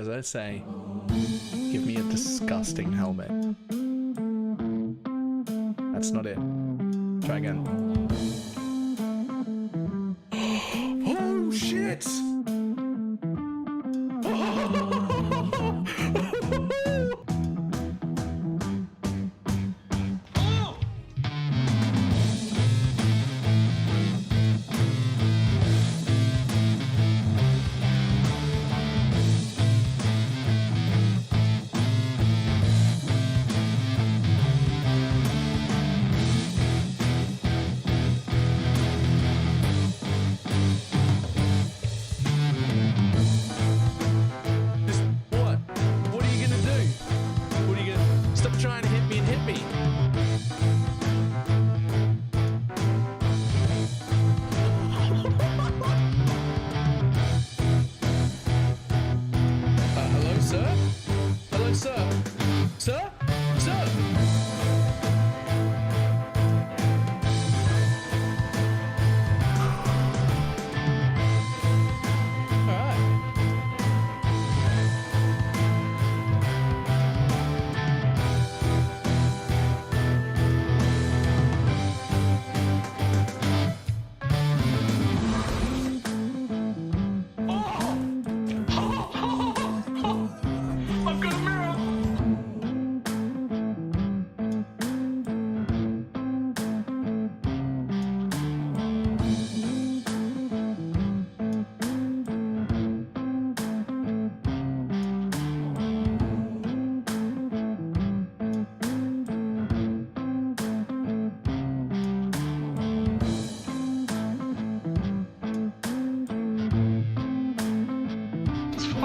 as I say, give me a disgusting helmet. That's not it. Try again. Oh shit! Trying to hit me and hit me. Hello, sir? Hello, sir? Sir? Sir?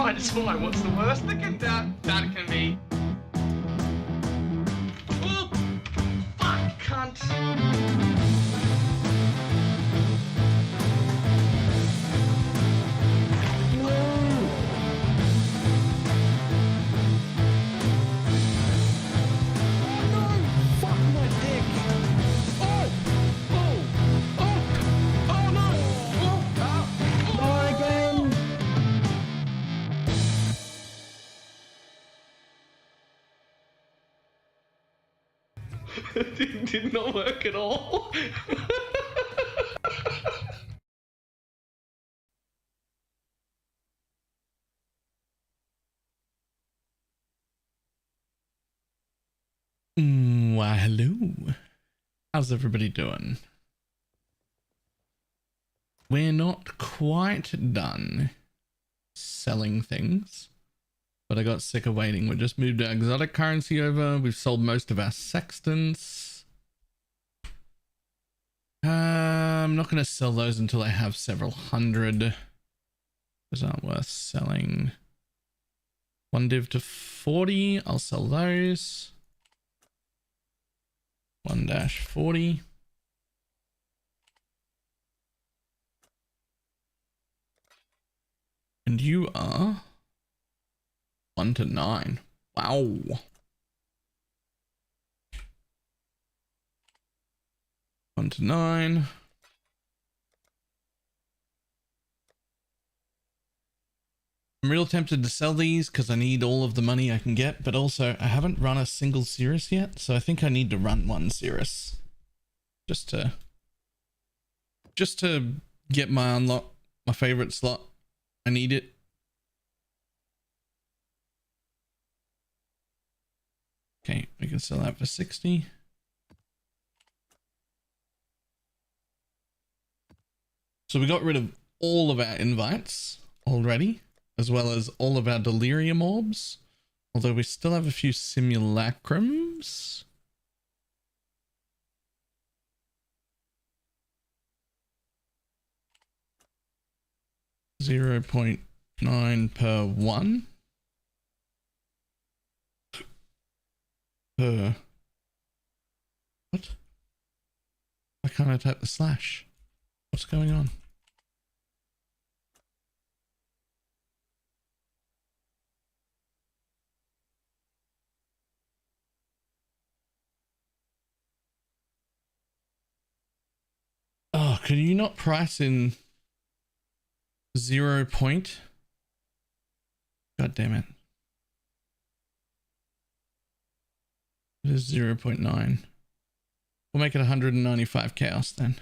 It's fine. What's the worst that can be? Oh, fuck, cunt. Did not work at all. Why, hello. How's everybody doing? We're not quite done selling things, but I got sick of waiting. We just moved our exotic currency over. We've sold most of our sextants. I'm not going to sell those until I have several hundred. Those aren't worth selling. One div to 40. I'll sell those. 1-40. And you are 1 to 9. Wow. 1 to 9. I'm real tempted to sell these because I need all of the money I can get, but also I haven't run a single Cirrus yet, so I think I need to run one Cirrus just to get my unlock, my favorite slot. I need it. Okay, we can sell that for 60. So we got rid of all of our invites already, as well as all of our delirium orbs. Although we still have a few simulacrums. .9 per 1. Per... What? Why can't I type the slash? What's going on? Oh, could you not price in 0 point? God damn it. It is 0.9. We'll make it 195 chaos then.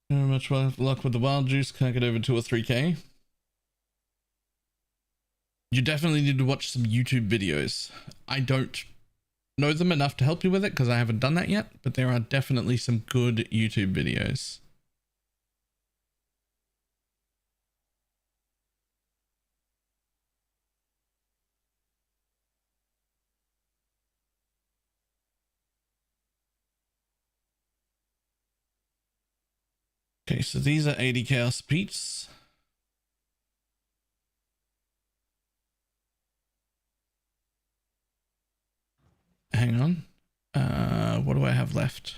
Not much luck with the wild juice. Can't get over 2 or 3k. You definitely need to watch some YouTube videos. I don't know them enough to help you with it because I haven't done that yet, but there are definitely some good YouTube videos. Okay, so these are 80 chaos beats. Hang on. What do I have left?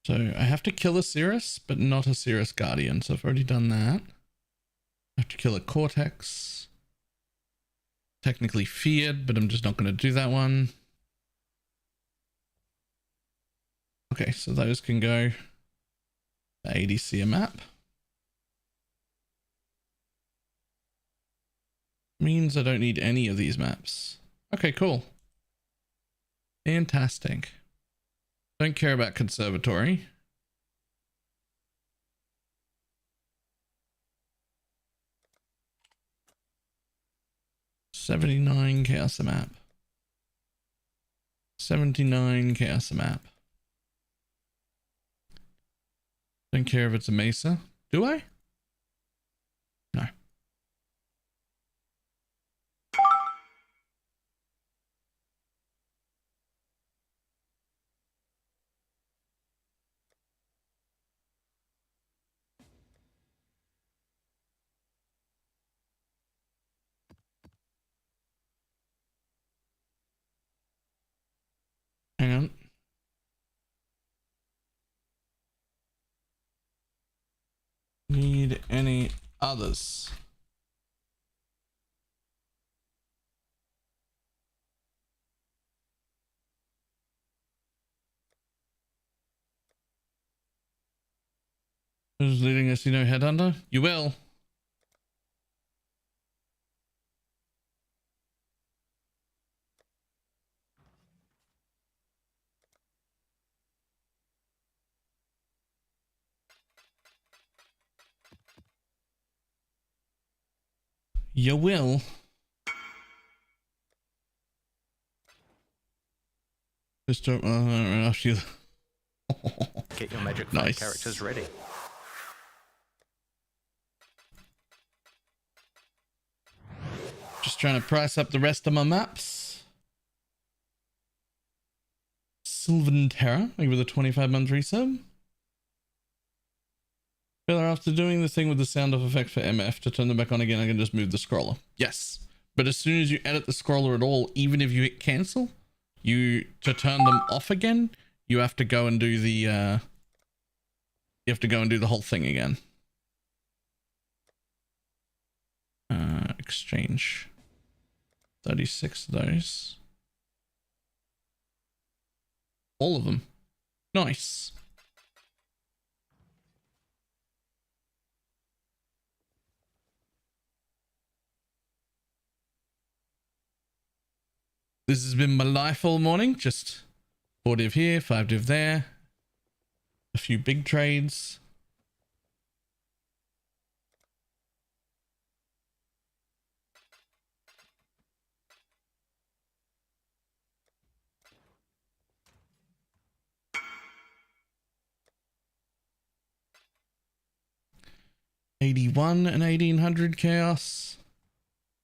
So I have to kill a Cirrus, but not a Cirrus Guardian. So I've already done that. I have to kill a Cortex. Technically feared, but I'm just not going to do that one. Okay, so those can go. The ADC a map. Means I don't need any of these maps. Okay, cool. Fantastic. Don't care about conservatory. $79 chaos a map. 79 chaos a map. Don't care if it's a mesa. Do I? No. Hang on. Need any others? Who's leading us, you know, HeadHunter? You will. You will. Just don't rush you. Get your magic Nice. characters ready. Just trying to price up the rest of my maps. Sylvan Terror, like with a 25-month resub. Filler, after doing the thing with the sound off effect for MF to turn them back on again, I can just move the scroller. Yes. But as soon as you edit the scroller at all, even if you hit cancel, to turn them off again, you have to go and do the whole thing again. Exchange. 36 of those. All of them. Nice. This has been my life all morning. Just 4 div here, 5 div there. A few big trades. $81 and 1800 chaos.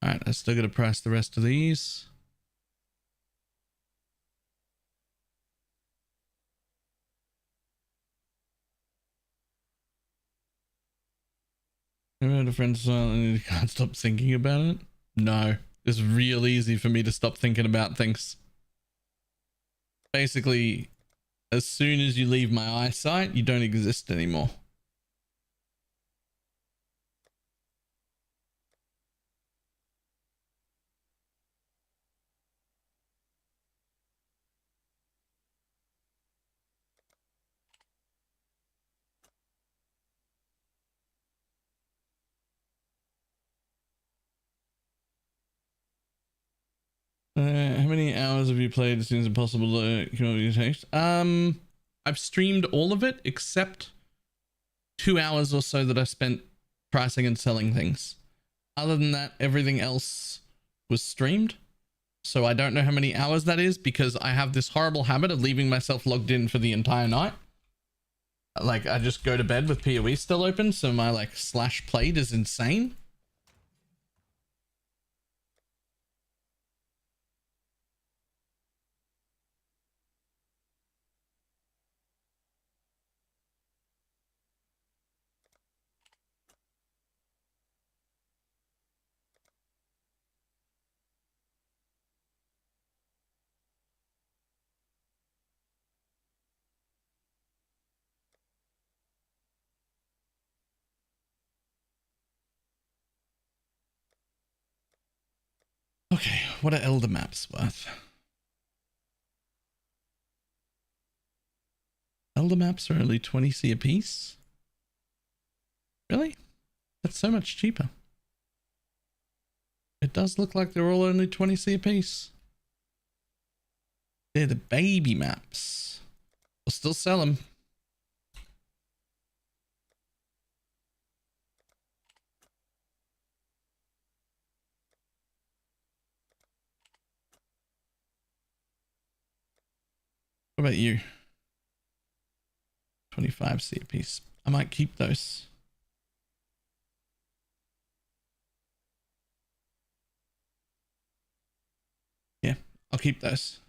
All right, I still got to price the rest of these. Ever had a friend silent and you can't stop thinking about it? No, it's real easy for me to stop thinking about things. Basically, as soon as you leave my eyesight, you don't exist anymore. How many hours have you played? It seems impossible to come up with your taste. I've streamed all of it except 2 hours or so that I spent pricing and selling things. Other than that, everything else was streamed. So I don't know how many hours that is because I have this horrible habit of leaving myself logged in for the entire night. Like I just go to bed with PoE still open, so my like / played is insane. Okay, what are elder maps worth? Elder maps are only 20C a piece? Really? That's so much cheaper. It does look like they're all only 20C a piece. They're the baby maps. We'll still sell them. What about you? 25C a piece. I might keep those. Yeah, I'll keep those.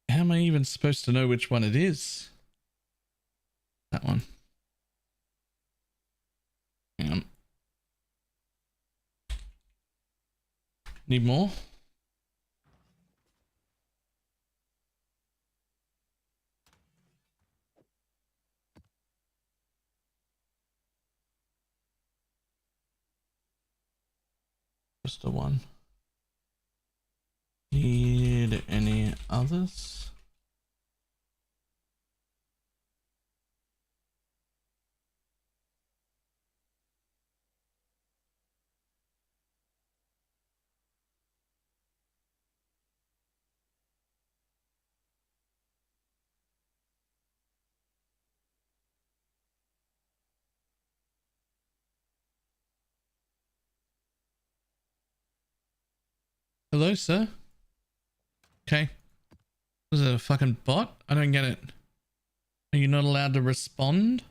How am I even supposed to know which one it is? That one. Hang on. Need more? Just the one. Need any others? Hello, sir. Okay. Was it a fucking bot? I don't get it. Are you not allowed to respond?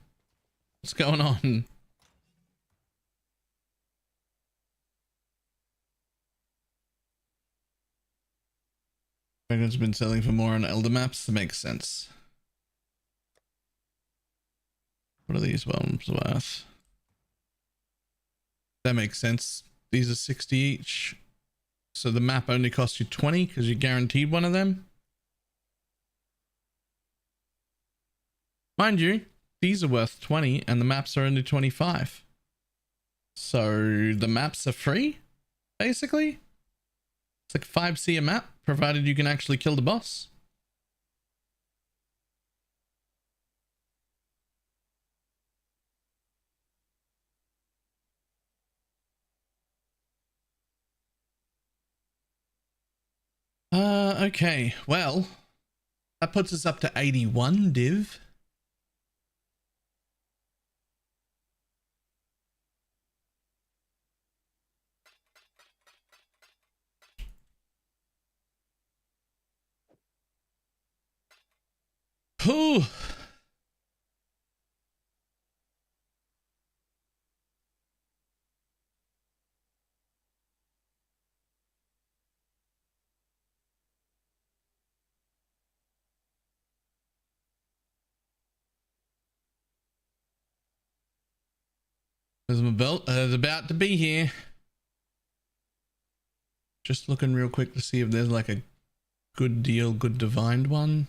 What's going on? Dragon's been selling for more on elder maps. That makes sense. What are these ones worth? That makes sense. These are 60 each. So the map only costs you 20 because you guaranteed one of them. Mind you, these are worth 20 and the maps are only 25. So the maps are free, basically. It's like 5C a map, provided you can actually kill the boss. Okay, well, that puts us up to 81 div. Whew. There's my belt. It's about to be here. Just looking real quick to see if there's like a good deal, good divined one.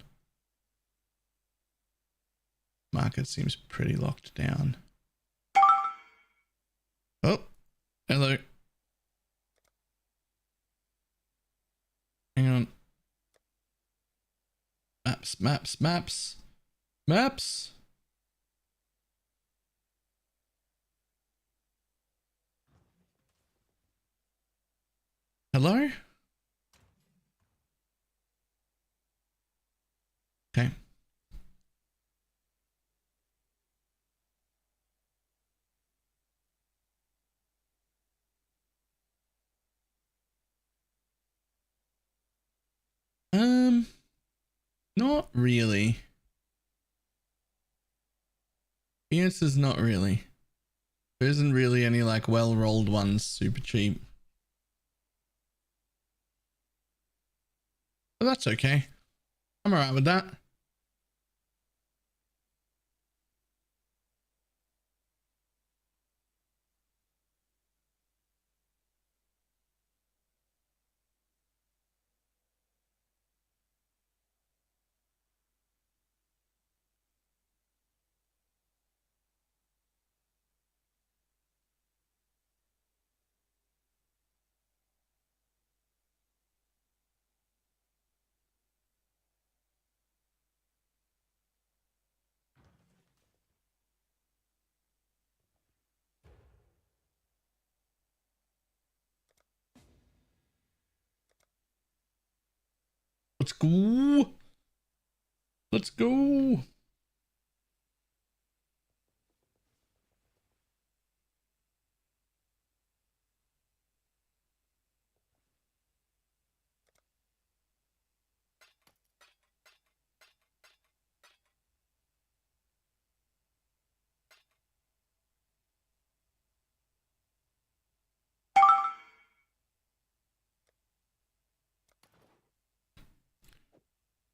Market seems pretty locked down. Oh, hello. Hang on. Maps. Hello? Okay. Not really. The answer's not really. There isn't really any like well-rolled ones super cheap. But that's okay. I'm alright with that. Let's go. Let's go.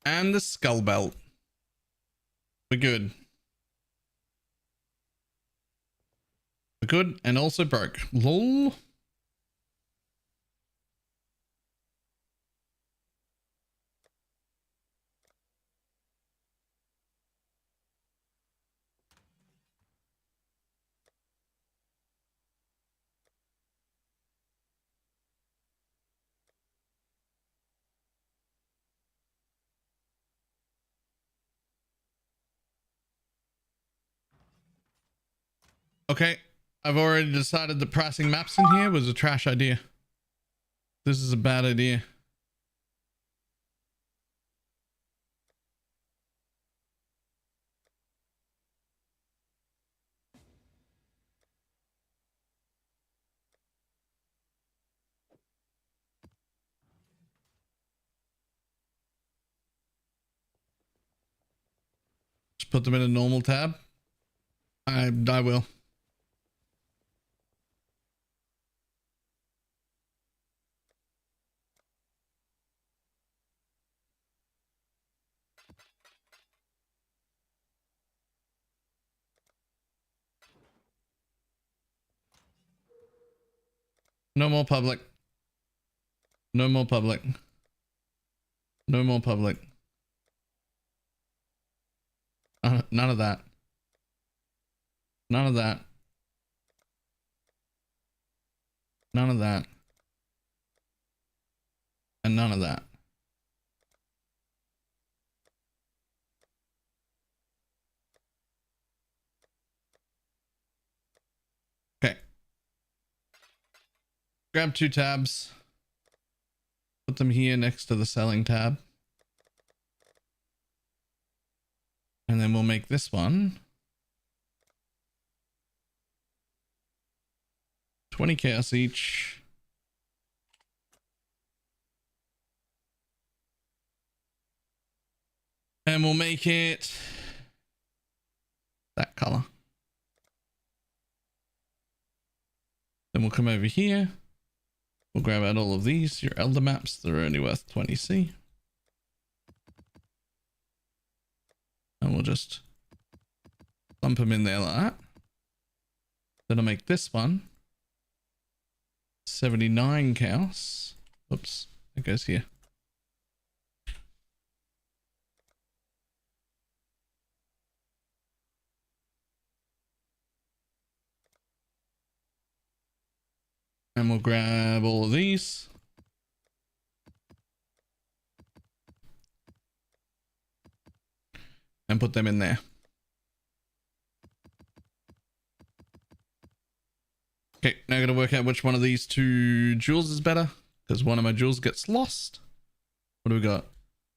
And the skull belt. We're good. We're good and also broke. Lol. Okay. I've already decided that pricing maps in here was a trash idea. This is a bad idea. Just put them in a normal tab. I will. No more public. No more public. No more public. None of that. None of that. None of that. And none of that. Okay. Grab 2 tabs. Put them here next to the selling tab. And then we'll make this one 20 chaos each. And we'll make it that color. Then we'll come over here. We'll grab out all of these, your elder maps. They're only worth 20C. And we'll just lump them in there like that. Then I'll make this one 79 chaos. Oops, it goes here. And we'll grab all of these. and put them in there. Okay, now I gotta work out which one of these two jewels is better, because one of my jewels gets lost. What do we got?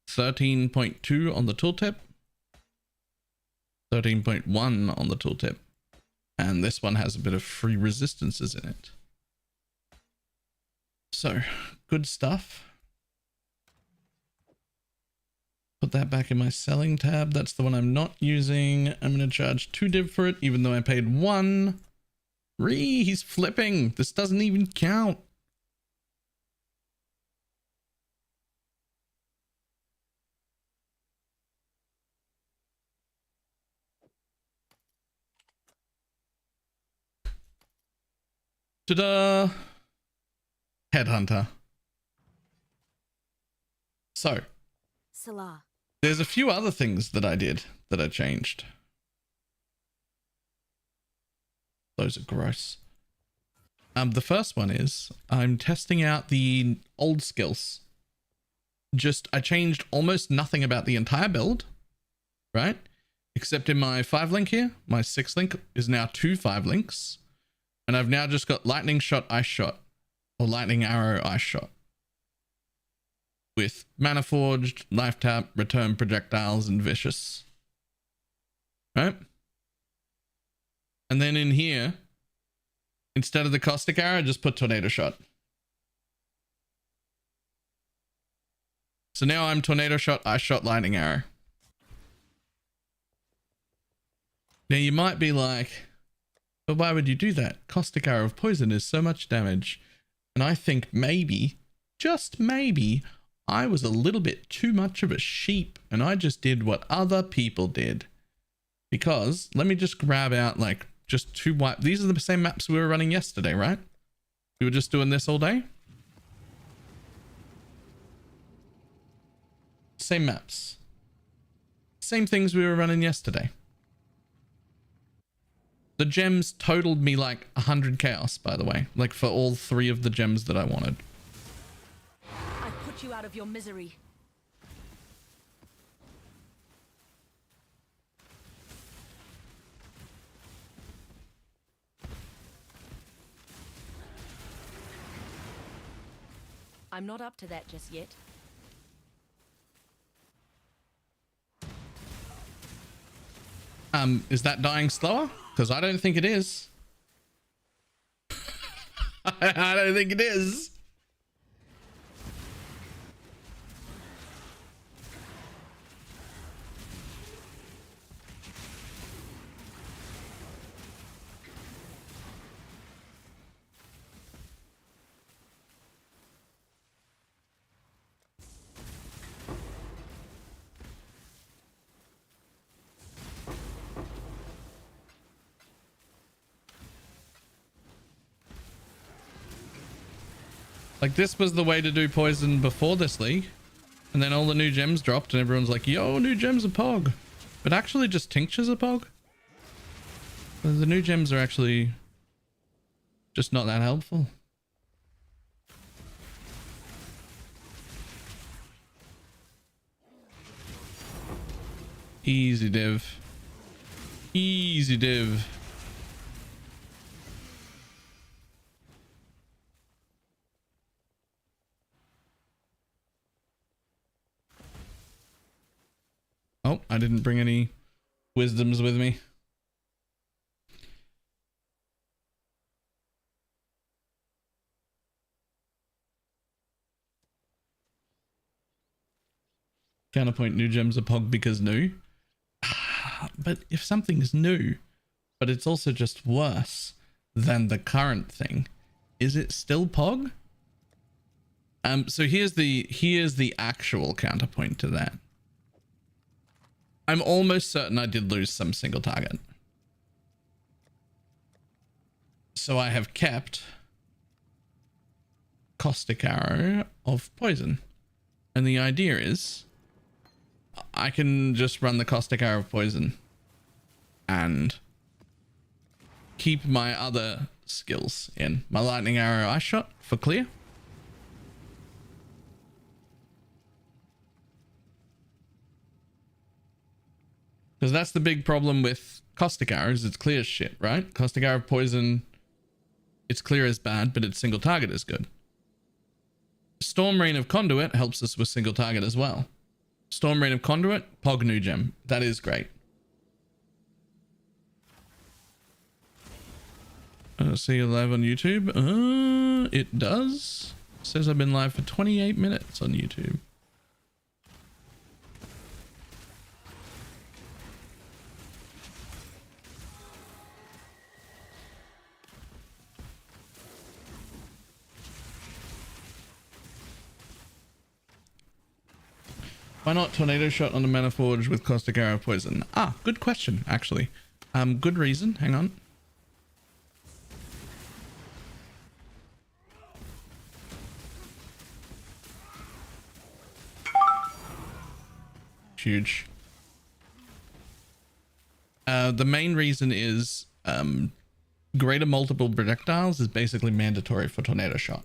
13.2 on the tooltip. 13.1 on the tooltip. And this one has a bit of free resistances in it. So, good stuff. Put that back in my selling tab. That's the one I'm not using. I'm going to charge 2 div for it, even though I paid 1. He's flipping. This doesn't even count. Ta-da! HeadHunter. So, Salah. there's a few other things that I did that I changed. Those are gross. The first one is I'm testing out the old skills. I changed almost nothing about the entire build, right? Except in my 5 link here, my 6 link is now 2 5 links. And I've now just got lightning shot, ice shot, or lightning arrow, ice shot. With mana forged, life tap, return projectiles, and vicious. Right? And then in here, instead of the caustic arrow, I just put tornado shot. So now I'm tornado shot, ice shot, lightning arrow. Now you might be like, but why would you do that? Caustic arrow of poison is so much damage. And I think maybe, just maybe, I was a little bit too much of a sheep and I just did what other people did. Because let me just grab out like just 2 white. These are the same maps we were running yesterday, right? We were just doing this all day. Same maps. Same things we were running yesterday. The gems totaled me like 100 chaos, by the way. Like for all 3 of the gems that I wanted. I put you out of your misery. I'm not up to that just yet. Is that dying slower? Because I don't think it is. I don't think it is. Like this was the way to do poison before this league. And then all the new gems dropped and everyone's like, yo, new gems are pog. But actually just tinctures are pog. The new gems are actually just not that helpful. Easy div. Easy div. Oh, I didn't bring any wisdoms with me. Counterpoint, new gems are pog because new. But if something's new, but it's also just worse than the current thing, is it still pog? So here's the actual counterpoint to that. I'm almost certain I did lose some single target. So I have kept caustic arrow of poison. And the idea is I can just run the caustic arrow of poison and keep my other skills in. My lightning arrow ice shot for clear. Because that's the big problem with caustic arrows. It's clear as shit, right? Caustic arrow poison, it's clear as bad, but its single target is good. Storm Rain of Conduit helps us with single target as well. Storm Rain of Conduit, Pog New Gem. That is great. See you live on YouTube. It does. Says I've been live for 28 minutes on YouTube. Why not Tornado Shot on the Mana Forge with Caustic Arrow Poison? Ah, good question, actually. Good reason. Hang on. Huge. The main reason is greater multiple projectiles is basically mandatory for Tornado Shot.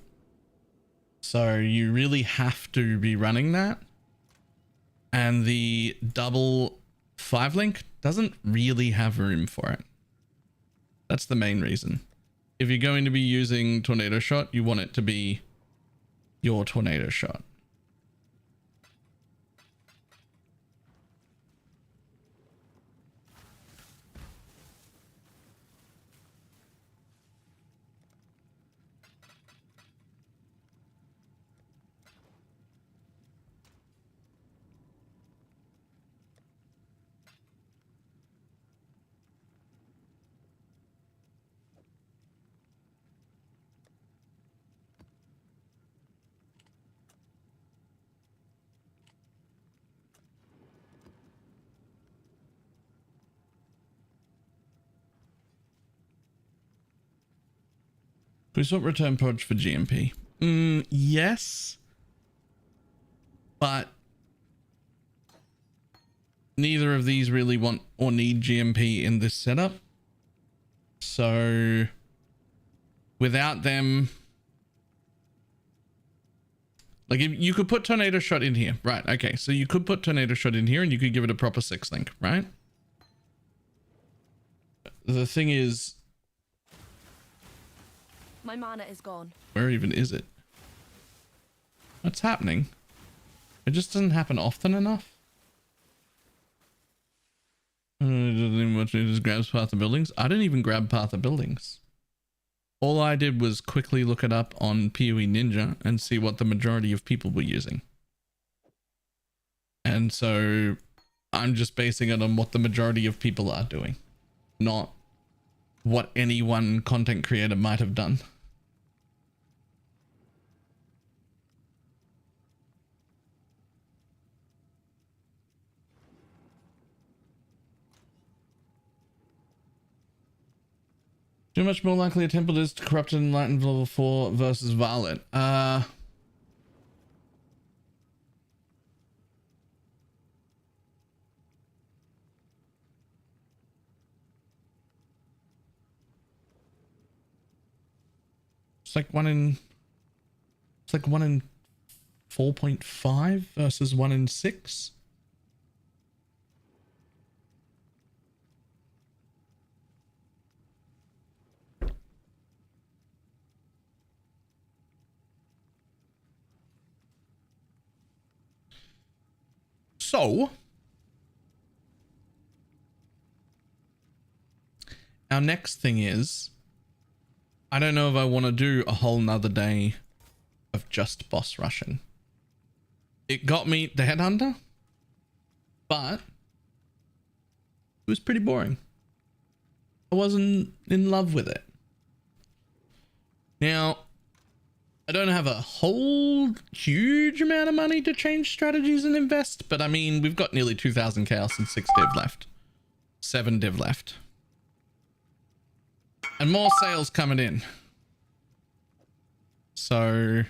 So you really have to be running that. And the double 5-link doesn't really have room for it. That's the main reason. If you're going to be using Tornado Shot, you want it to be your Tornado Shot. We swap return pods for GMP. Yes. But neither of these really want or need GMP in this setup. So without them, like if you could put Tornado Shot in here, right? Okay, so you could put Tornado Shot in here and you could give it a proper 6-link, right? The thing is, My mana is gone. where even is it? What's happening? It just doesn't happen often enough. It doesn't even much. It just grabs Path of Buildings. I didn't even grab Path of Buildings. All I did was quickly look it up on PoE Ninja and see what the majority of people were using. And so I'm just basing it on what the majority of people are doing, not what any one content creator might have done. How much more likely a temple is to corrupt and enlighten level 4 versus Varlet? It's like 1 in 4.5 versus 1 in 6. So our next thing is, I don't know if I want to do a whole nother day of just boss rushing. It got me the Headhunter, but it was pretty boring. I wasn't in love with it. Now, I don't have a whole huge amount of money to change strategies and invest, but I mean, we've got nearly 2,000 chaos and 6 div left. 7 div left. And more sales coming in. So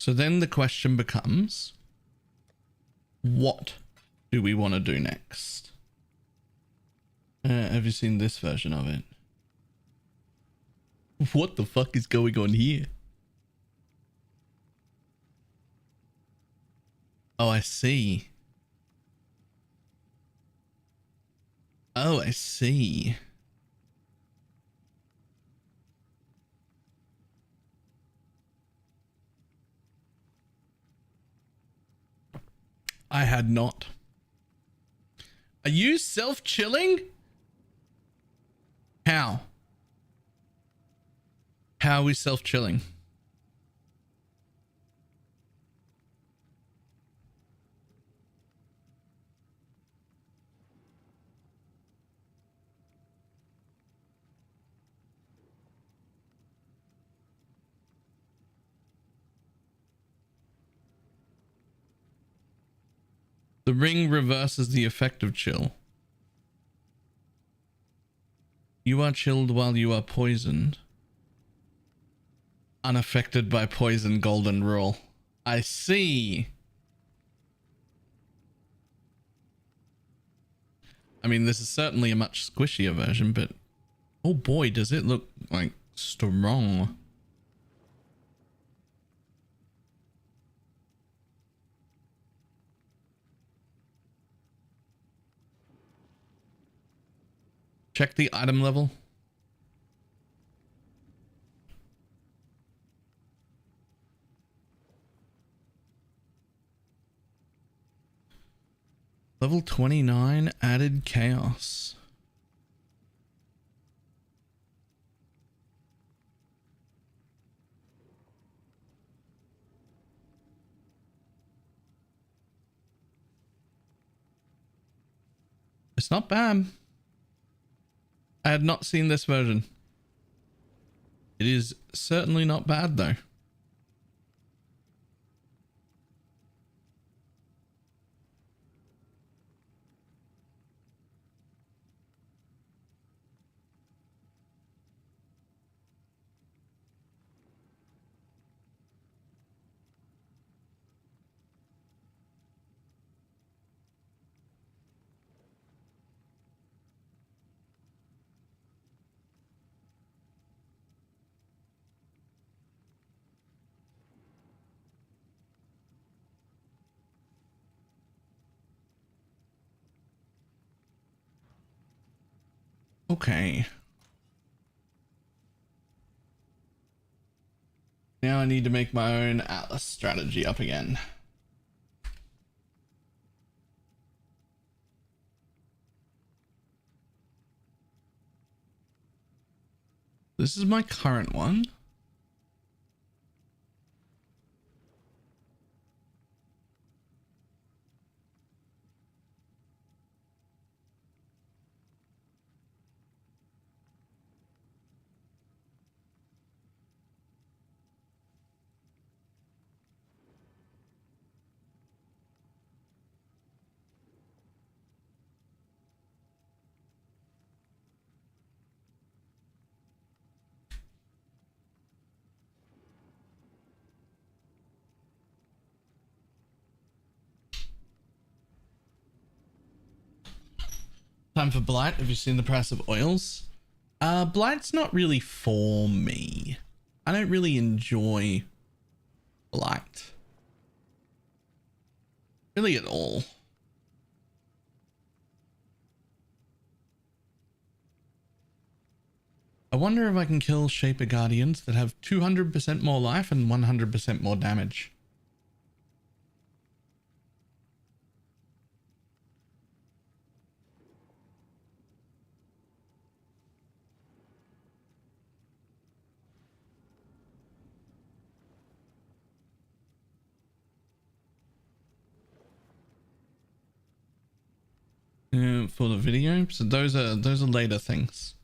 So then the question becomes, what do we want to do next? Have you seen this version of it? What the fuck is going on here? Oh, I see. Oh, I see. I had not. Are you self-chilling? How? How are we self-chilling? The ring reverses the effect of chill. You are chilled while you are poisoned. Unaffected by poison, golden rule. I see. I mean, this is certainly a much squishier version, but oh boy, does it look like strong. Check the item level. Level 29 added chaos. It's not bad. I had not seen this version. It is certainly not bad though. Okay. Now I need to make my own Atlas strategy up again. This is my current one. Time for Blight. Have you seen the price of oils? Blight's not really for me. I don't really enjoy Blight. Really at all. I wonder if I can kill Shaper Guardians that have 200% more life and 100% more damage. For the video, so those are later things.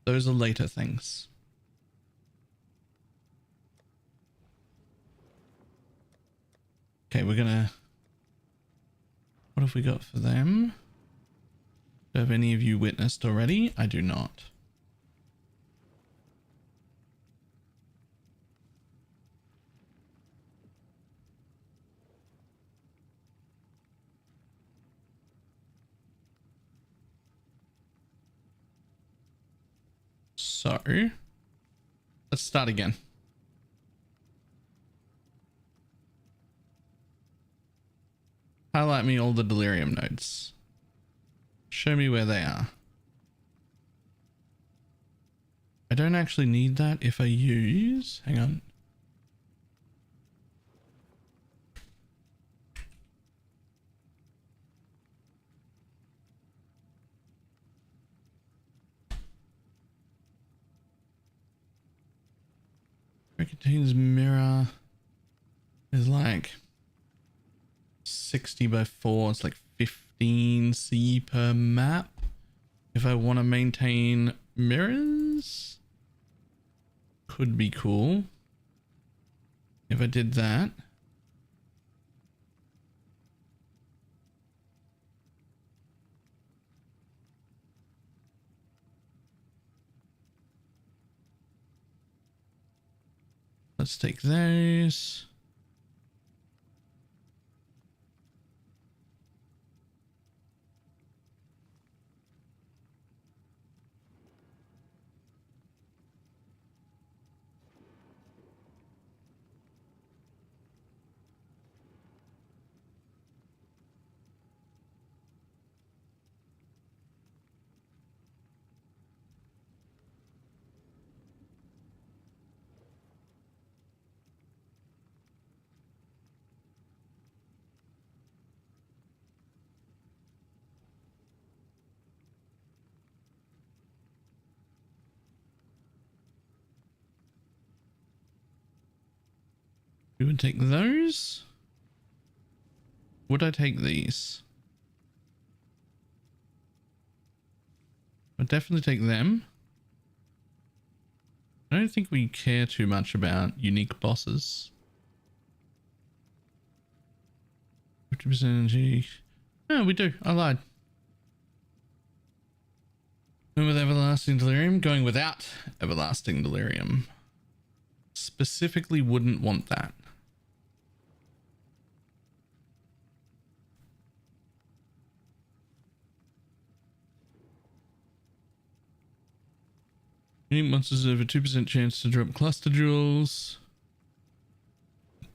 Those are later things. Okay, we're gonna. What have we got for them? Have any of you witnessed already? I do not. So let's start again. Highlight me all the delirium nodes. Show me where they are. I don't actually need that if I use, hang on. It contains mirror is like 60 by 4. It's like 15 C per map. If I want to maintain mirrors, could be cool if I did that. Let's take those. We would take those. Would I take these? I'd definitely take them. I don't think we care too much about unique bosses. 50% energy. No, we do. I lied. Going with everlasting delirium. Going without everlasting delirium. Specifically wouldn't want that. Unique monsters have a 2% chance to drop cluster jewels.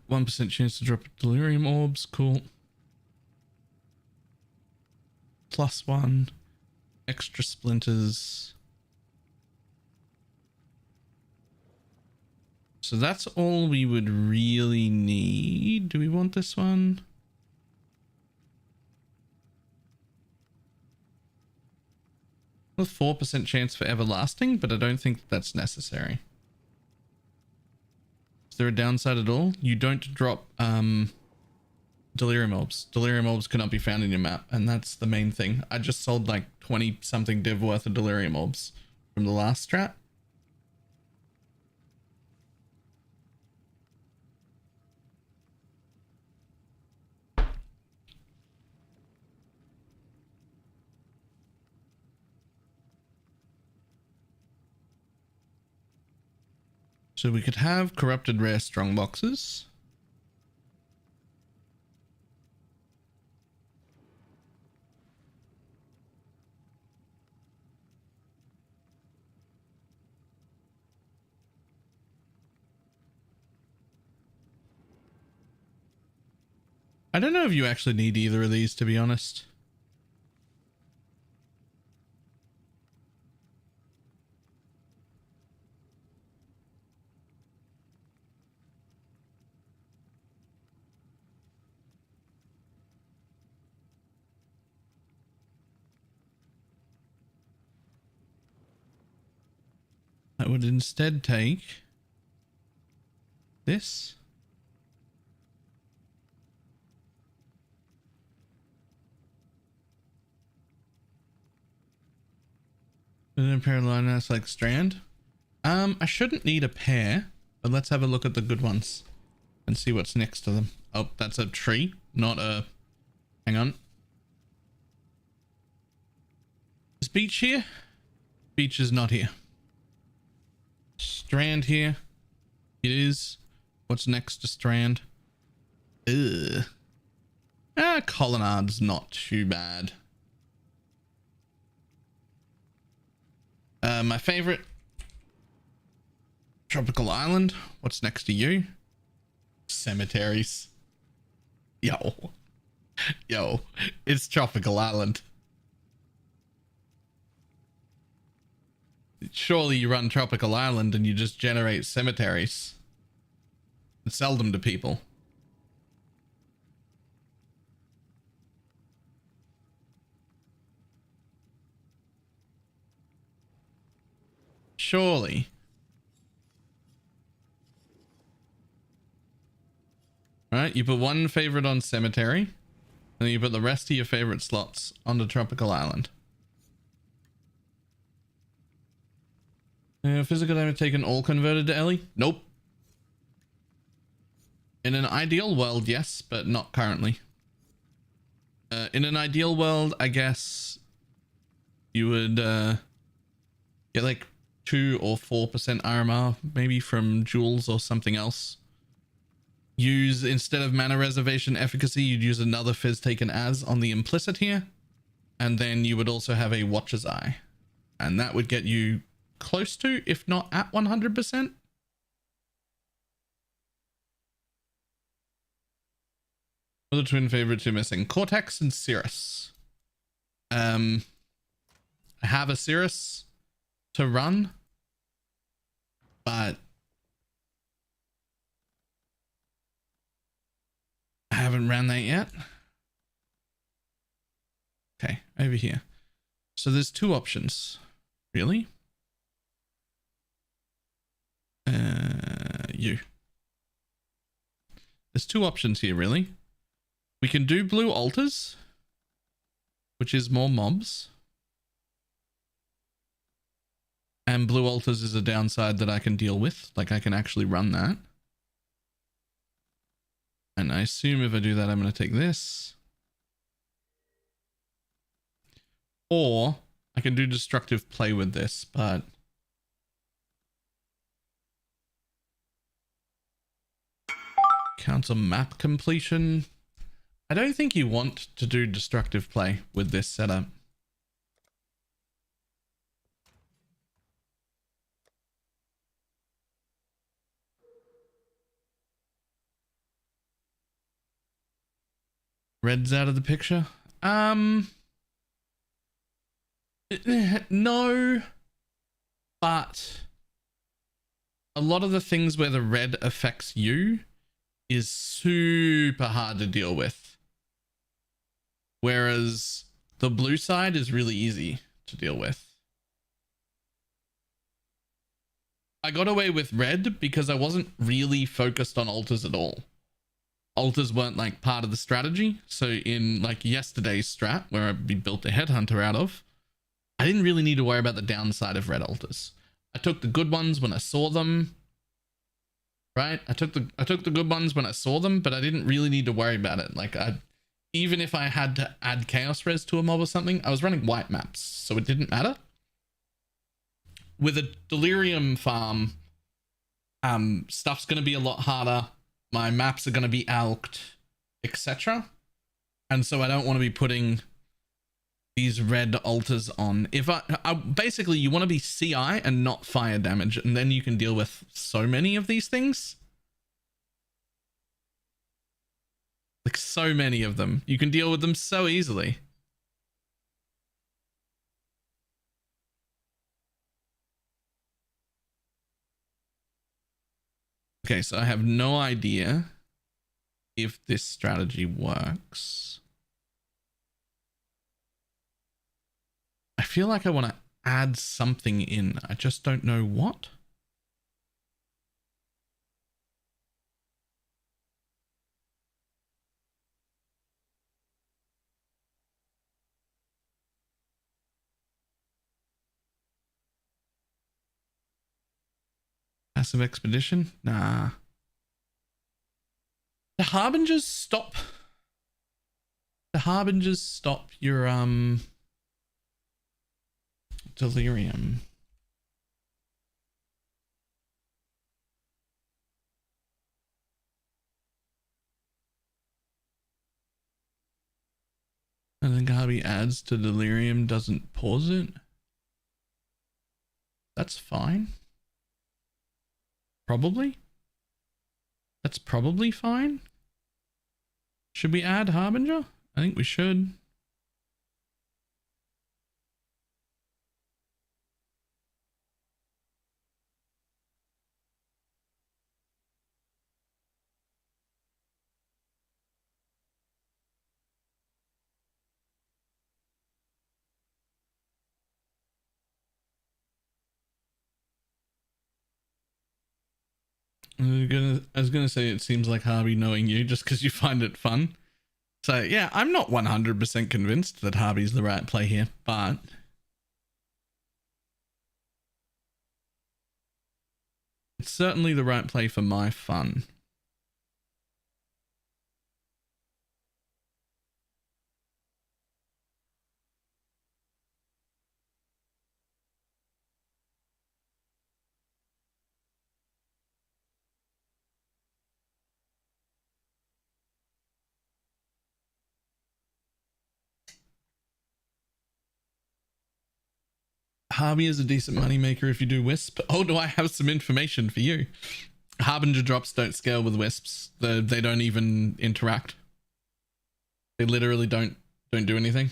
1% chance to drop delirium orbs. Cool. +1. Extra splinters. So that's all we would really need. Do we want this one? With 4% chance for everlasting, but I don't think that's necessary. Is there a downside at all? You don't drop delirium orbs. Delirium orbs cannot be found in your map, and that's the main thing. I just sold like 20 something div worth of delirium orbs from the last strat. So we could have corrupted rare strong boxes. I don't know if you actually need either of these, to be honest. I would instead take this. And then pair of liners like strand. I shouldn't need a pair, but let's have a look at the good ones and see what's next to them. Oh, that's a tree, not a... Hang on. Is beach here? Beach is not here. Strand here. It is. What's next to strand? Ugh. Colonnade's not too bad. My favorite Tropical Island. What's next to you? Cemeteries. Yo. Yo. It's Tropical Island. Surely you run Tropical Island and you just generate cemeteries and sell them to people. Surely. Alright, you put one favorite on cemetery, and then you put the rest of your favorite slots onto Tropical Island. Physical damage taken all converted to Ellie? Nope. In an ideal world, yes, but not currently. In an ideal world, I guess you would get like 2 or 4% RMR, maybe from jewels or something else. Use, instead of mana reservation efficacy, you'd use another fizz taken as on the implicit here. And then you would also have a Watcher's Eye. And that would get you close to, if not at 100%. What are the twin favorites you're missing? Cortex and Cirrus. I have a Cirrus to run, but I haven't ran that yet. Okay, over here. So there's 2 options. Really? You. There's 2 options here, really. We can do blue altars, which is more mobs. And blue altars is a downside that I can deal with. Like, I can actually run that. And I assume if I do that, I'm going to take this. Or I can do destructive play with this, but counts on map completion. I don't think you want to do destructive play with this setup. Red's out of the picture. No, but a lot of the things where the red affects you is super hard to deal with. Whereas the blue side is really easy to deal with. I got away with red because I wasn't really focused on altars at all. Altars weren't like part of the strategy. So in like yesterday's strat, where we built a headhunter out of, I didn't really need to worry about the downside of red altars. I took the good ones when I saw them. Right? I took the good ones when I saw them, but I didn't really need to worry about it. Like, even if I had to add chaos res to a mob or something, I was running white maps, so it didn't matter. With a delirium farm, stuff's going to be a lot harder. My maps are going to be alked, etc. And so I don't want to be putting these red altars on. If I basically, you want to be CI and not fire damage, and then you can deal with so many of these things. Like, so many of them. You can deal with them so easily. Okay, so I have no idea if this strategy works. I feel like I want to add something in. I just don't know what. Passive expedition? Nah. The harbingers stop. The harbingers stop your delirium. I think Harvey adds to delirium doesn't pause it. That's fine. Probably. That's probably fine. Should we add Harbinger? I think we should. I was gonna say it seems like Harvey knowing you just because you find it fun. So yeah, I'm not 100% convinced that Harvey's the right play here, but it's certainly the right play for my fun. Harvey is a decent moneymaker if you do Wisp. Oh, do I have some information for you? Harbinger drops don't scale with Wisps. They don't even interact. They literally don't do anything.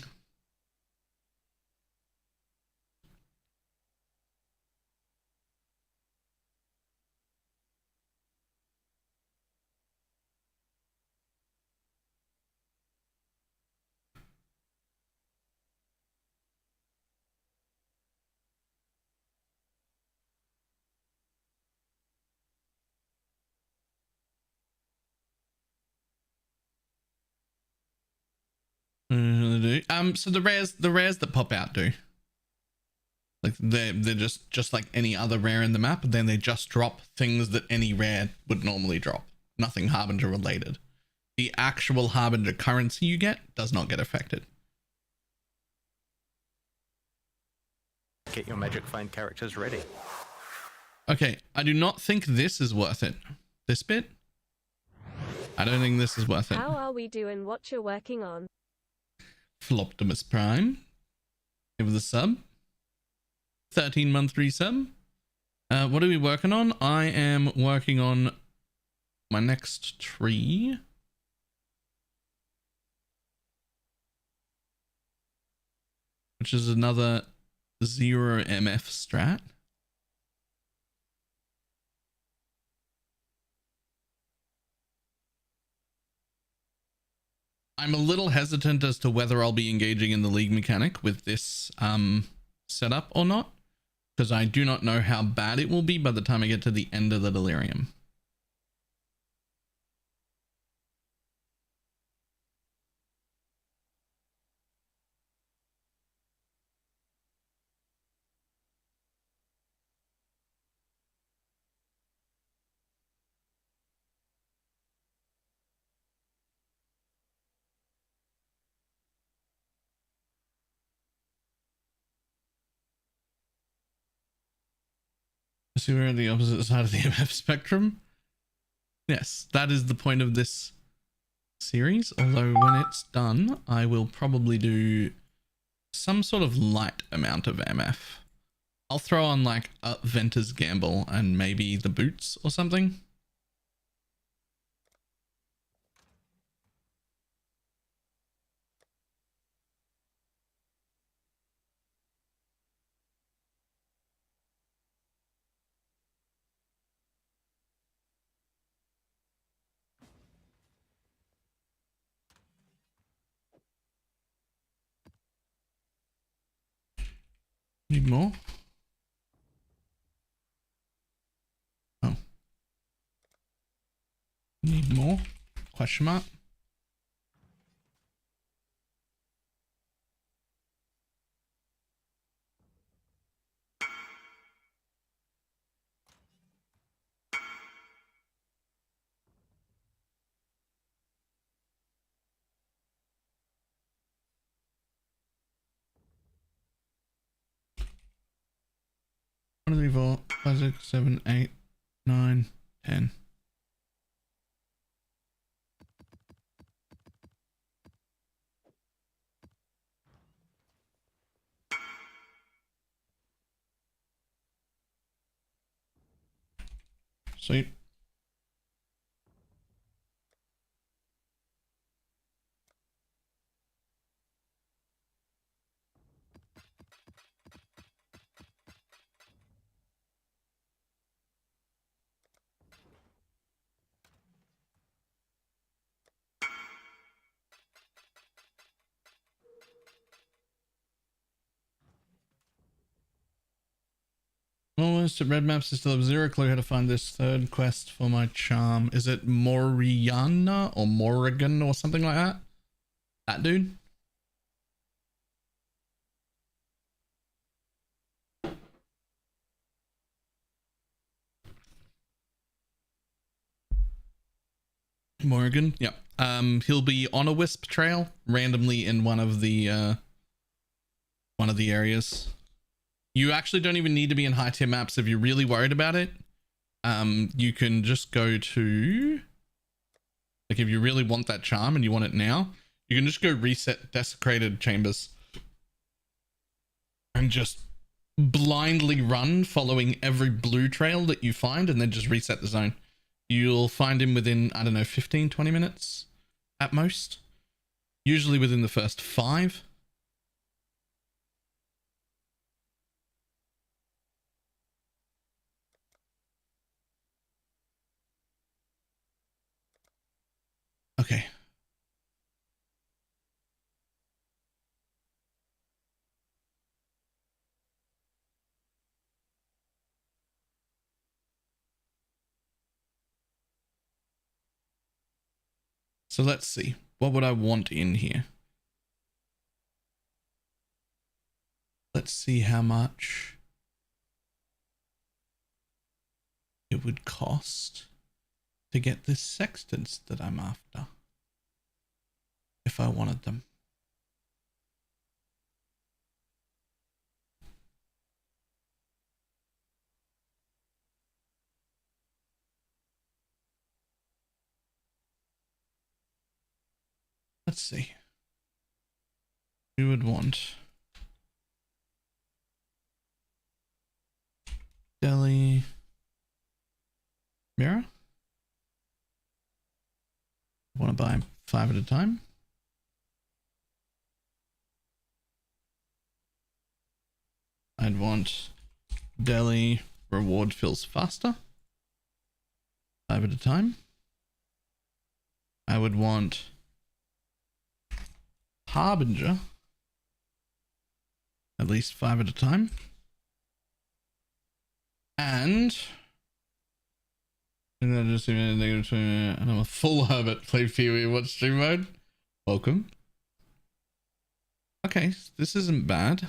So the rares that pop out do. Like they're just like any other rare in the map, then they just drop things that any rare would normally drop. Nothing Harbinger related. The actual Harbinger currency you get does not get affected. Get your magic find characters ready. Okay, I do not think this is worth it. This bit? I don't think this is worth it. How are we doing what you're working on? Floptimus Prime. Give us a sub. 13-month resub. What are we working on? I am working on my next tree. Which is another 0 MF strat. I'm a little hesitant as to whether I'll be engaging in the league mechanic with this setup or not, because I do not know how bad it will be by the time I get to the end of the delirium. So we're on the opposite side of the MF spectrum. Yes, that is the point of this series. Although when it's done, I will probably do some sort of light amount of MF. I'll throw on like a Venter's Gamble and maybe the boots or something. Need more? Oh. Need more? Question mark? One, 2, 3, 4, 5, 6, 7, 8, 9, 10. Sweet. Almost at red maps. I still have zero clue how to find this third quest for my charm. Is it Moriana or Morrigan or something like that? That dude? Morrigan, yep. He'll be on a wisp trail randomly in one of the areas. You actually don't even need to be in high tier maps if you're really worried about it. You can just go to, like, if you really want that charm and you want it now, you can just go reset desecrated chambers and just blindly run following every blue trail that you find and then just reset the zone. You'll find him within, I don't know, 15, 20 minutes at most. Usually within the first 5. Okay. So let's see. What would I want in here? Let's see how much it would cost to get the sextants that I'm after. If I wanted them. Let's see. We would want Delhi mirror. Want to buy 5 at a time. I'd want Delhi reward fills faster. 5 at a time. I would want Harbinger. At least 5 at a time. And just and I'm a full hermit. Play Pee-wee. Watch stream mode. Welcome. Okay, this isn't bad.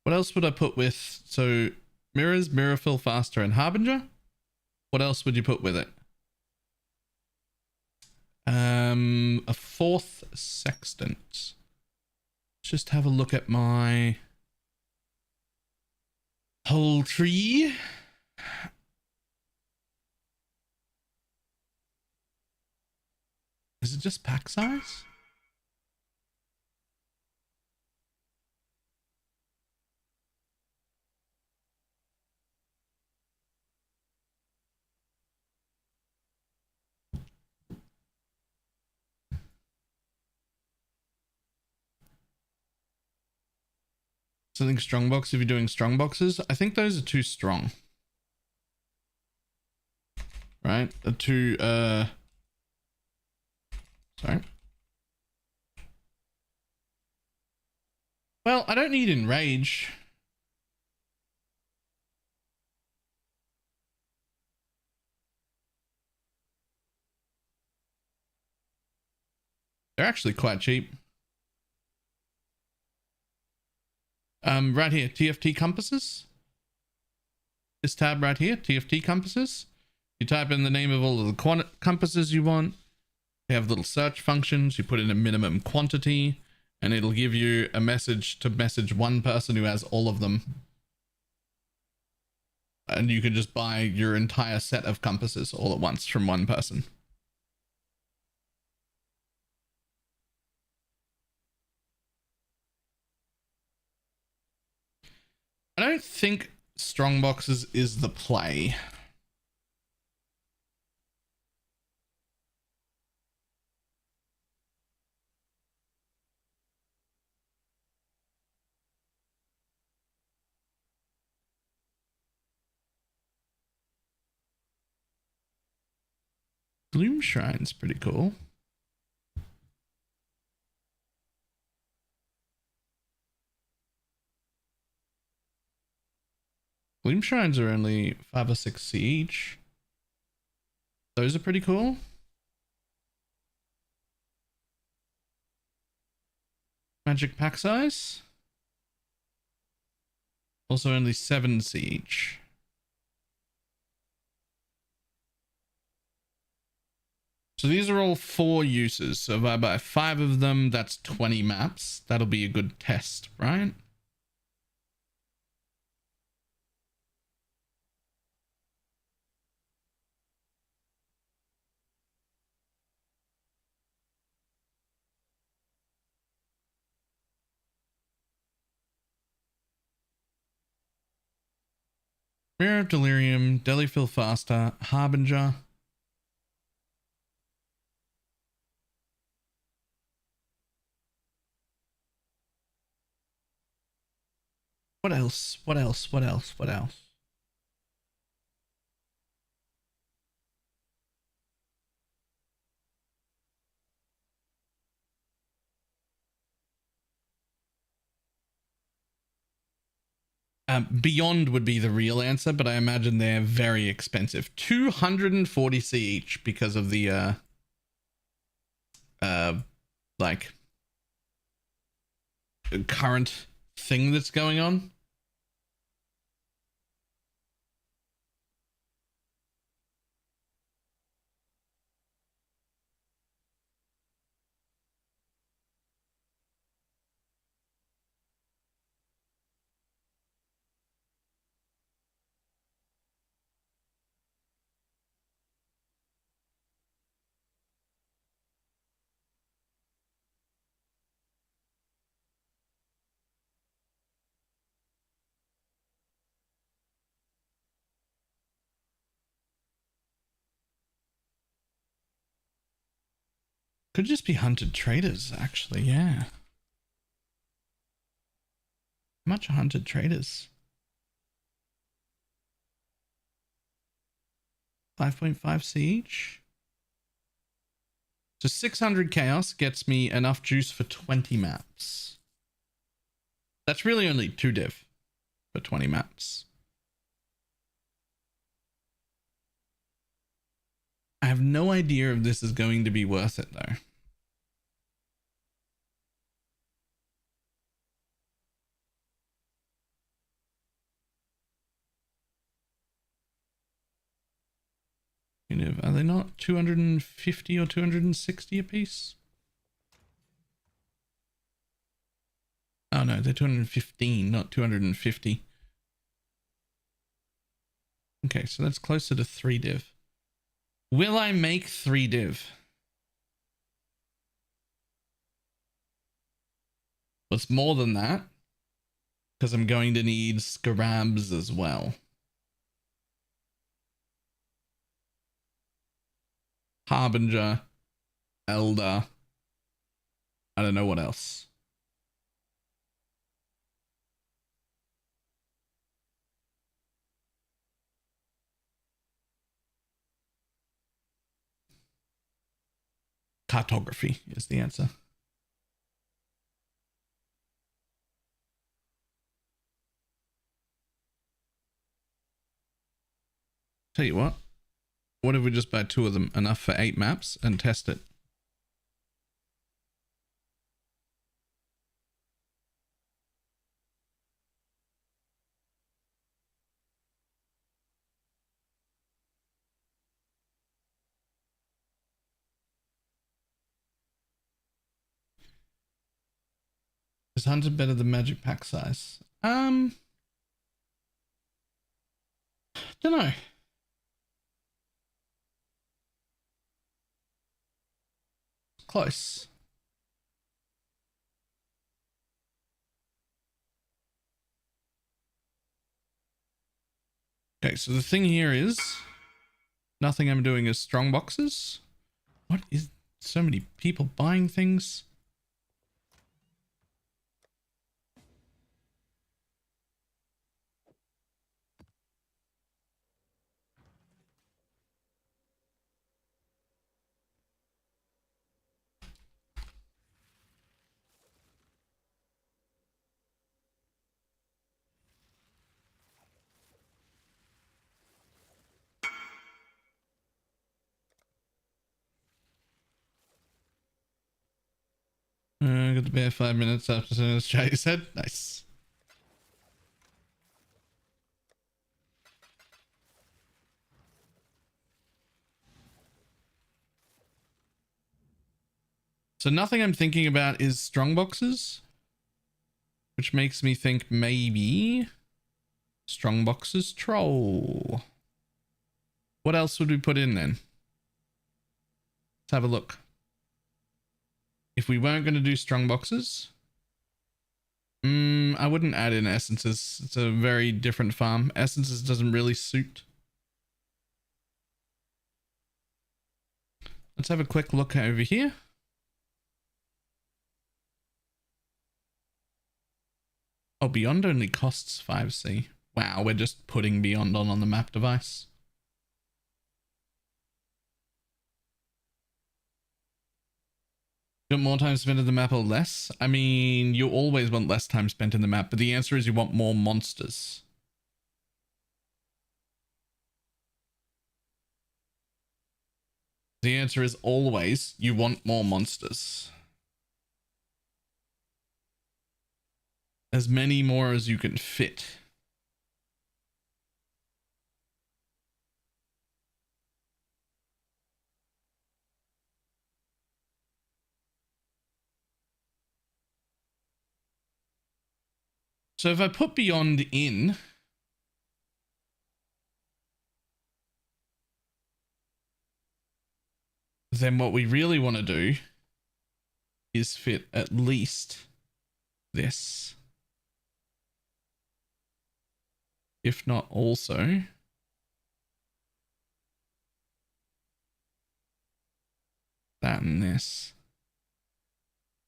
What else would I put with? So mirrors, mirror fill faster, and Harbinger. What else would you put with it? A 4th sextant. Let's just have a look at my whole tree. Is it just pack size? Something strong box if you're doing strong boxes. I think those are too strong. Right? Too sorry. Well, I don't need enrage. They're actually quite cheap. Right here, TFT compasses. This tab right here, TFT compasses. You type in the name of all of the compasses you want. You have little search functions. You put in a minimum quantity and it'll give you a message to message one person who has all of them. And you can just buy your entire set of compasses all at once from one person. I don't think strong boxes is the play. Gloom Shrine's pretty cool. Gloom Shrines are only 5 or 6 each. Those are pretty cool. Magic pack size. Also only 7 each. So these are all 4 uses. So if I buy 5 of them, that's 20 maps. That'll be a good test, right? Mirror of Delirium, Delifill Faster, Harbinger. What else? What else? What else? What else? Beyond would be the real answer, but I imagine they're very expensive. 240 each because of the like current thing that's going on. Could just be hunted traders, actually. Yeah. How much are hunted traders? 5.5 each. So 600 chaos gets me enough juice for 20 maps. That's really only 2 div for 20 maps. I have no idea if this is going to be worth it though. Are they not 250 or 260 a piece? Oh no, they're 215, not 250. Okay, so that's closer to 3 div. Will I make 3 div? What's more than that? Because I'm going to need scarabs as well. Harbinger, Elder. I don't know what else. Cartography is the answer. Tell you what if we just buy 2 of them, enough for 8 maps, and test it? Is Hunter better than Magic Pack size? Don't know. Close. Okay, so the thing here is nothing I'm doing is strong boxes. What is so many people buying things? Got to bear 5 minutes after as Jay said. Nice. So nothing I'm thinking about is strong boxes, which makes me think maybe strong boxes troll. What else would we put in then? Let's have a look. If we weren't going to do strong boxes, I wouldn't add in essences. It's a very different farm. Essences doesn't really suit. Let's have a quick look over here. Oh, Beyond only costs 5C. Wow, we're just putting Beyond on the map device. You want more time spent in the map or less? I mean, you always want less time spent in the map, but the answer is you want more monsters. The answer is always you want more monsters. As many more as you can fit. So if I put Beyond in, then what we really want to do is fit at least this. If not also that and this,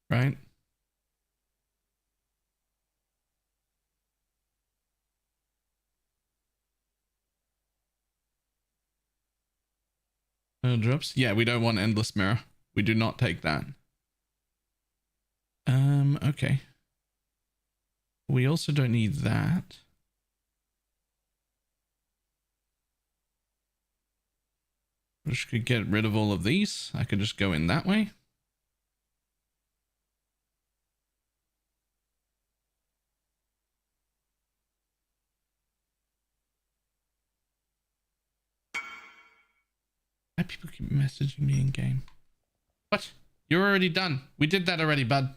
right? Drops. Yeah, we don't want Endless Mirror. We do not take that. Okay. We also don't need that. Just could get rid of all of these. I could just go in that way. Why people keep messaging me in game? What? You're already done. We did that already, bud.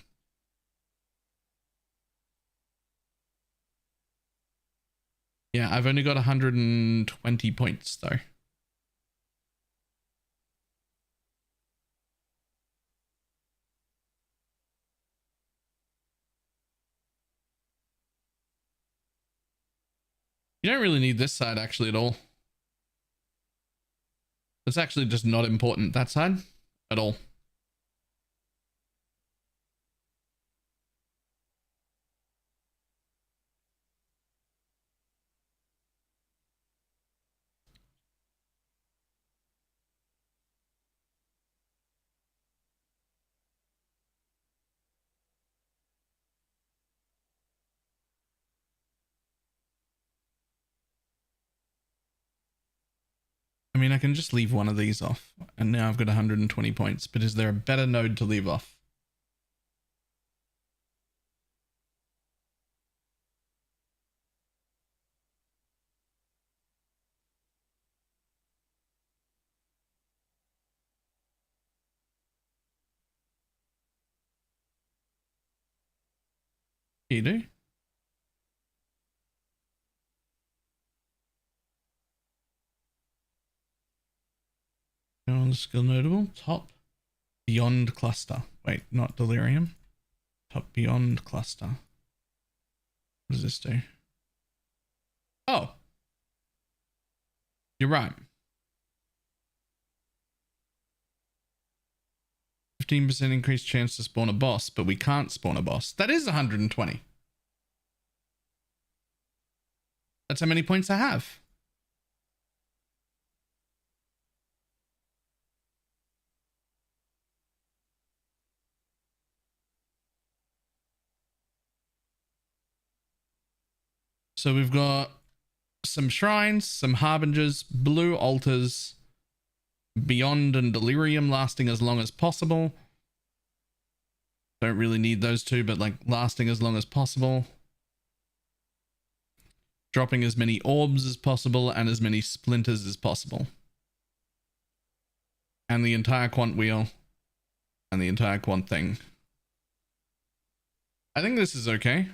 Yeah, I've only got 120 points though. You don't really need this side actually at all. It's actually just not important, that side, at all. I mean, I can just leave one of these off, and now I've got 120 points, but is there a better node to leave off? You do? On the skill notable, top Beyond cluster. Wait, not Delirium. Top Beyond cluster. What does this do? Oh. You're right. 15% increased chance to spawn a boss, but we can't spawn a boss. That is 120. That's how many points I have. So we've got some shrines, some harbingers, blue altars, beyond and delirium lasting as long as possible. Don't really need those two, but like lasting as long as possible. Dropping as many orbs as possible and as many splinters as possible. And the entire quant wheel and the entire quant thing. I think this is okay.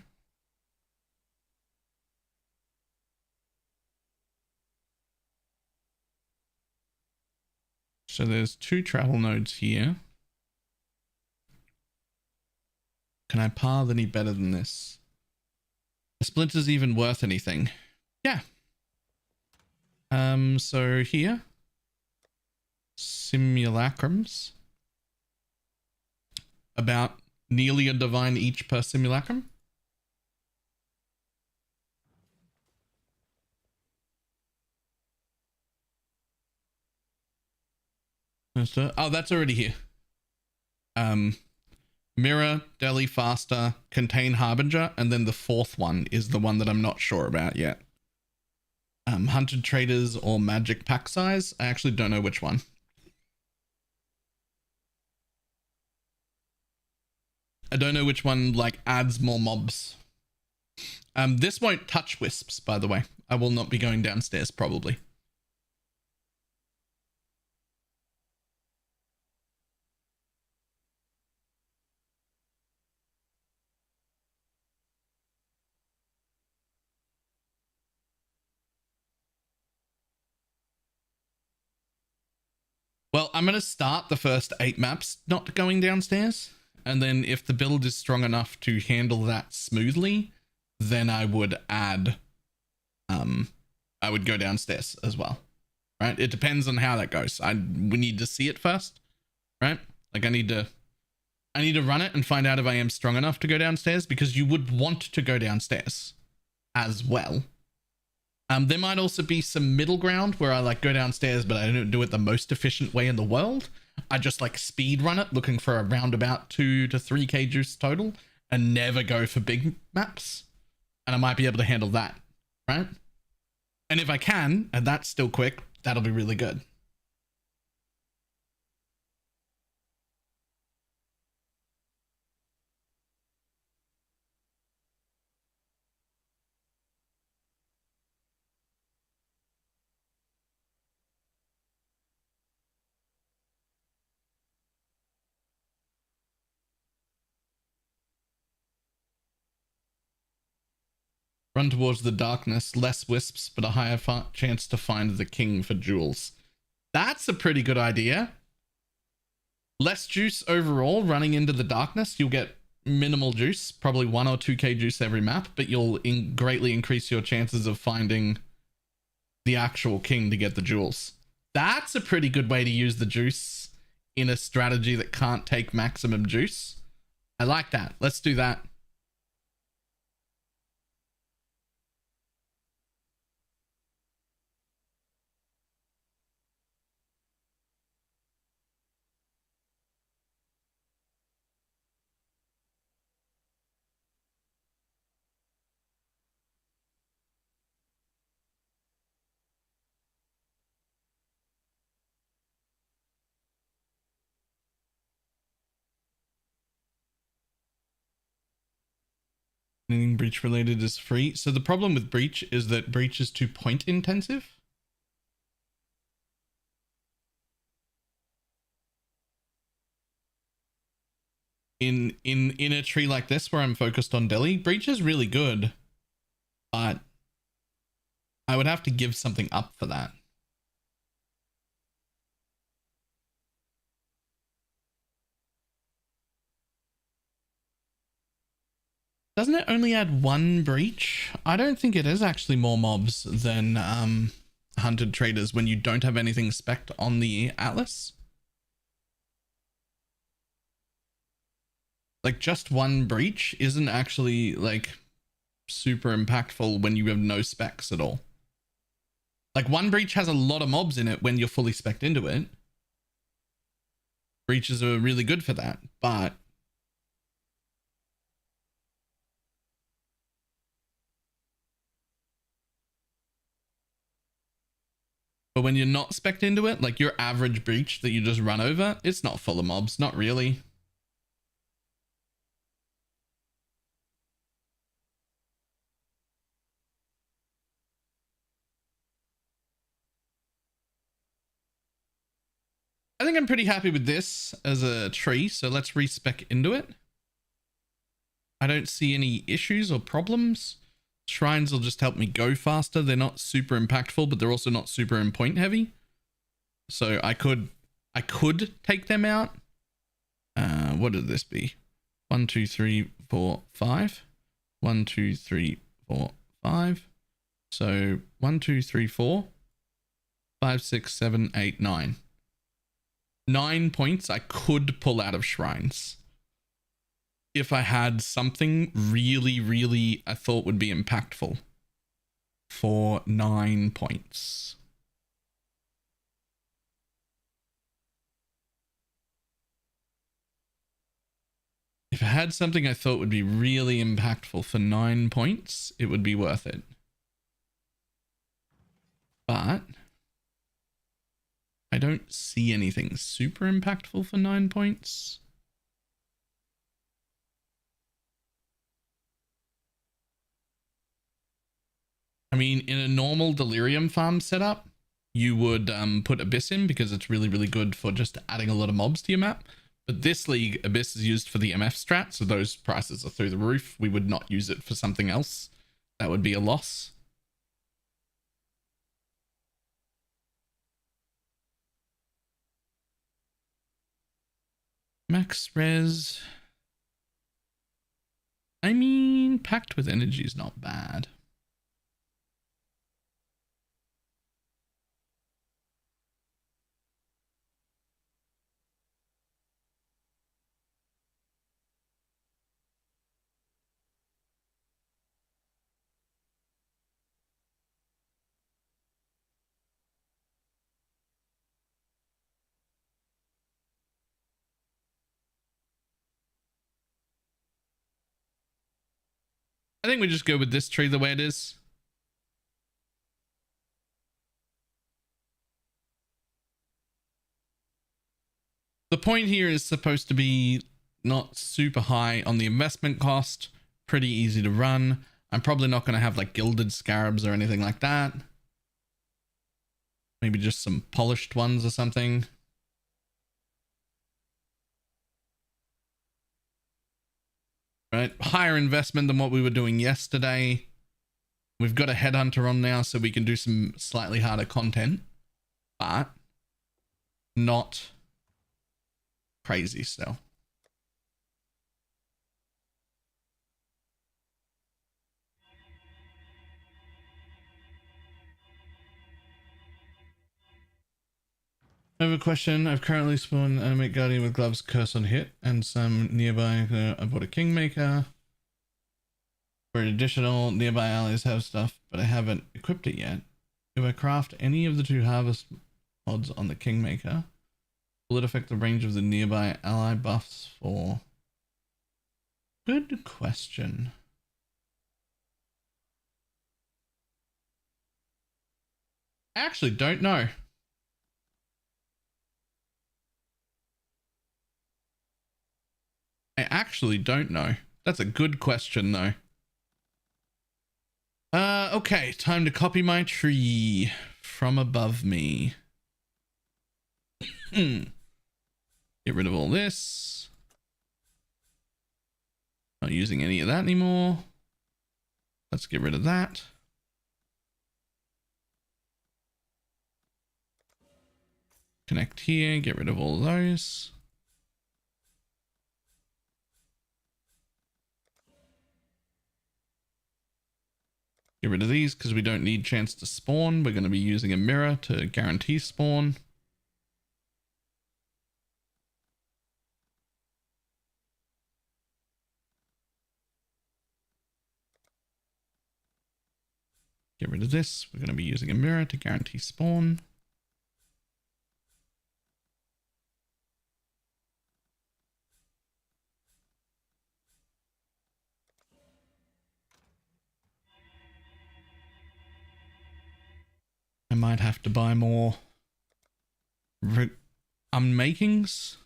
So there's 2 travel nodes here. Can I path any better than this? Are splinters even worth anything? Yeah. So here. Simulacrums. About nearly a divine each per simulacrum. Oh, that's already here. Mirror, Deli, Faster, Contain Harbinger, and then the 4th one is the one that I'm not sure about yet. Hunted Traders or Magic Pack Size. I actually don't know which one. I don't know which one like adds more mobs. This won't touch wisps, by the way. I will not be going downstairs probably. Well, I'm going to start the first 8 maps not going downstairs. And then if the build is strong enough to handle that smoothly, then I would add, I would go downstairs as well, right? It depends on how that goes. We need to see it first, right? Like I need to run it and find out if I am strong enough to go downstairs, because you would want to go downstairs as well. There might also be some middle ground where I like go downstairs, but I don't do it the most efficient way in the world. I just like speed run it, looking for around about 2 to 3k juice total, and never go for big maps. And I might be able to handle that, right? And if I can, and that's still quick, that'll be really good. Run towards the darkness, less wisps, but a higher chance to find the king for jewels. That's a pretty good idea. Less juice overall running into the darkness. You'll get minimal juice, probably 1 or 2k juice every map, but you'll greatly increase your chances of finding the actual king to get the jewels. That's a pretty good way to use the juice in a strategy that can't take maximum juice. I like that. Let's do that. Anything breach related is free. So the problem with breach is that breach is too point intensive. In a tree like this where I'm focused on Delhi, breach is really good, but I would have to give something up for that. Doesn't it only add 1 breach? I don't think it is actually more mobs than hunted traders when you don't have anything spec'd on the Atlas. Like just one breach isn't actually like super impactful when you have no specs at all. Like one breach has a lot of mobs in it when you're fully spec'd into it. Breaches are really good for that, but when you're not spec'd into it, like your average breach that you just run over, it's not full of mobs, not really. I think I'm pretty happy with this as a tree, so let's respec into it. I don't see any issues or problems. Shrines will just help me go faster. They're not super impactful, but they're also not super in point heavy. So I could take them out. What would this be? 1, 2, 3, 4, 5. 1, 2, 3, 4, 5. So 1, 2, 3, 4, 5, 6, 7, 8, 9. 9 points I could pull out of shrines if I had something really I thought would be impactful for 9 points. If I had something I thought would be really impactful for 9 points, it would be worth it. But I don't see anything super impactful for 9 points. I mean, in a normal Delirium farm setup, you would put Abyss in because it's really good for just adding a lot of mobs to your map. But this league, Abyss is used for the MF strat, so those prices are through the roof. We would not use it for something else. That would be a loss. Max res. I mean, packed with energy is not bad. I think we just go with this tree the way it is. The point here is supposed to be not super high on the investment cost, pretty easy to run. I'm probably not going to have like gilded scarabs or anything like that. Maybe just some polished ones or something. Right, higher investment than what we were doing yesterday. We've got a headhunter on now, so we can do some slightly harder content, but not crazy still. I have a question. I've currently spawned an Animate Guardian with gloves, curse on hit, and some nearby. I bought a Kingmaker. For additional nearby allies have stuff, but I haven't equipped it yet. If I craft any of the 2 harvest mods on the Kingmaker, will it affect the range of the nearby ally buffs for? Good question. I actually don't know. I actually don't know. That's a good question though. Okay, time to copy my tree from above me. Get rid of all this. Not using any of that anymore. Let's get rid of that. Connect here, get rid of all those. Get rid of these because we don't need chance to spawn. We're going to be using a mirror to guarantee spawn. Get rid of this. We're going to be using a mirror to guarantee spawn. I might have to buy more unmakings.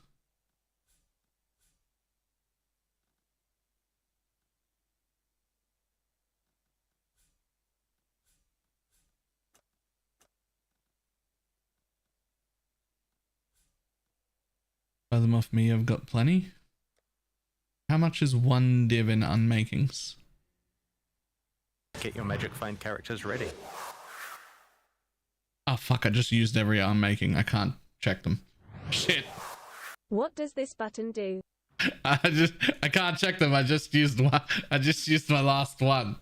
Buy them off me, I've got plenty. How much is one div in unmakings? Get your magic find characters ready. Oh fuck, I just used every unmaking. I can't check them. Shit. What does this button do? I can't check them. I just used one. I just used my last one.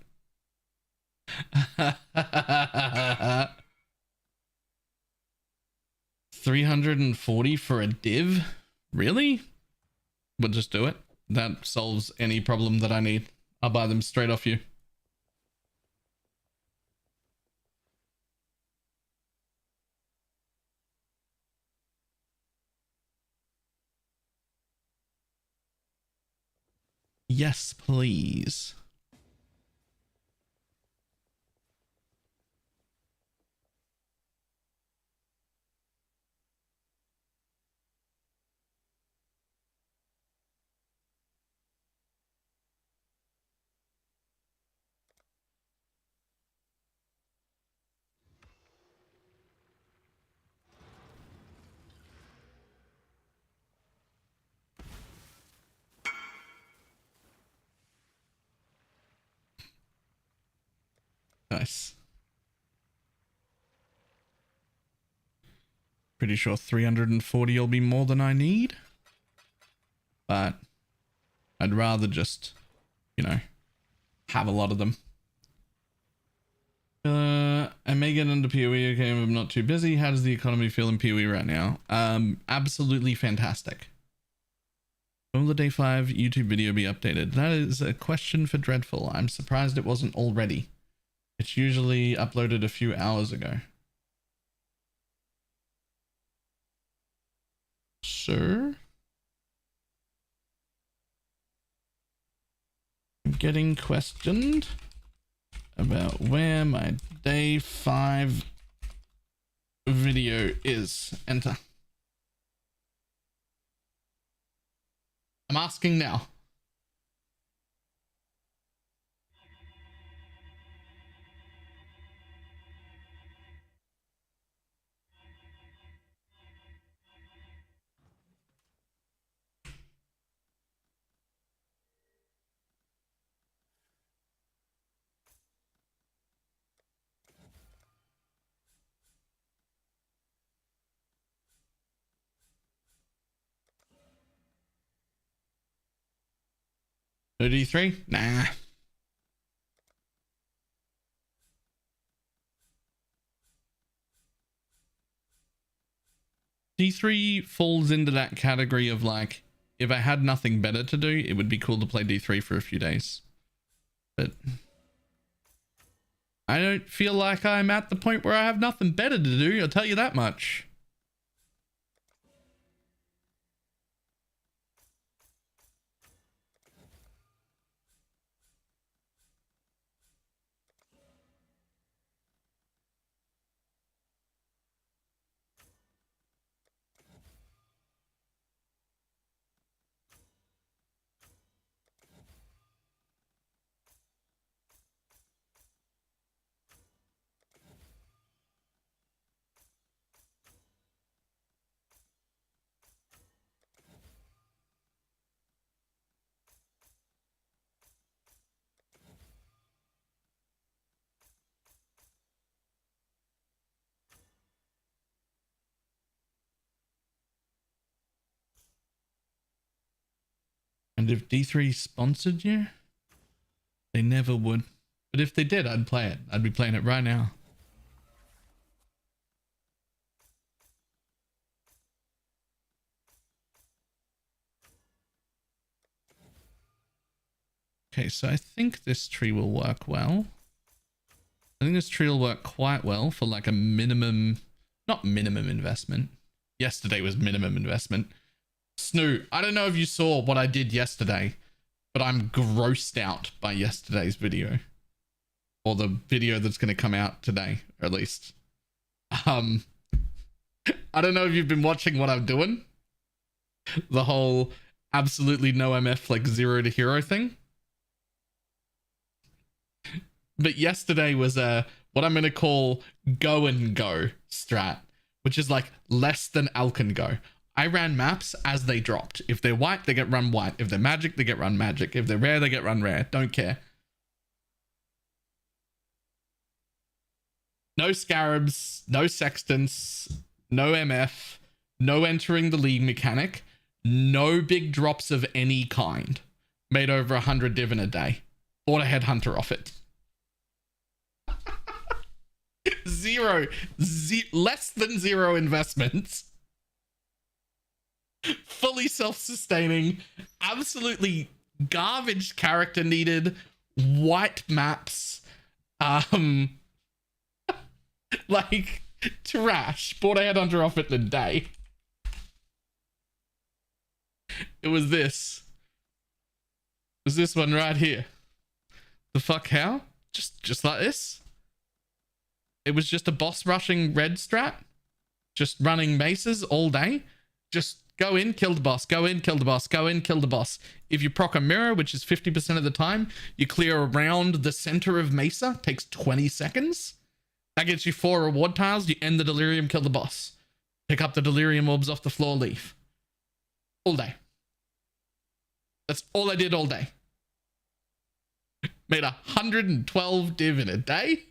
340 for a div? Really? We'll just do it. That solves any problem that I need. I'll buy them straight off you. Yes, please. Nice. Pretty sure 340 will be more than I need. But I'd rather just, you know, have a lot of them. I may get into PoE, okay, if I'm not too busy. How does the economy feel in PoE right now? Absolutely fantastic. Will the day 5 YouTube video be updated? That is a question for Dreadful. I'm surprised it wasn't already. It's usually uploaded a few hours ago. Sir? I'm getting questioned about where my day 5 video is. Enter. I'm asking now. No D3? Nah. D3 falls into that category of like, if I had nothing better to do, it would be cool to play D3 for a few days. But I don't feel like I'm at the point where I have nothing better to do, I'll tell you that much. And if D3 sponsored you, they never would. But if they did, I'd play it. I'd be playing it right now. Okay, so I think this tree will work well. I think this tree will work quite well for like a minimum, not minimum investment. Yesterday was minimum investment. Snoo, I don't know if you saw what I did yesterday, but I'm grossed out by yesterday's video. Or the video that's going to come out today, or at least. I don't know if you've been watching what I'm doing. The whole absolutely no MF like 0 to hero thing. But yesterday was what I'm going to call go and go strat, which is like less than Alcan go. I ran maps as they dropped. If they're white, they get run white. If they're magic, they get run magic. If they're rare, they get run rare. Don't care. No scarabs, no sextants, no MF, no entering the league mechanic, no big drops of any kind. Made over 100 div in a day. Bought a headhunter off it. Less than 0 investments. Fully self-sustaining, absolutely garbage character needed, white maps, like trash. Bought a headhunter off it in a day. It was this. It was this one right here. The fuck how? Just like this. It was just a boss rushing red strat. Just running maces all day. Just go in, kill the boss. Go in, kill the boss. Go in, kill the boss. If you proc a mirror, which is 50% of the time, you clear around the center of Mesa. Takes 20 seconds. That gets you 4 reward tiles. You end the delirium, kill the boss. Pick up the delirium orbs off the floor, leave. All day. That's all I did all day. Made 112 div in a day.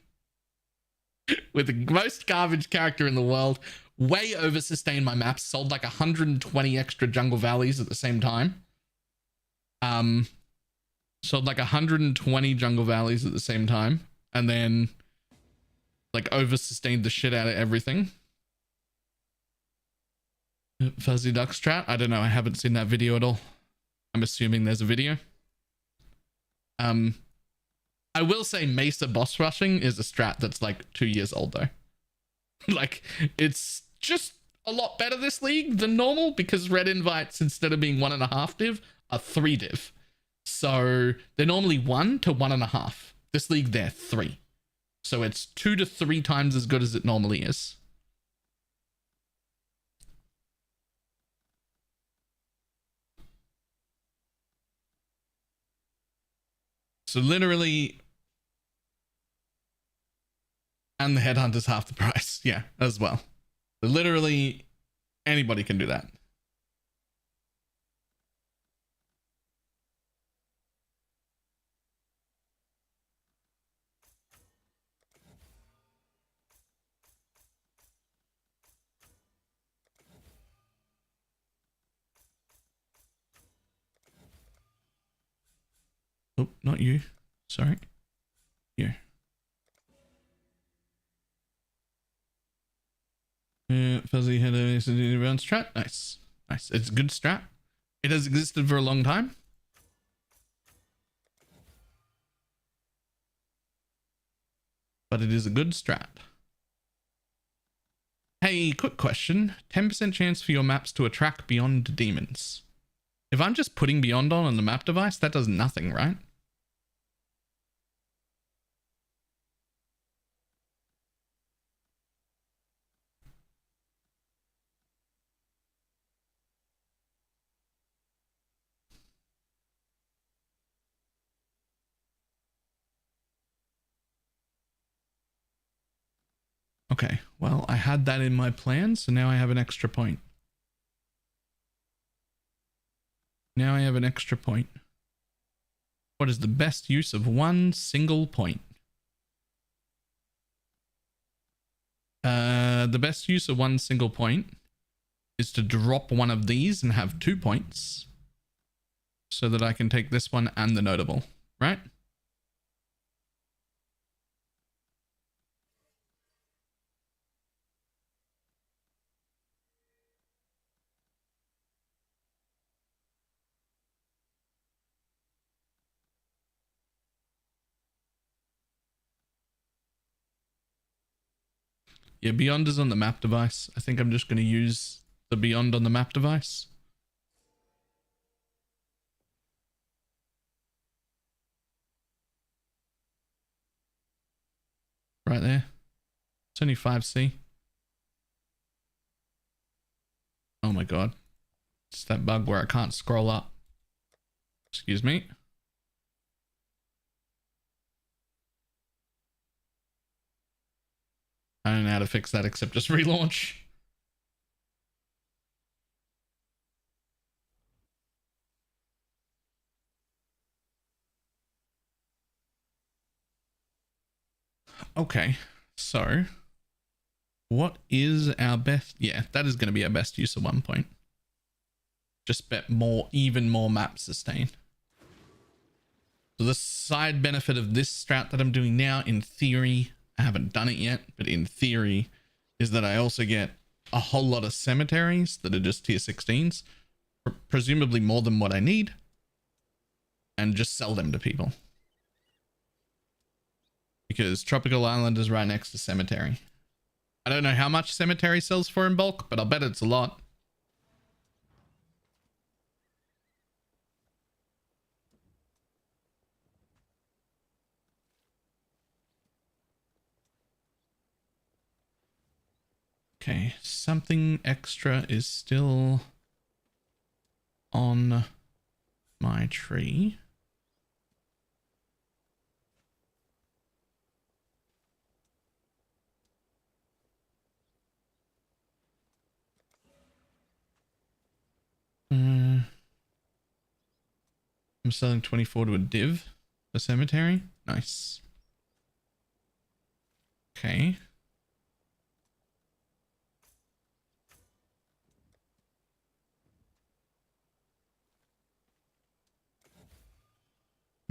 With the most garbage character in the world. Way over sustained my maps. Sold like 120 extra jungle valleys at the same time. Sold like 120 jungle valleys at the same time. And then like over sustained the shit out of everything. Fuzzy duck strat. I don't know. I haven't seen that video at all. I'm assuming there's a video. I will say Mesa boss rushing is a strat that's like 2 years old though. Like it's just a lot better this league than normal because red invites instead of being 1.5 div are 3 div. So they're normally 1 to 1.5. This league they're 3. So it's 2 to 3 times as good as it normally is. So literally, and the headhunter's half the price. Yeah, as well. So literally anybody can do that. Oh, not you. Sorry. You. Fuzzy had a round strat. Nice. Nice. It's a good strat. It has existed for a long time. But it is a good strat. Hey, quick question. 10% chance for your maps to attract beyond demons. If I'm just putting beyond on the map device, that does nothing, right? Okay, well, I had that in my plan, so now I have an extra point. Now I have an extra point. What is the best use of one single point? The best use of one single point is to drop one of these and have 2 points so that I can take this one and the notable, right? Yeah, Beyond is on the map device. I think I'm just going to use the Beyond on the map device. Right there. It's only 5C. Oh my god. It's that bug where I can't scroll up. Excuse me. I don't know how to fix that except just relaunch. Okay, so what is our best? Yeah, that is going to be our best use at one point. Just bet more, even more map sustain. So the side benefit of this strat that I'm doing now, in theory, I haven't done it yet, but in theory, is that I also get a whole lot of cemeteries that are just tier 16s, presumably more than what I need, and just sell them to people. Because Tropical Island is right next to Cemetery. I don't know how much Cemetery sells for in bulk, but I'll bet it's a lot. Okay, something extra is still on my tree. I'm selling 24 to a div, a cemetery. Nice. Okay.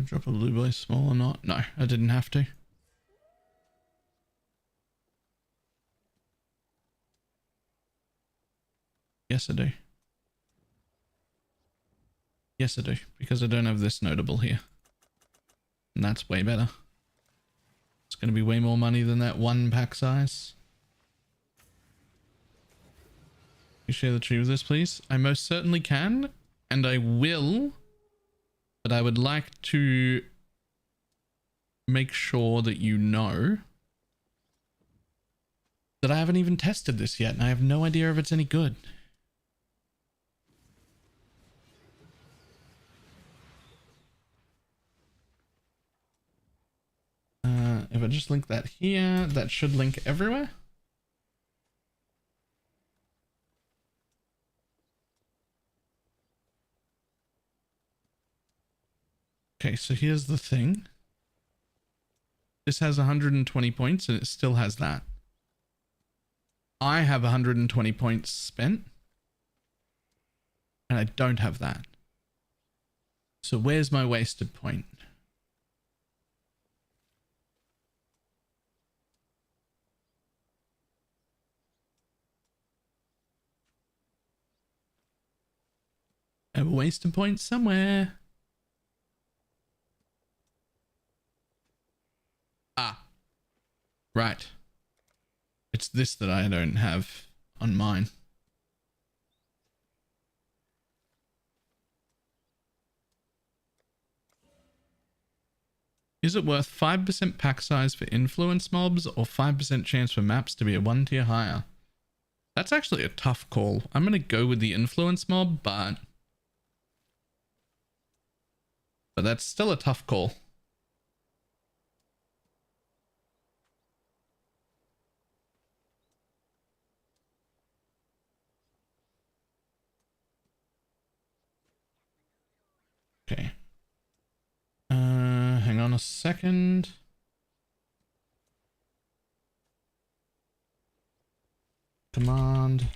Drop a blue boy small or not? No, I didn't have to. Yes, I do. Yes, I do, because I don't have this notable here. And that's way better. It's going to be way more money than that one pack size. You share the tree with us, please? I most certainly can, and I will, but I would like to make sure that you know that I haven't even tested this yet, and I have no idea if it's any good. If I just link that here, that should link everywhere. Okay, so here's the thing. This has 120 points and it still has that. I have 120 points spent and I don't have that. So where's my wasted point? I have a wasted point somewhere. Ah, right. It's this that I don't have on mine. Is it worth 5% pack size for influence mobs or 5% chance for maps to be a 1 tier higher? That's actually a tough call. I'm going to go with the influence mob, but that's still a tough call. Okay. Hang on a second. Command,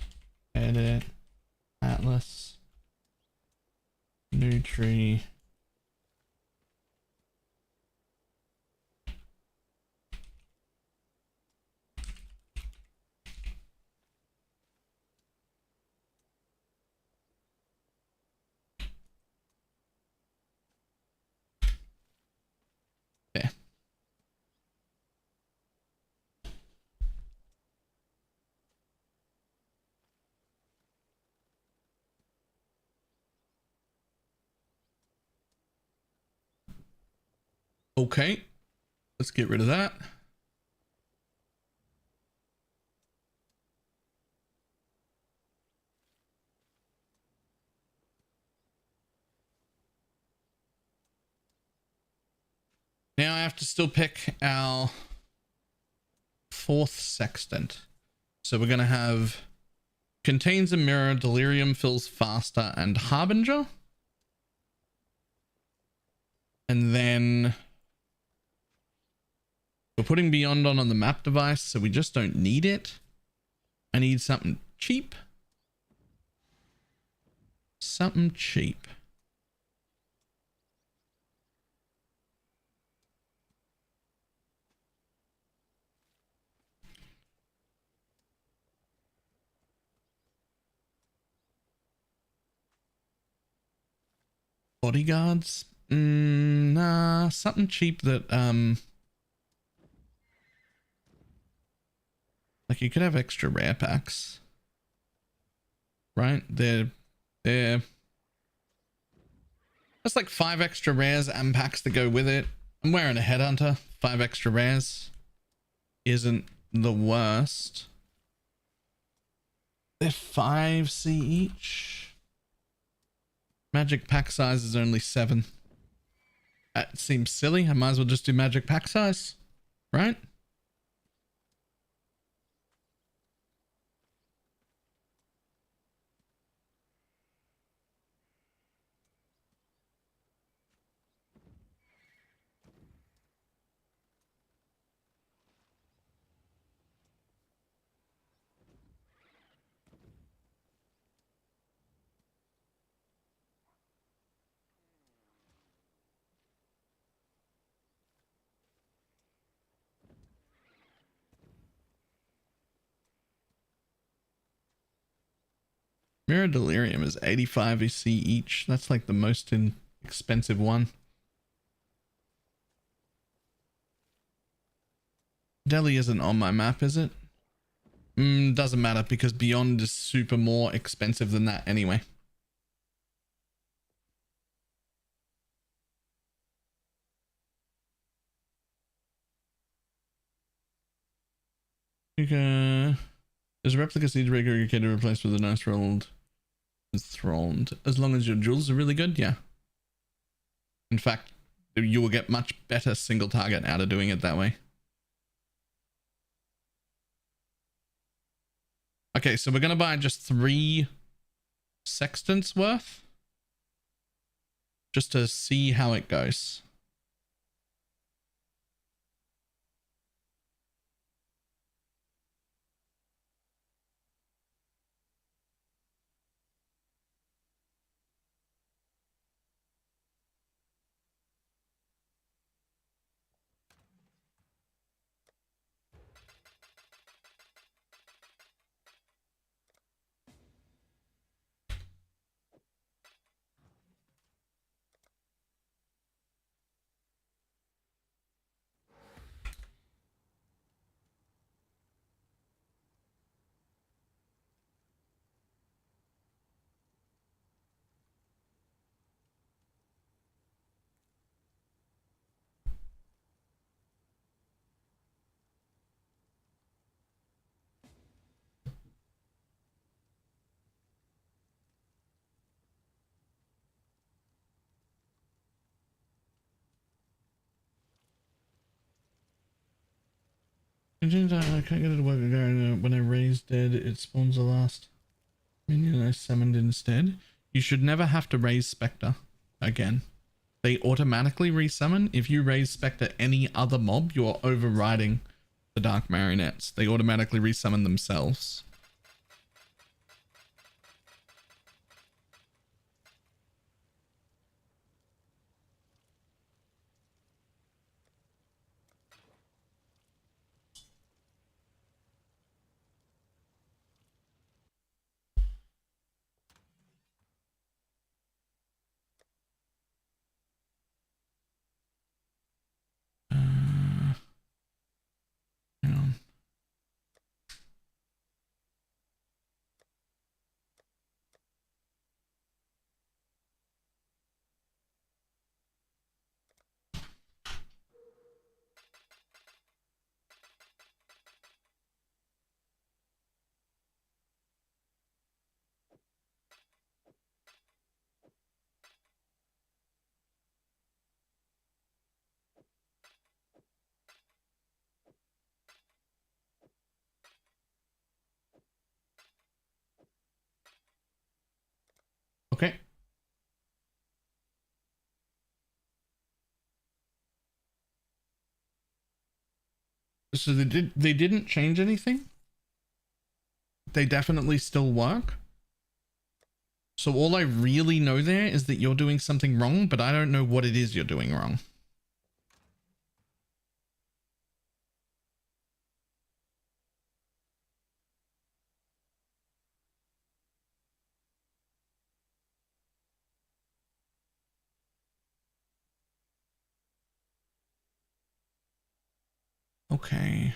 edit, atlas, new tree. There. Okay, let's get rid of that. Now I have to still pick our fourth sextant. So we're going to have contains a mirror, delirium, fills faster, and harbinger. And then we're putting beyond on the map device, so we just don't need it. I need something cheap. Something cheap. Bodyguards? Nah, something cheap that like you could have extra rare packs. Right? They're that's like 5 extra rares and packs to go with it. I'm wearing a headhunter. 5 extra rares isn't the worst. They're 5C each. Magic pack size is only 7. That seems silly. I might as well just do magic pack size, right? Mirror Delirium is 85 EC each. That's like the most expensive one. Delhi isn't on my map, is it? Doesn't matter because Beyond is super more expensive than that anyway. Is a replica siege breaker okay to replace with a nice rolled enthroned? As long as your jewels are really good, yeah. In fact, you will get much better single target out of doing it that way. Okay, so we're gonna buy just 3 sextants worth. Just to see how it goes. I can't get it to work again. When I raise dead, it spawns the last minion I summoned instead. You should never have to raise Spectre again. They automatically resummon. If you raise Spectre any other mob, you are overriding the Dark Marionettes. They automatically resummon themselves. Hang on. So they didn't change anything. They definitely still work. So all I really know there is that you're doing something wrong, but I don't know what it is you're doing wrong. Okay.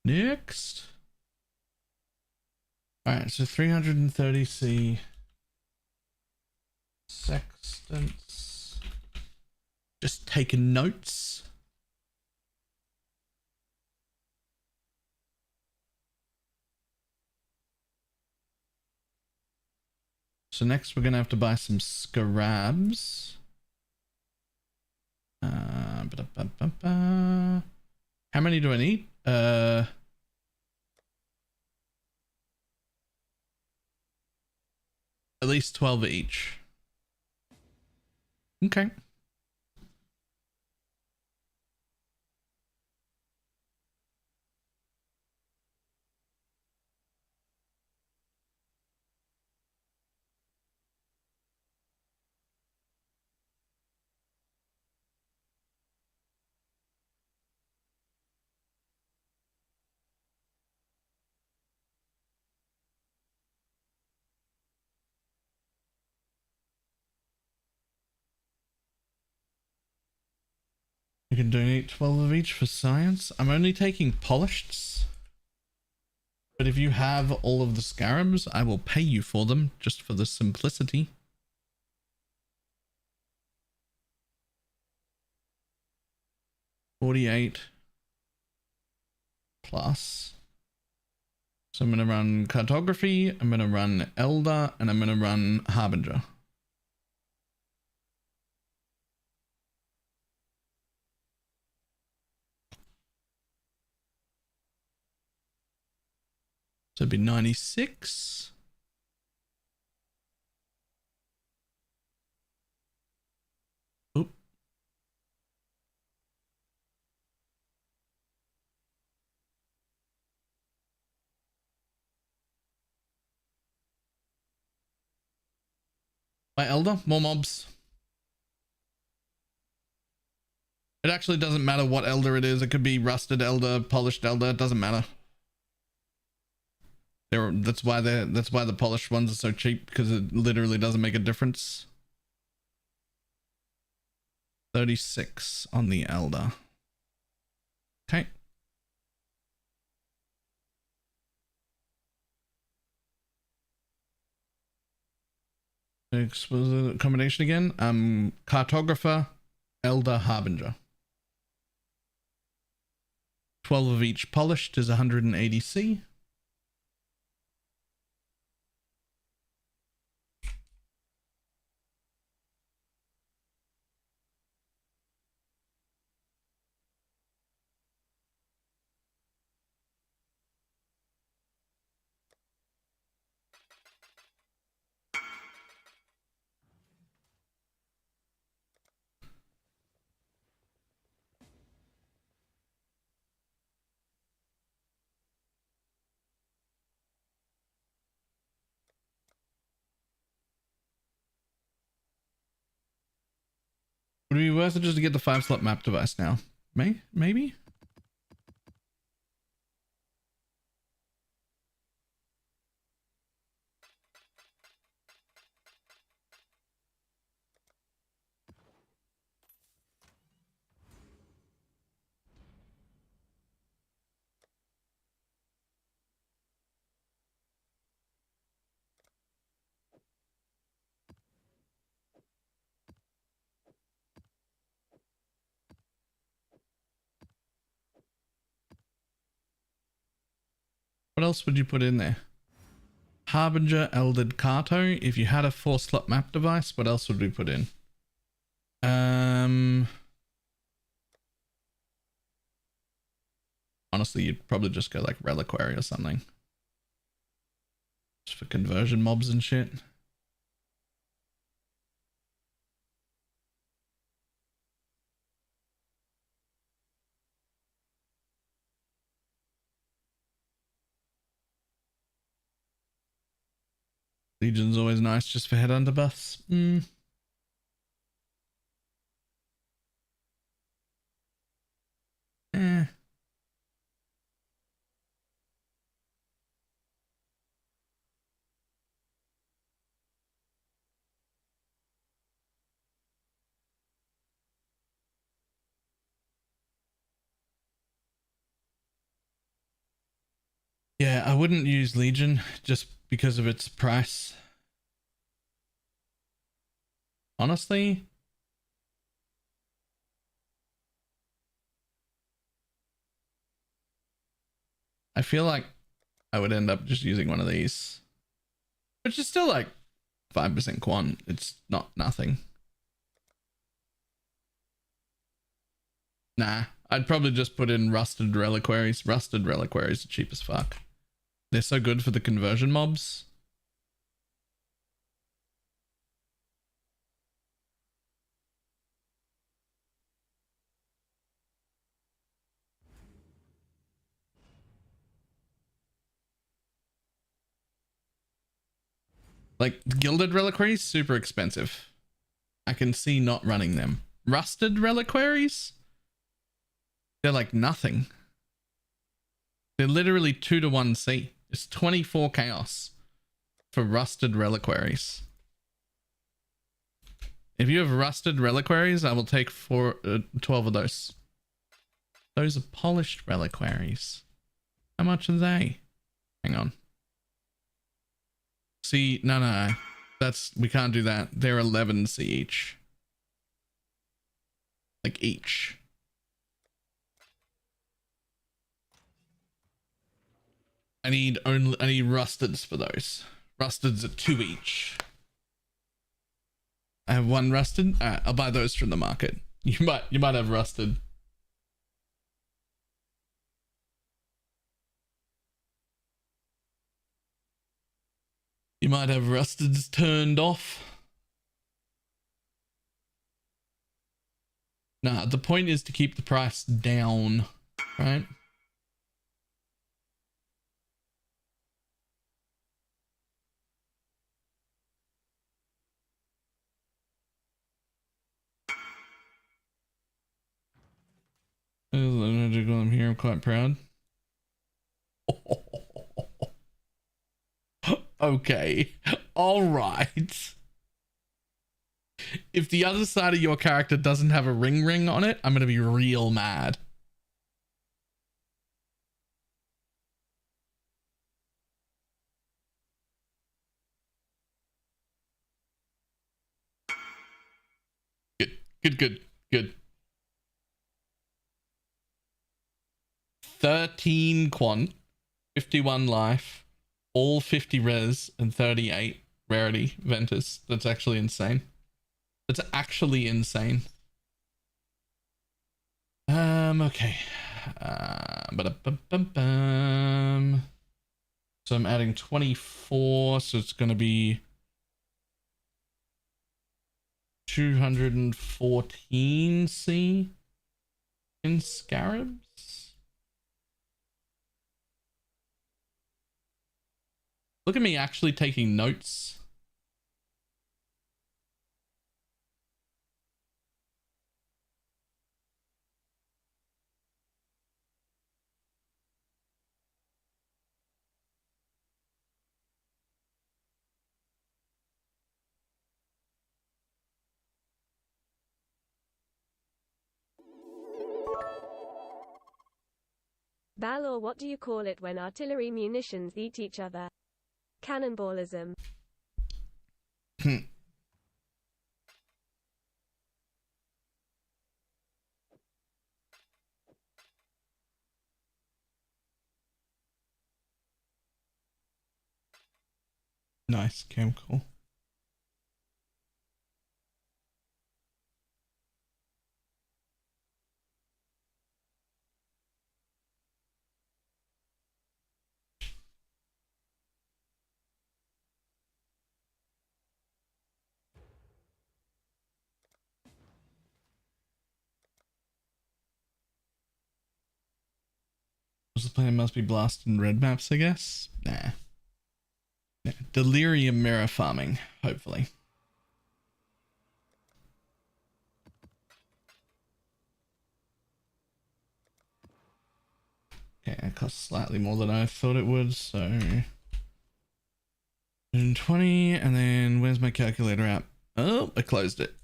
Next. All right, so 330C sextants. Just taking notes. So next we're gonna have to buy some scarabs. How many do I need? At least 12 each. Okay. You can donate 12 of each for science. I'm only taking polished. But if you have all of the scarabs, I will pay you for them just for the simplicity. $48 plus. So I'm going to run cartography, I'm going to run Elder, and I'm going to run Harbinger. So it'd be 96. Oop. My Elder, more mobs. It actually doesn't matter what Elder it is. It could be rusted Elder, polished Elder. It doesn't matter. That's why the polished ones are so cheap, because it literally doesn't make a difference. 36 on the Elder. Okay. Expose the combination again. Cartographer, Elder, Harbinger. 12 of each polished is 180C. Would it be worth it just to get the 5-slot map device now? Maybe? What else would you put in there? Harbinger, Eldred, Carto. If you had a 4-slot map device, what else would we put in? Honestly, you'd probably just go like Reliquary or something. Just for conversion mobs and shit. Legion's always nice just for headhunter buffs. Eh. Yeah, I wouldn't use Legion just because of its price. Honestly, I feel like I would end up just using one of these, which is still like 5% quant. It's not nothing. Nah, I'd probably just put in Rusted Reliquaries. Rusted Reliquaries are cheap as fuck. They're so good for the conversion mobs. Like Gilded Reliquaries, super expensive. I can see not running them. Rusted Reliquaries, they're like nothing. They're literally 2-to-1 C. It's 24 chaos for Rusted Reliquaries. If you have Rusted Reliquaries, I will take 12 of those. Those are Polished Reliquaries. How much are they? Hang on. See, no. We can't do that. They're 11 C each. Like each. I need rusteds for those. Rusteds are 2 each. I have 1 rusted. Alright, I'll buy those from the market. You might have rusted. You might have rusteds turned off. Nah, the point is to keep the price down, right? I'm here. I'm quite proud. Okay. All right. If the other side of your character doesn't have a ring on it, I'm going to be real mad. Good. 13 quant, 51 life, all 50 res, and 38 rarity Ventus. That's actually insane. Okay. So I'm adding 24, so it's going to be 214 C in scarabs. Look at me actually taking notes. Balor, what do you call it when artillery munitions eat each other? Cannonballism. Nice, cam cool. The plan must be blasted in red maps, I guess. Nah. delirium mirror farming, hopefully. Okay, it costs slightly more than I thought it would, so 120, and then where's my calculator app? Oh, I closed it.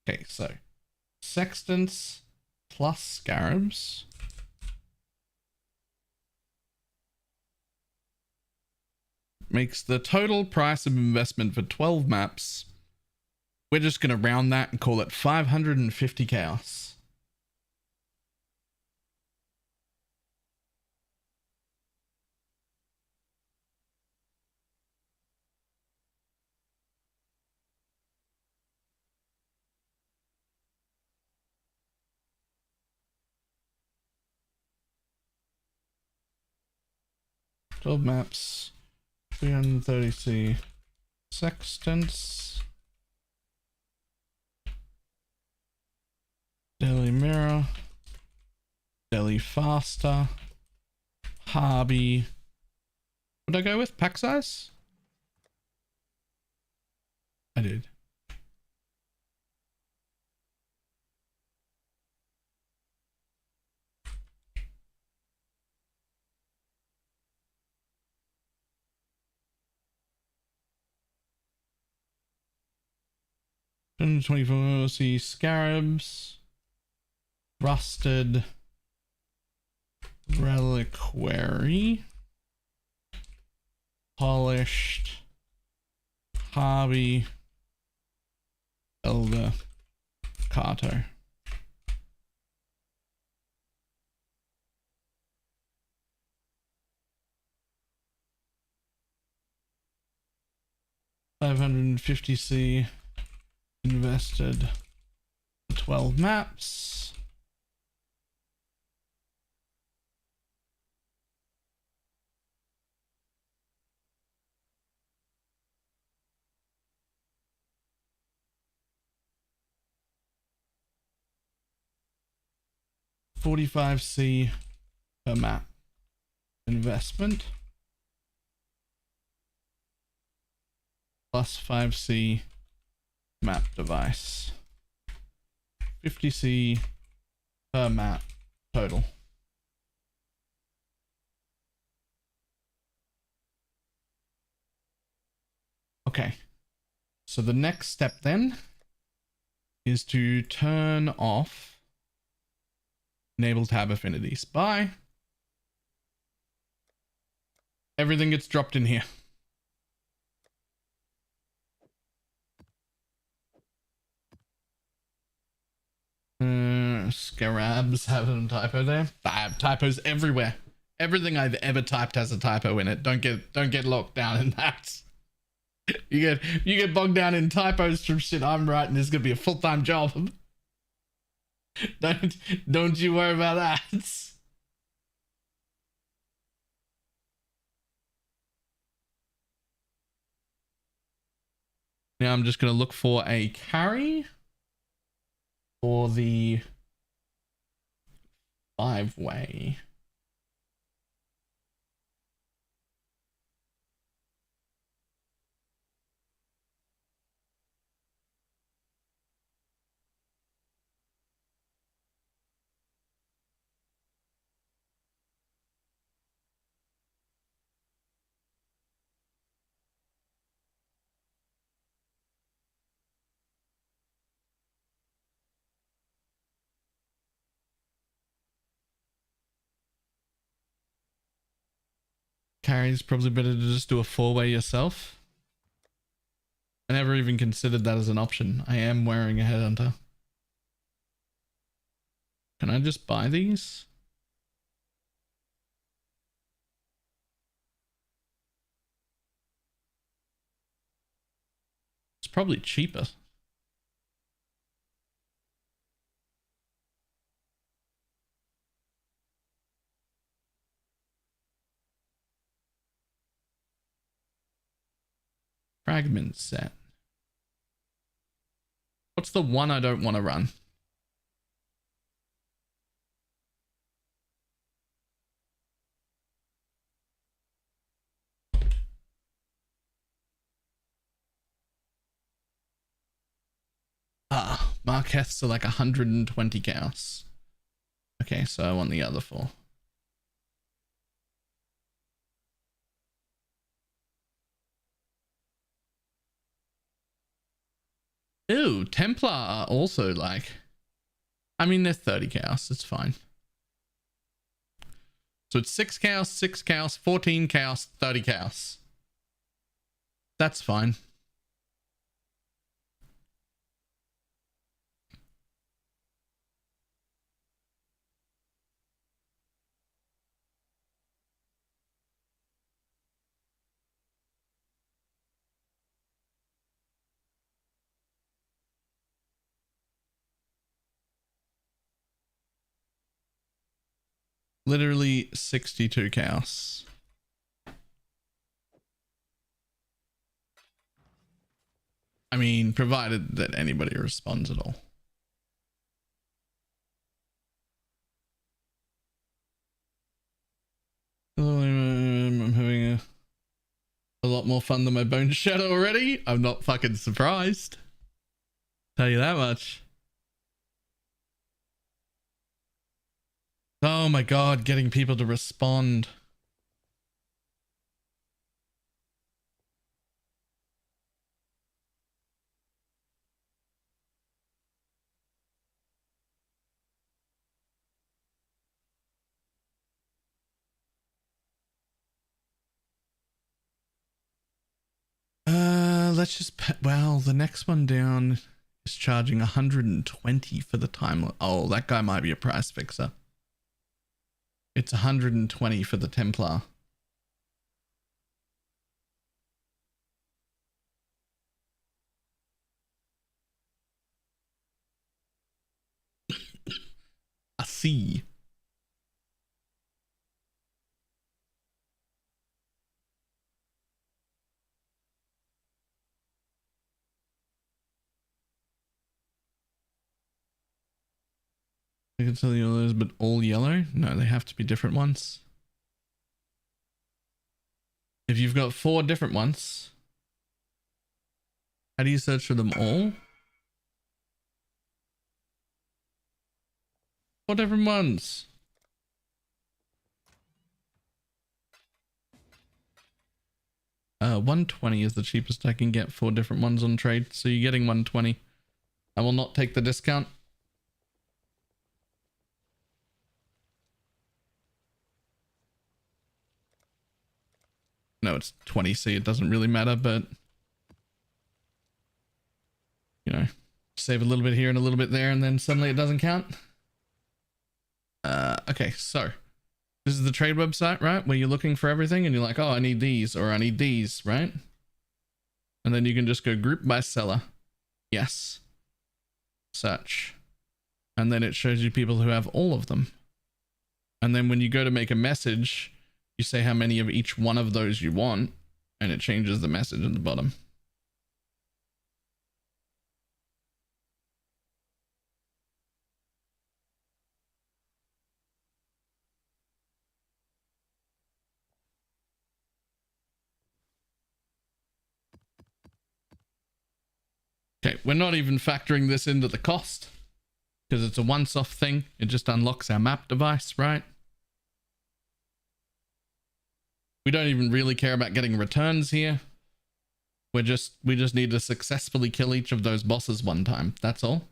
Okay, so sextants plus scarabs makes the total price of investment for 12 maps. We're just going to round that and call it 550 chaos. Twelve maps, 330C sextants, Daily Mirror, Daily Faster, Harby. What did I go with? Pack size? I did. $124C scarabs, rusted reliquary, polished Harvey Elder Carter. $550C invested 12 maps. $45C per map investment plus 5C map device. 50C per map total. Okay, so the next step then is to turn off enable tab affinities. Bye. Everything gets dropped in here. Scarabs have a typo there. I have typos everywhere. Everything I've ever typed has a typo in it. Don't get locked down in that. You get bogged down in typos from shit I'm writing. This is gonna be a full-time job. Don't you worry about that. Now I'm just gonna look for a carry for the 5-way. Carry's probably better to just do a 4-way yourself. I never even considered that as an option. I am wearing a HeadHunter. Can I just buy these? It's probably cheaper. Fragment set. What's the one I don't want to run? Ah, Marqueth's are like 120 chaos. Okay, so I want the other 4. Ew, Templar are also like, I mean, they're 30 chaos. It's fine. So it's 6 chaos, 6 chaos, 14 chaos, 30 chaos. That's fine. Literally 62 chaos. I mean, provided that anybody responds at all. I'm having a lot more fun than my Bone Shadow already. I'm not fucking surprised. Tell you that much. Oh my god, getting people to respond. Let's just well, the next one down is charging 120 for the time. Oh, that guy might be a price fixer. It's 120 for the Templar. I see. I can tell you all those, but all yellow? No, they have to be different ones. If you've got 4 different ones, how do you search for them all? 4 different ones. $120 is the cheapest I can get. 4 different ones on trade, so you're getting 120. I will not take the discount. No, it's 20C. It doesn't really matter, but you know, save a little bit here and a little bit there, and then suddenly it doesn't count. Okay, so this is the trade website, right? Where you're looking for everything and you're like, oh, I need these or I need these, right? And then you can just go group by seller. Yes. Search. And then it shows you people who have all of them. And then when you go to make a message, you say how many of each one of those you want, and it changes the message at the bottom. Okay, we're not even factoring this into the cost because it's a once-off thing. It just unlocks our map device, right? We don't even really care about getting returns here. We just need to successfully kill each of those bosses one time. That's all.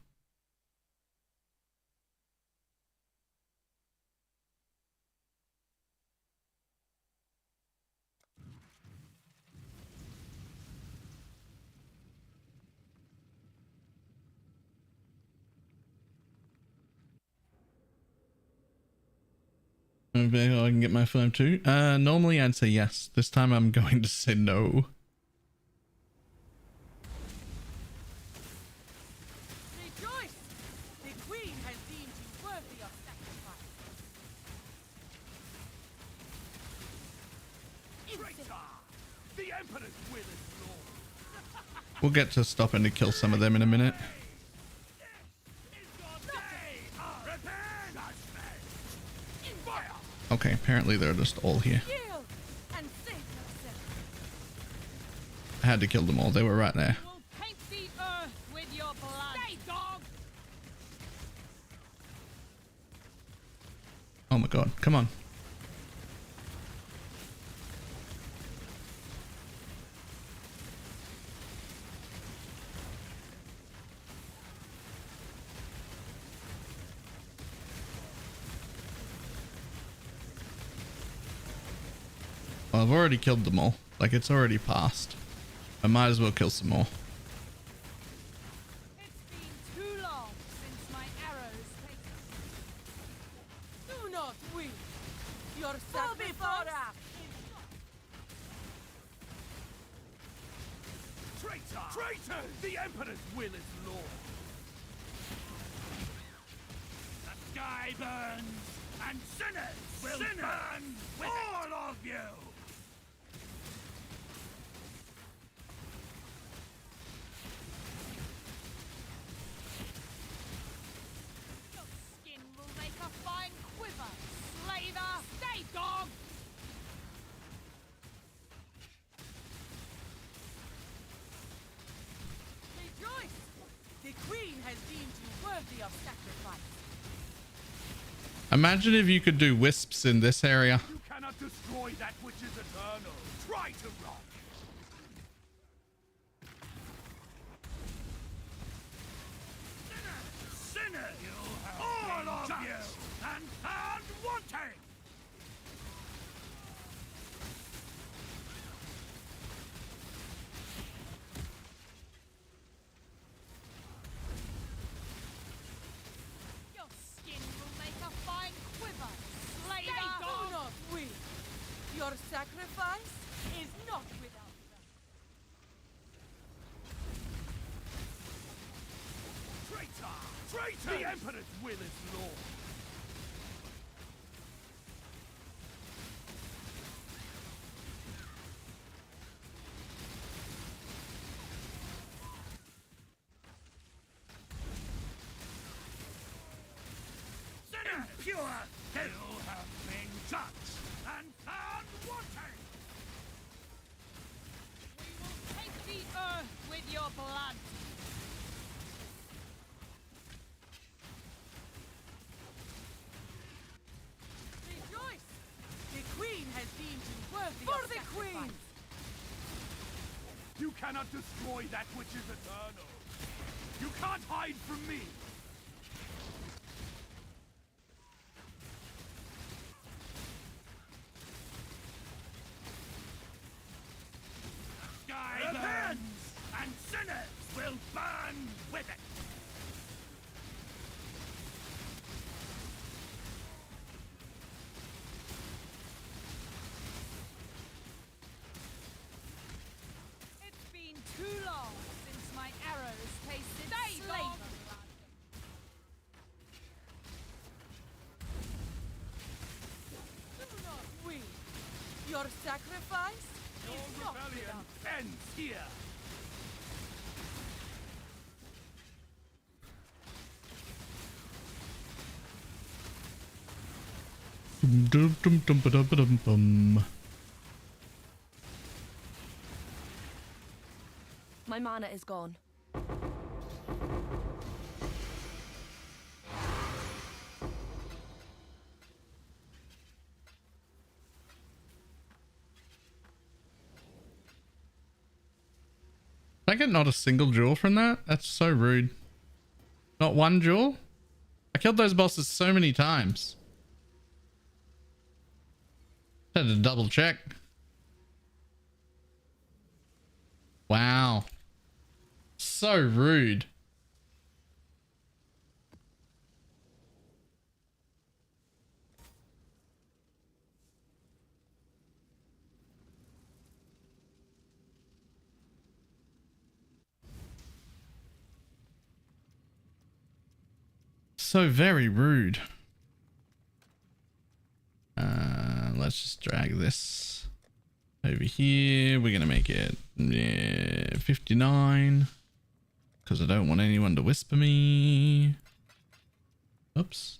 Maybe I can get my phone too. Normally I'd say yes. This time I'm going to say no. Rejoice! The queen has deemed you worthy of sacrifice. The Emperor's will is law. We'll get to stopping to kill some of them in a minute. Okay, apparently they're just all here. Yield and save yourself. I had to kill them all. They were right there. Will paint the earth with your blood. Stay, dog! Oh my god, come on. Well, I've already killed them all. Like, it's already passed. I might as well kill some more. It's been too long since my arrows take. Do not weep. Your sacrifice. Traitor! Traitor! The Emperor's will is law. The sky burns, and sinners will burn with all of you! Your skin will make a fine quiver. Slaver! Stay, dog! Rejoice! The Queen has deemed you worthy of sacrifice. Imagine if you could do wisps in this area. You cannot destroy that which is eternal. Try to run. Sinner! All of you! And found wanting! Your skin will make a fine quiver. Slaver! Do not weep. Your sacrifice is not without value. Traitor! Traitor! The Emperor's will is law. Impure! You have been judged and found wanting! We will take the earth with your blood. Rejoice! The Queen has deemed you worthy of the Queen! You cannot destroy that which is eternal. You can't hide from me. Sky burns, and sinners will burn with it. It's been too long since my arrows tasted slaver blood. Do not weep. Your sacrifice Your is not rebellion without ends here. Dum, dum, dum, ba, dum, ba, dum, bum. My mana is gone. Did I get not a single jewel from that? That's so rude. Not one jewel? I killed those bosses so many times. Had to double check. Wow. So rude. So very rude. Let's just drag this over here. We're gonna make it 59 because I don't want anyone to whisper me. Oops.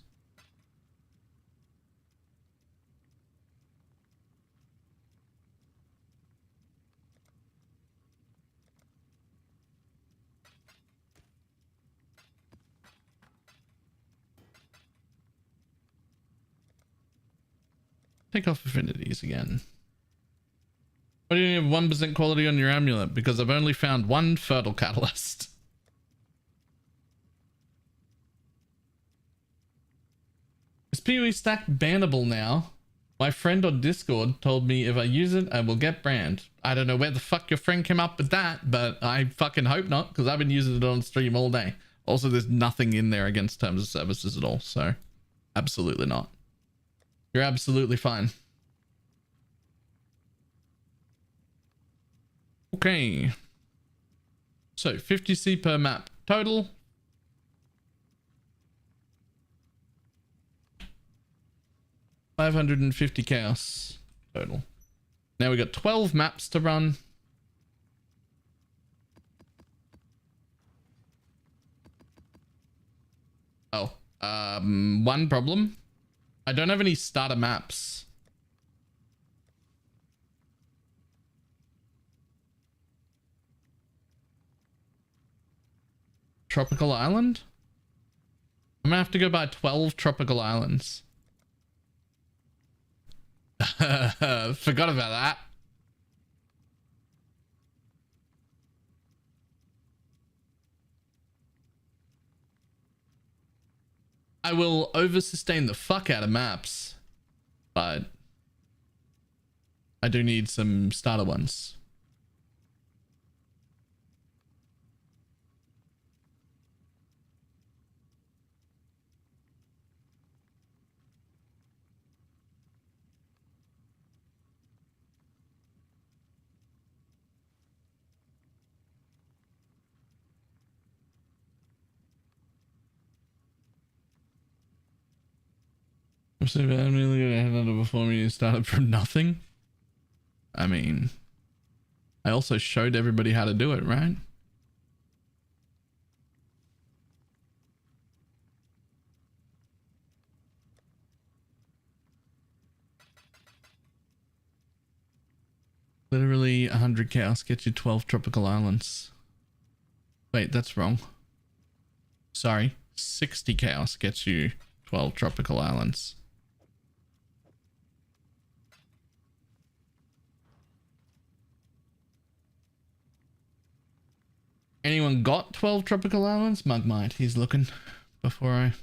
Take off affinities again. Why do you have 1% quality on your amulet? Because I've only found one fertile catalyst. Is PoE stack bannable now? My friend on Discord told me if I use it, I will get banned. I don't know where the fuck your friend came up with that, but I fucking hope not, because I've been using it on stream all day. Also, there's nothing in there against terms of services at all, so absolutely not. You're absolutely fine. Okay. So 50C per map total. $550 chaos total. Now we got 12 maps to run. Oh, one problem. I don't have any starter maps. Tropical Island? I'm gonna have to go buy 12 tropical islands. Forgot about that. I will over-sustain the fuck out of maps, but I do need some starter ones. I'm so bad. I'm really gonna HeadHunter before me started from nothing. I mean, I also showed everybody how to do it, right? Literally 100 chaos gets you 12 tropical islands. Wait, that's wrong. Sorry, 60 chaos gets you 12 tropical islands. Anyone got 12 tropical islands? Mug might. He's looking before I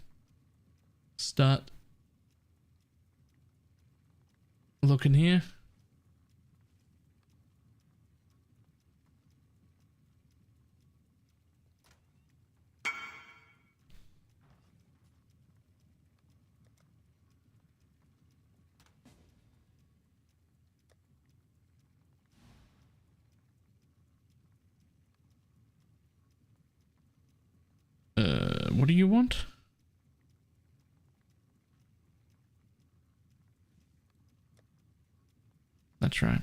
start looking here. What do you want? That's right.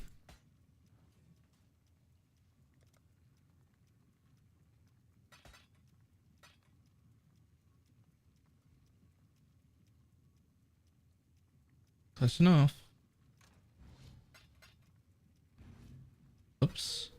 Close enough. Oops.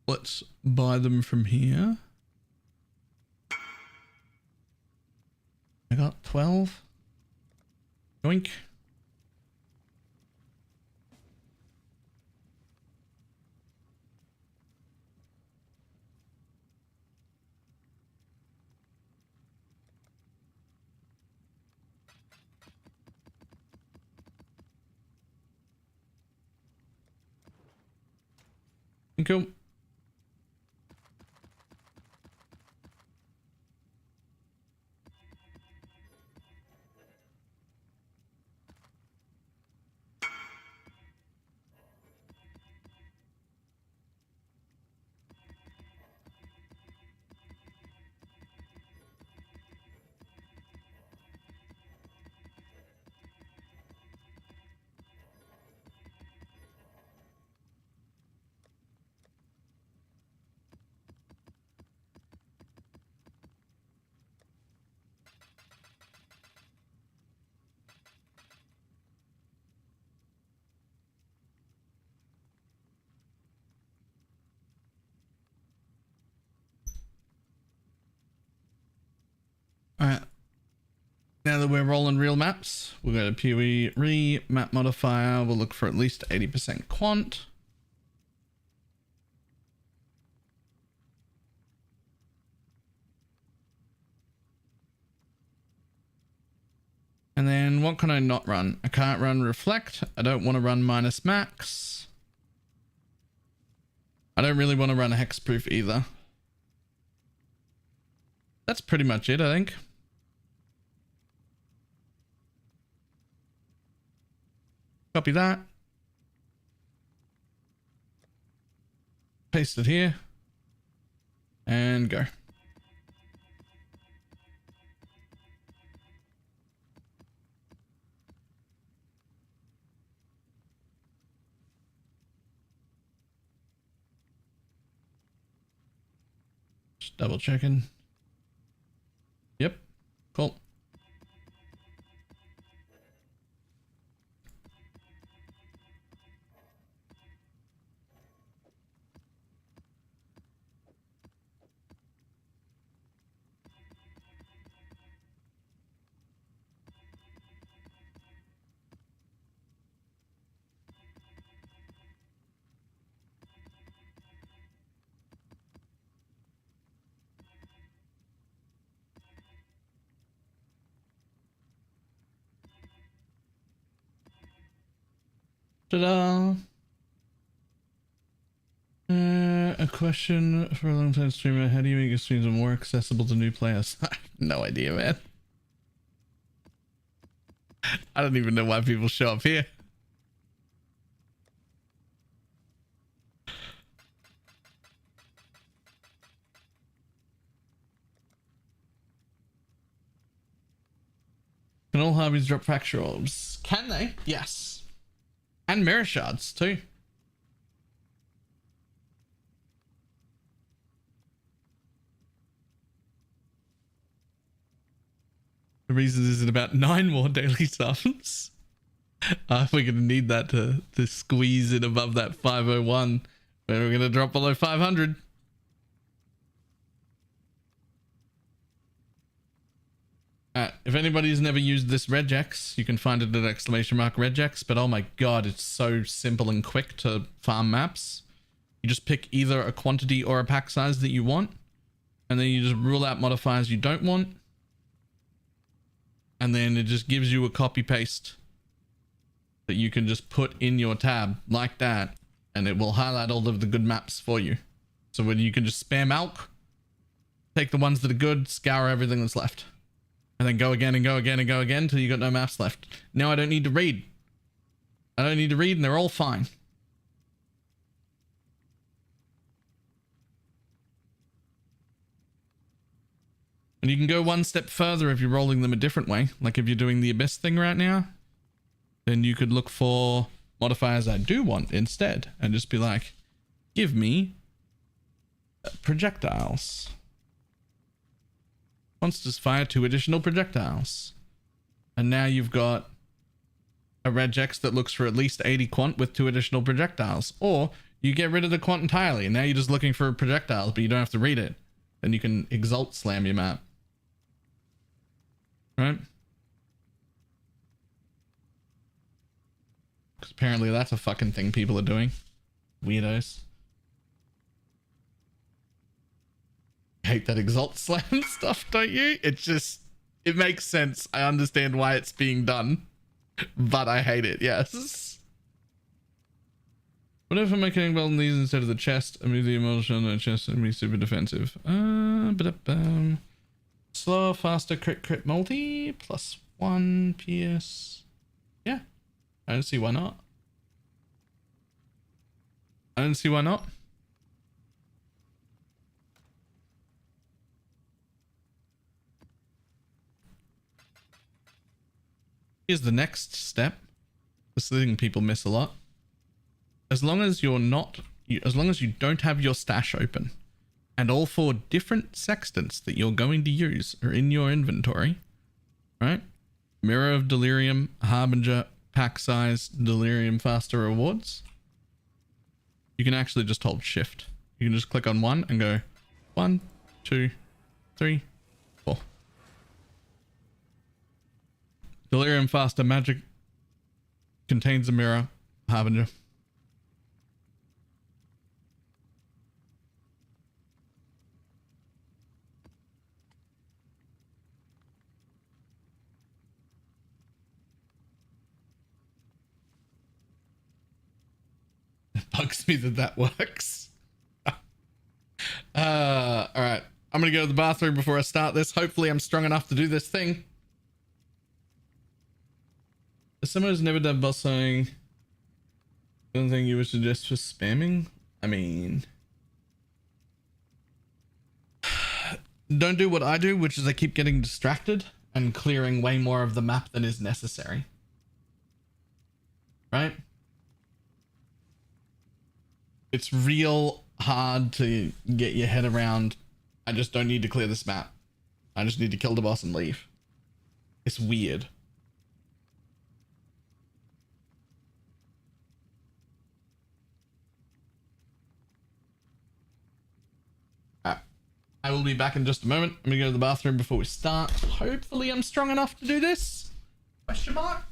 Let's buy them from here. I got 12. Yoink. Cool. Now that we're rolling real maps, we'll go to PoE map modifier. We'll look for at least 80% quant. And then what can I not run? I can't run reflect. I don't want to run minus max. I don't really want to run a hexproof either. That's pretty much it, I think. Copy that. Paste it here. And go. Just double checking. Yep. Cool. Ta-da! A question for a long-time streamer. How do you make your streams more accessible to new players? No idea, man. I don't even know why people show up here. Can all hobbies drop fracture orbs? Can they? Yes. And mirror shards too. The reason is it about 9 more daily summons. We're gonna need that to squeeze it above that 501. Where we're gonna drop below 500. If anybody's never used this regex, you can find it at !regex, but oh my god, it's so simple and quick to farm maps. You just pick either a quantity or a pack size that you want, and then you just rule out modifiers you don't want, and then it just gives you a copy paste that you can just put in your tab like that, and it will highlight all of the good maps for you. So when you can just spam alk, take the ones that are good, scour everything that's left. And then go again and go again and go again until you got no maps left. Now I don't need to read. I don't need to read and they're all fine. And you can go one step further if you're rolling them a different way. Like if you're doing the Abyss thing right now, then you could look for modifiers I do want instead. And just be like, give me projectiles. Monsters fire 2 additional projectiles. And now you've got a regex that looks for at least 80 quant with 2 additional projectiles. Or you get rid of the quant entirely and now you're just looking for projectiles, but you don't have to read it. Then you can exalt slam your map. Right? Because apparently that's a fucking thing people are doing. Weirdos. Hate that exalt slam stuff, don't you? It makes sense. I understand why it's being done, but I hate it. Yes. What if I'm making well in these instead of the chest? I move the emotion on the chest and be super defensive. Slower, faster, crit multi +1 PS. Yeah, I don't see why not. I don't see why not. Here's the next step. This thing people miss a lot. As long as you're not, as long as you don't have your stash open, and all 4 different sextants that you're going to use are in your inventory, right? Mirror of Delirium, Harbinger, pack size, Delirium faster rewards. You can actually just hold shift. You can just click on one and go 1, 2, 3, 4. Delirium faster magic contains a mirror. Harbinger. It bugs me that that works. All right. I'm gonna go to the bathroom before I start this. Hopefully I'm strong enough to do this thing. Someone who's never done boss saying, don't think you would suggest for spamming? I mean, don't do what I do, which is I keep getting distracted and clearing way more of the map than is necessary. Right? It's real hard to get your head around. I just don't need to clear this map. I just need to kill the boss and leave. It's weird. I will be back in just a moment. I'm gonna go to the bathroom before we start. Hopefully I'm strong enough to do this. Question mark?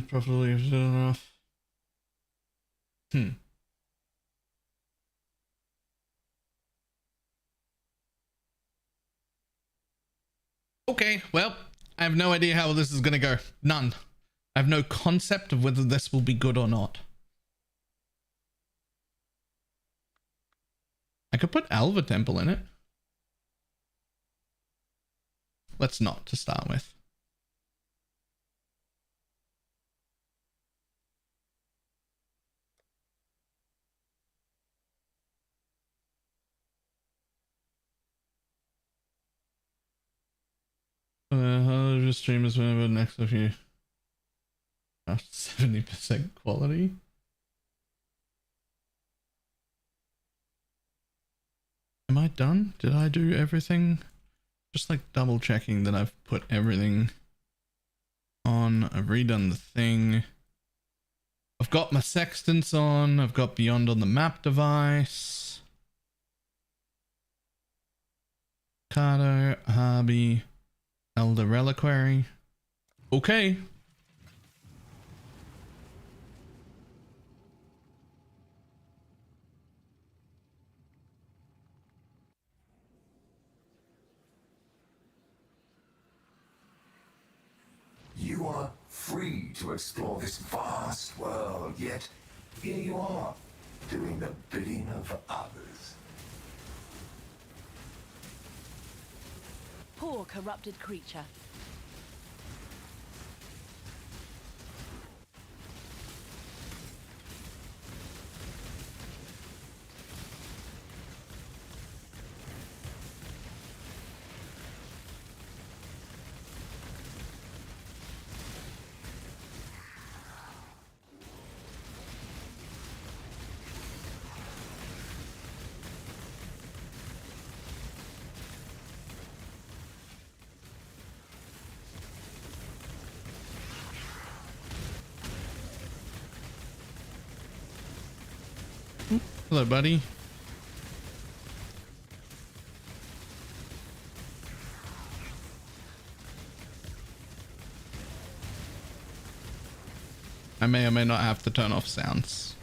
Probably enough. Okay, well, I have no idea how this is gonna go. None. I have no concept of whether this will be good or not. I could put Alva Temple in it. Let's not, to start with. streamers whenever next of you. 70% quality. Am I done? Did I do everything? Just like double checking that I've put everything on. I've redone the thing. I've got my sextants on. I've got Beyond on the map device. Cardo, Harby, Elder Reliquary. Okay. You are free to explore this vast world, yet here you are, doing the bidding of others. Poor corrupted creature. Hello, buddy. I may or may not have to turn off sounds.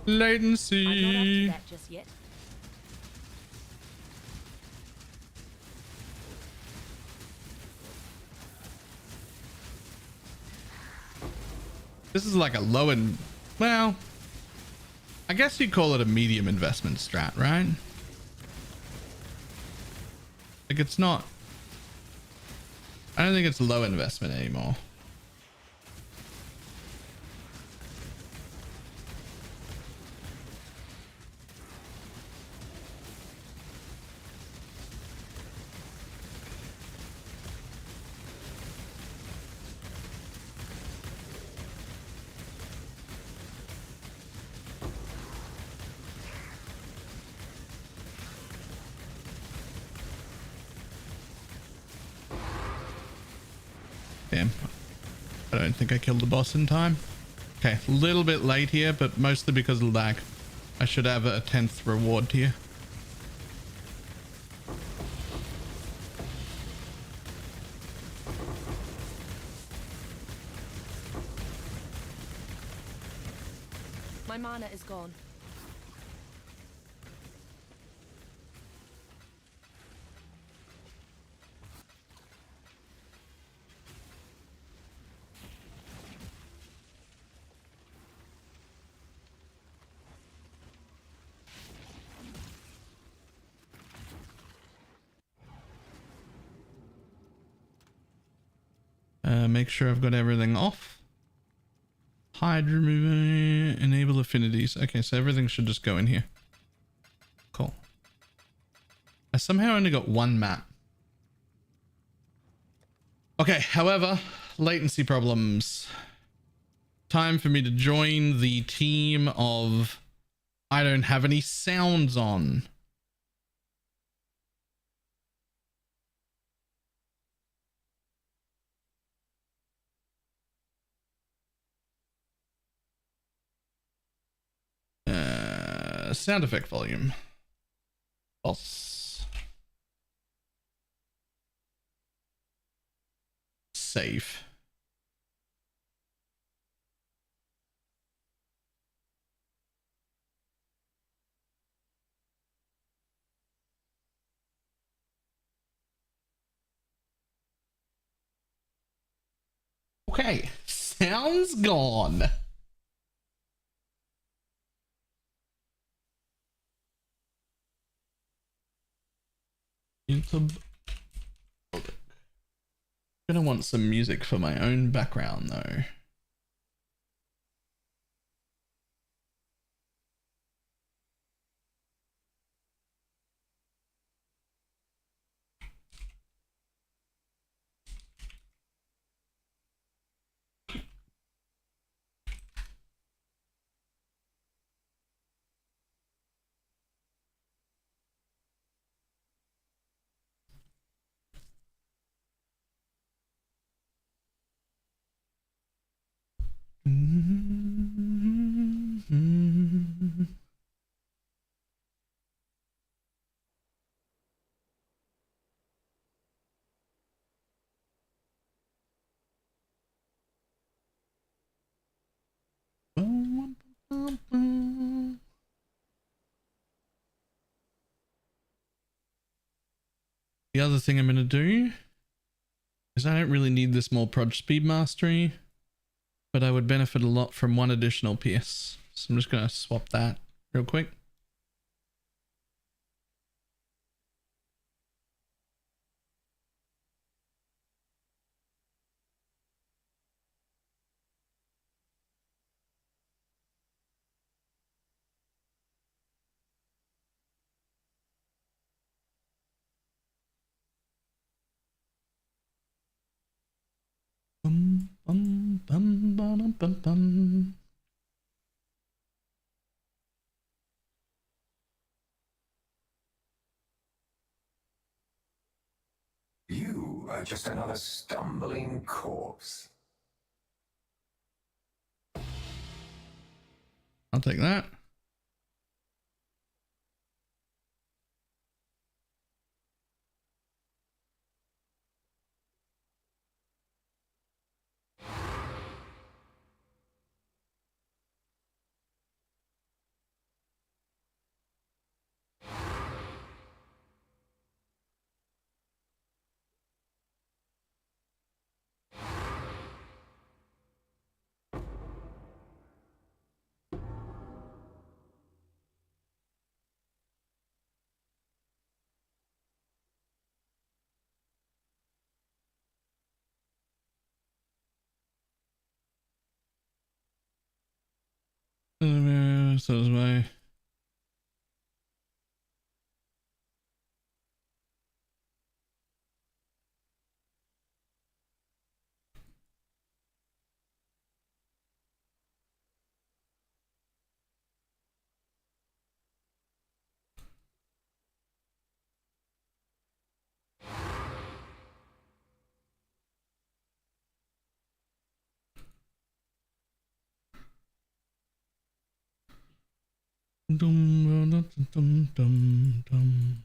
Latency. I'm not up to that just yet. This is like a low and, well, I guess you'd call it a medium investment strat, right? Like it's not, I don't think it's low investment anymore. Damn. I don't think I killed the boss in time. Okay, a little bit late here, but mostly because of lag. I should have a 10th reward here. My mana is gone. Make sure I've got everything off. Hide, remove, enable affinities. Okay, so everything should just go in here. Cool. I somehow only got one map. Okay, however, latency problems. Time for me to join the team of I don't have any sounds on. Sound effect volume. False. Save. Okay, sounds gone. YouTube. Gonna want some music for my own background though. The other thing I'm going to do is I don't really need this more prod speed mastery, but I would benefit a lot from one additional piece. So I'm just going to swap that real quick. Bum, bum, bum, bum, bum, bum. You are just another stumbling corpse. I'll take that. So is my Dum, dum, dum, dum, dum.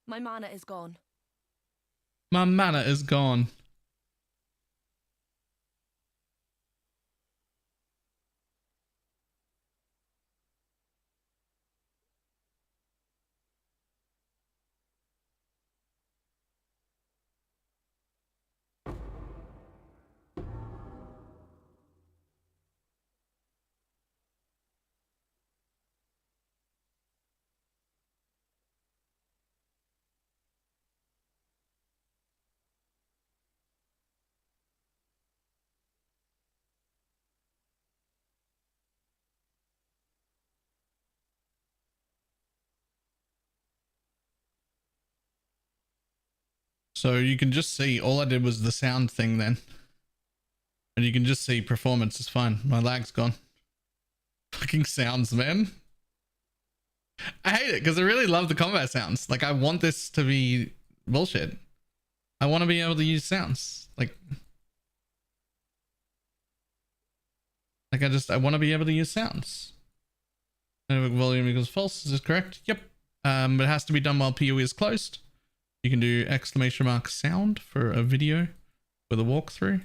My mana is gone. My mana is gone. So you can just see, all I did was the sound thing then. And you can just see performance is fine. My lag's gone. Fucking sounds, man. I hate it because I really love the combat sounds. Like, I want this to be bullshit. I want to be able to use sounds. Like I want to be able to use sounds. Network volume equals false. Is this correct? Yep. But it has to be done while PoE is closed. You can do !sound for a video with a walkthrough.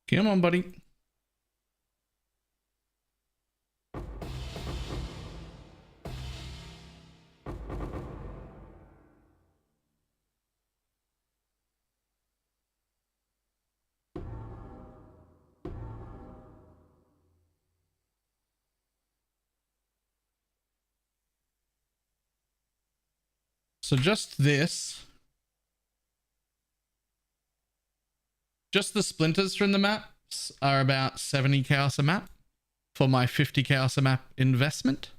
Come on, buddy. So just this. Just the splinters from the maps are about 70 chaos a map for my 50 chaos a map investment.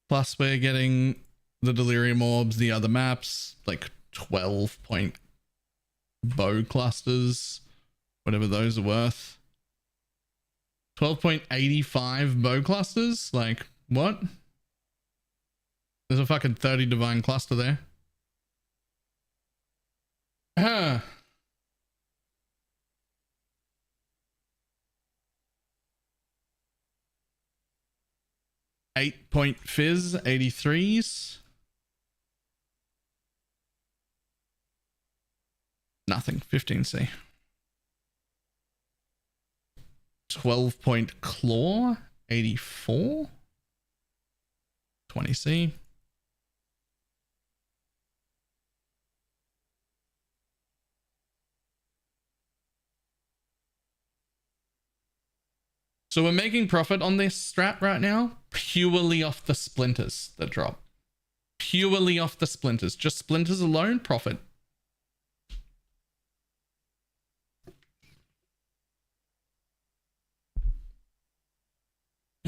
Plus we're getting the delirium orbs, the other maps, like 12 point bow clusters, whatever those are worth. 12.85 bow clusters? Like, what? There's a fucking 30 divine cluster there. Huh. 8-point fizz, 83s. Nothing, 15C. 12-point claw, 84. 20C. So we're making profit on this strat right now, purely off the splinters that drop. Purely off the splinters. Just splinters alone, profit.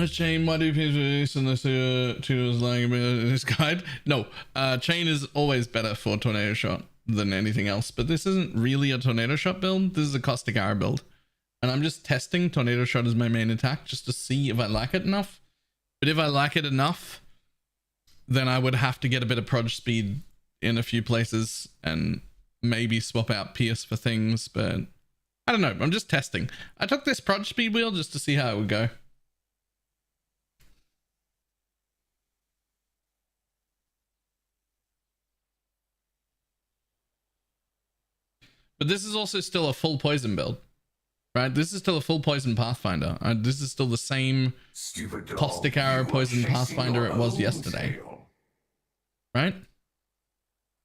Chain, why do people do this unless Tutor's lying about this guide? No, chain is always better for tornado shot than anything else, but this isn't really a tornado shot build. This is a caustic arrow build, and I'm just testing tornado shot as my main attack just to see if I like it enough. But if I like it enough, then I would have to get a bit of proj speed in a few places and maybe swap out Pierce for things, but I don't know. I'm just testing. I took this proj speed wheel just to see how it would go. But this is also still a full poison build, right? This is still a full poison Pathfinder. This is still the same caustic arrow poison Pathfinder it was yesterday, right?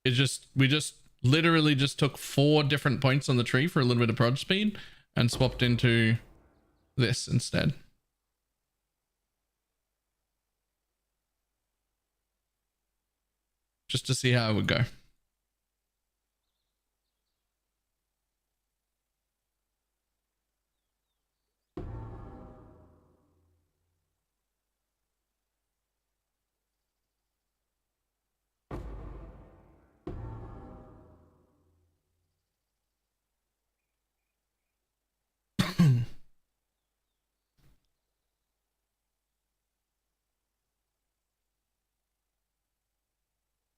It just, we just literally just took 4 different points on the tree for a little bit of proj speed and swapped into this instead. Just to see how it would go.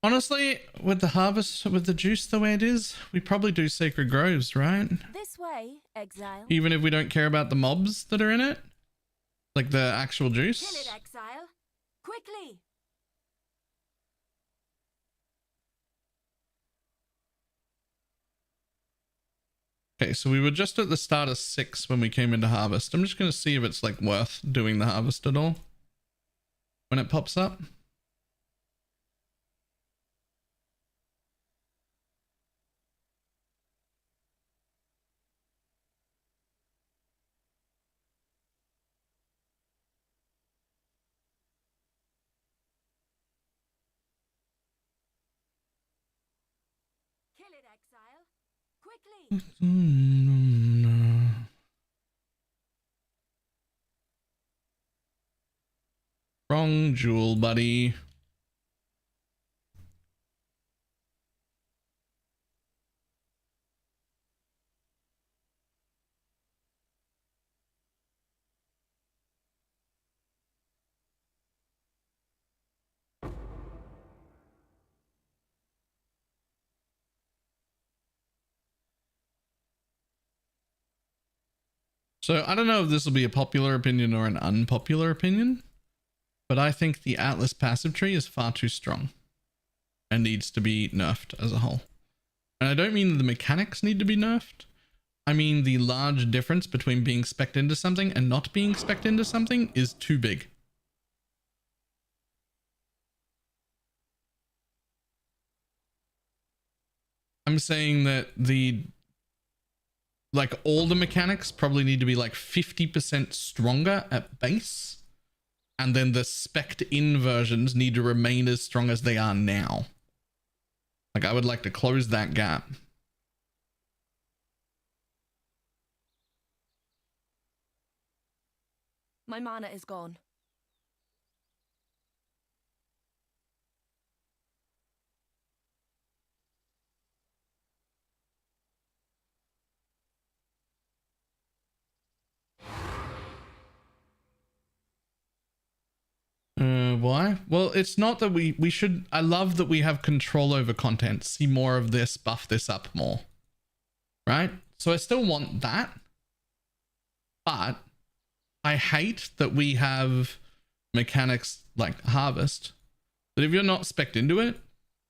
Honestly, with the harvest, with the juice the way it is, we probably do Sacred Groves, right? This way, exile. Even if we don't care about the mobs that are in it, like the actual juice. Kill it, exile. Quickly. Okay, so we were just at the start of 6 when we came into harvest. I'm just going to see if it's like worth doing the harvest at all when it pops up. Kill it, exile. Quickly. Wrong jewel, buddy. So I don't know if this will be a popular opinion or an unpopular opinion, but I think the Atlas passive tree is far too strong and needs to be nerfed as a whole. And I don't mean the mechanics need to be nerfed. I mean the large difference between being spec'd into something and not being spec'd into something is too big. I'm saying that like all the mechanics probably need to be like 50% stronger at base, and then the spec'd in versions need to remain as strong as they are now. Like I would like to close that gap. My mana is gone. Why? Well, it's not that we should. I love that we have control over content. See more of this, buff this up more. Right? So I still want that. But I hate that we have mechanics like harvest. That if you're not spec'd into it,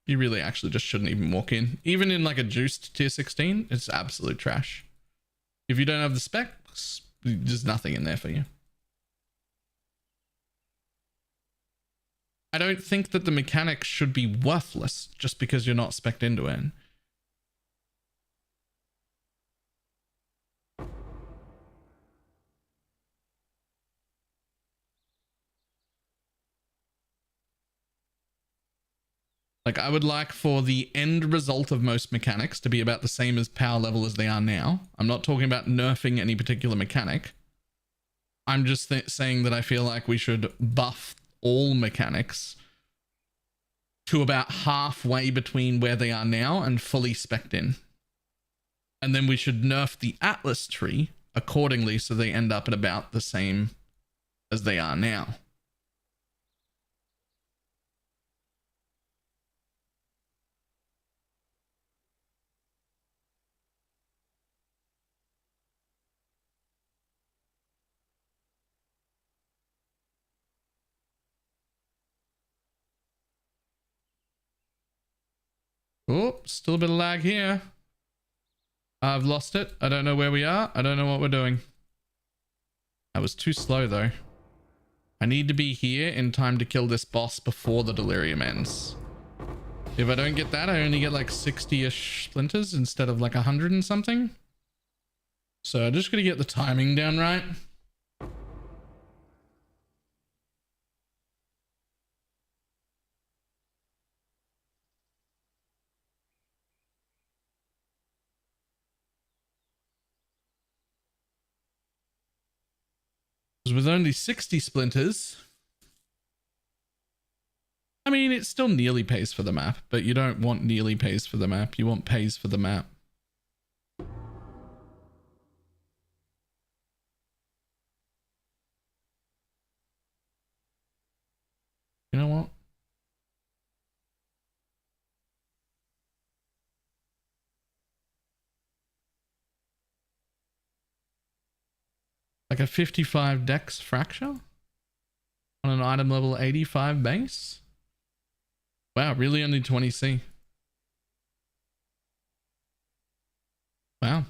you really actually just shouldn't even walk in. Even in like a juiced tier 16, it's absolute trash. If you don't have the specs, there's nothing in there for you. I don't think that the mechanics should be worthless just because you're not spec'd into it. Like I would like for the end result of most mechanics to be about the same as power level as they are now. I'm not talking about nerfing any particular mechanic. I'm just saying that I feel like we should buff all mechanics to about halfway between where they are now and fully spec'd in. And then we should nerf the Atlas tree accordingly so they end up at about the same as they are now. Oh, still a bit of lag here. I've lost it. I don't know where we are. I don't know what we're doing. That was too slow though. I need to be here in time to kill this boss before the delirium ends. If I don't get that, I only get like 60-ish splinters instead of like 100 and something. So I'm just gonna get the timing down right. With only 60 splinters, I mean, it still nearly pays for the map, but you don't want nearly pays for the map. You want pays for the map. You know what? Like a 55 dex fracture on an item level 85 base. Wow, really only 20C. Wow.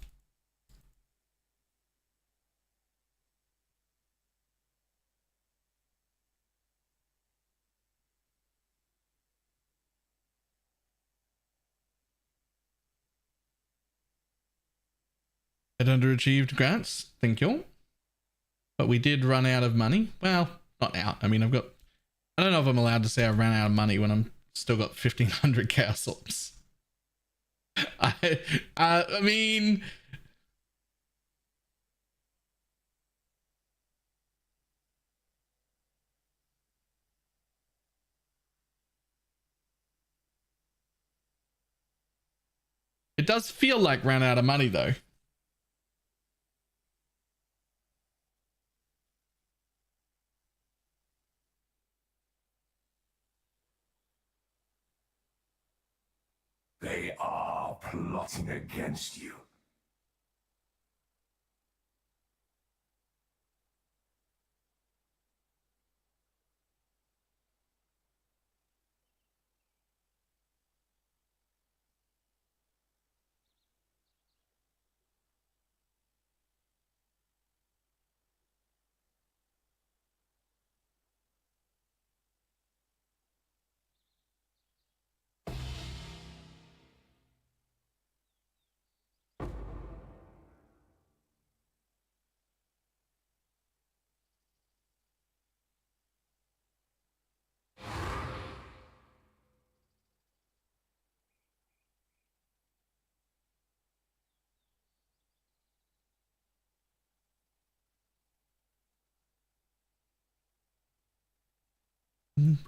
It underachieved grants. Thank you. But we did run out of money. Well, not out. I mean, I don't know if I'm allowed to say I ran out of money when I'm still got 1,500 chaos orbs. I mean, it does feel like ran out of money though. They are plotting against you.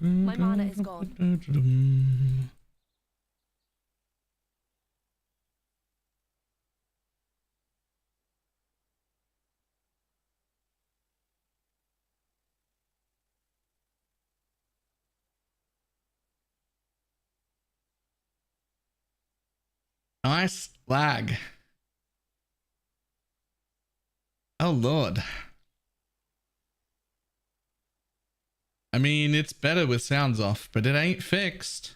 My mana is gone. Nice lag. Oh Lord. I mean, it's better with sounds off, but it ain't fixed.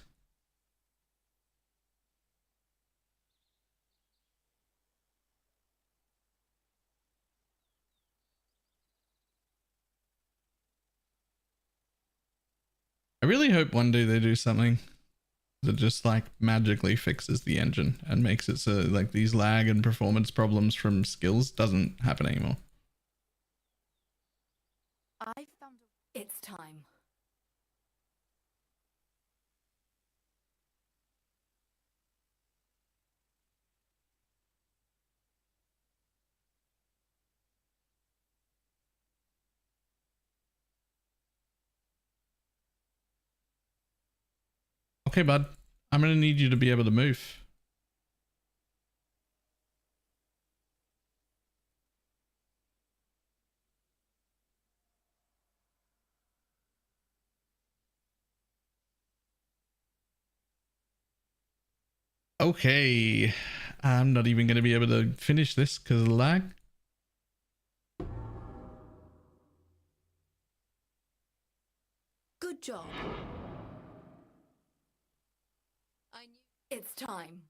I really hope one day they do something that just like magically fixes the engine and makes it so like these lag and performance problems from skills doesn't happen anymore. I found it's time. Okay, bud. I'm gonna need you to be able to move. Okay. I'm not even gonna be able to finish this because of lag. Good job. I knew it's time.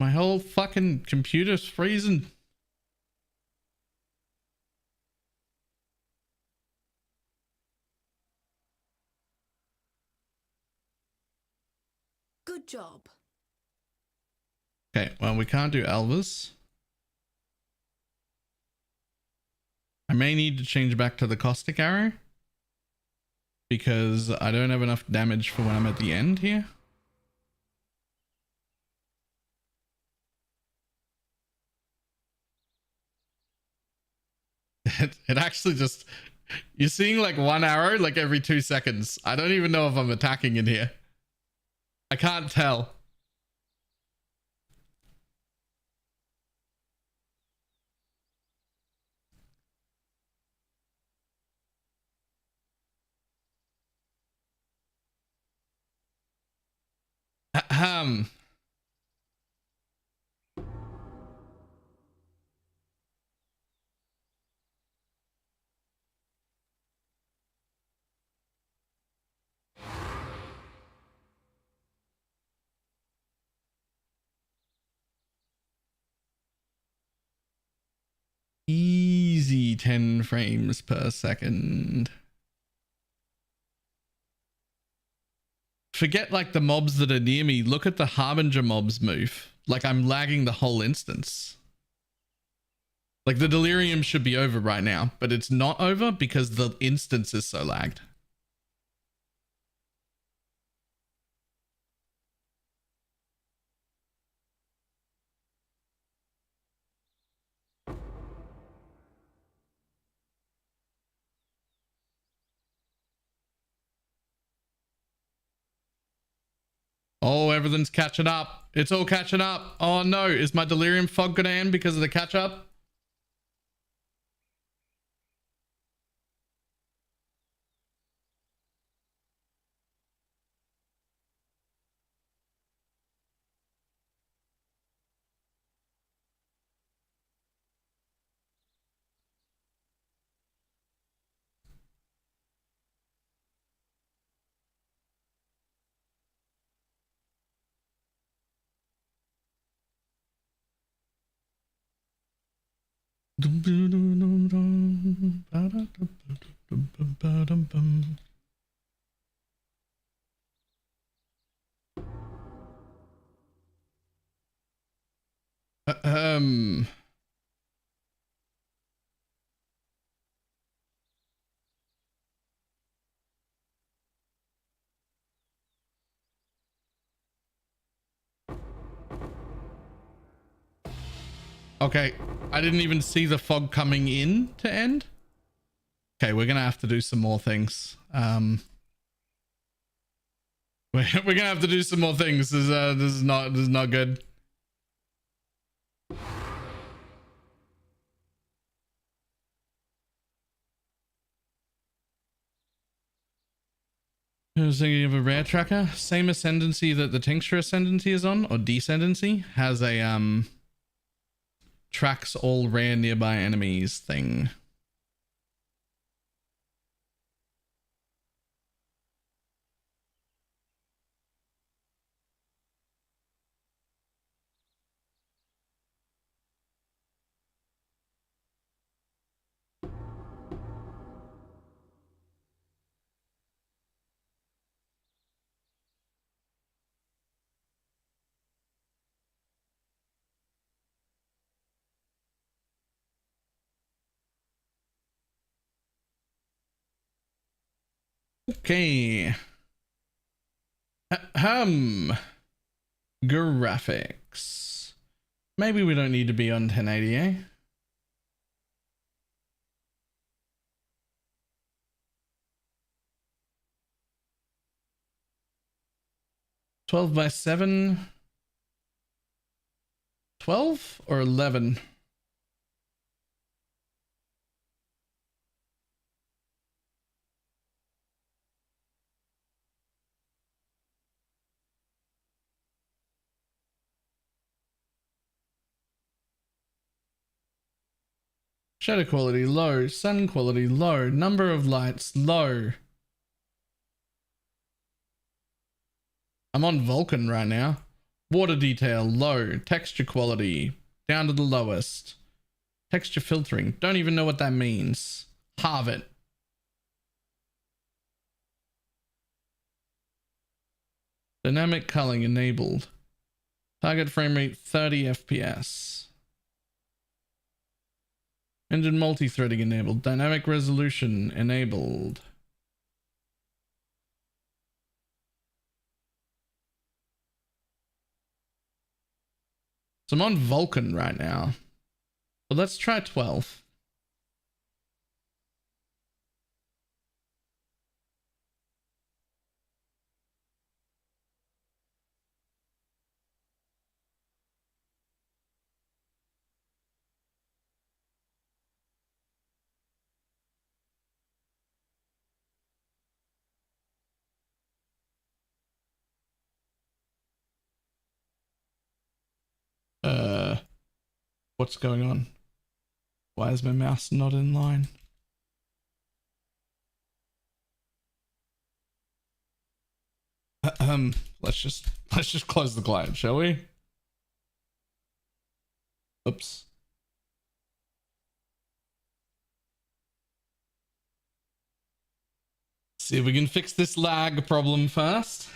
My whole fucking computer's freezing. Good job. Okay, well, we can't do Elvis. I may need to change back to the caustic arrow because I don't have enough damage for when I'm at the end here. It actually just, you're seeing like one arrow like every 2 seconds. I don't even know if I'm attacking in here. I can't tell. Ahem. Easy 10 frames per second. Forget like the mobs that are near me. Look at the Harbinger mobs move. Like I'm lagging the whole instance. Like the delirium should be over right now, but it's not over because the instance is so lagged. Oh, everything's catching up. It's all catching up. Oh no, is my delirium fog gonna end because of the catch up? Um. Okay, I didn't even see the fog coming in to end. Okay, we're gonna have to do some more things. We're gonna have to do some more things. This is not good. I was thinking of a rare tracker, same ascendancy that the tincture ascendancy is on, or descendancy, has a tracks all rare nearby enemies thing. Okay. Graphics. Maybe we don't need to be on 1080, eh? $12 by 7. 12 or 11? Shadow quality low, sun quality low, number of lights low. I'm on Vulkan right now. Water detail low, texture quality down to the lowest. Texture filtering, don't even know what that means. Halve it. Dynamic culling enabled. Target frame rate 30 FPS. Engine multi-threading enabled. Dynamic resolution enabled. So I'm on Vulkan right now. But let's try 12. What's going on? Why is my mouse not in line? Let's just close the client, shall we? Oops. See if we can fix this lag problem first.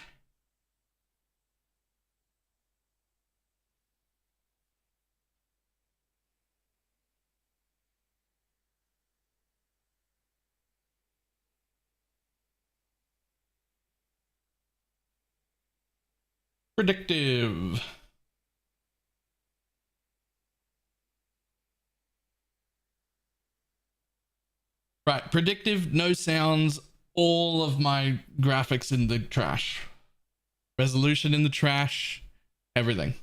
Predictive. Right, predictive, no sounds, all of my graphics in the trash. Resolution in the trash, everything.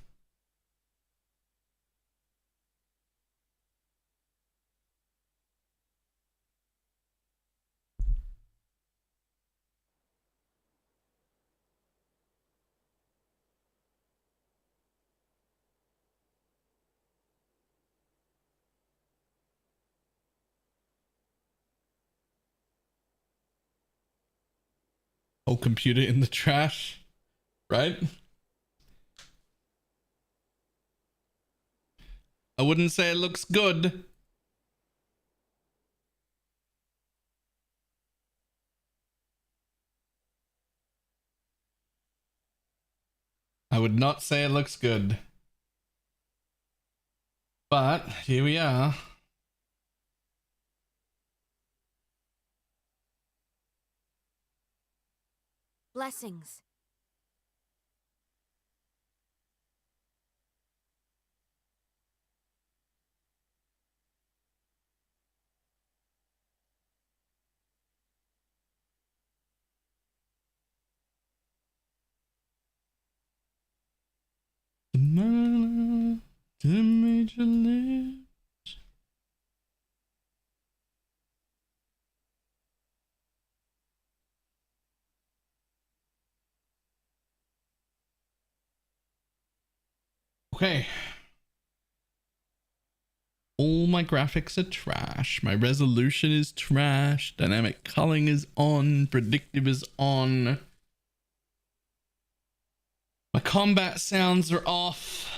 Whole computer in the trash, right? I wouldn't say it looks good. I would not say it looks good. But here we are. Blessings. The major lips. Okay. All my graphics are trash. My resolution is trash. Dynamic culling is on. Predictive is on. My combat sounds are off.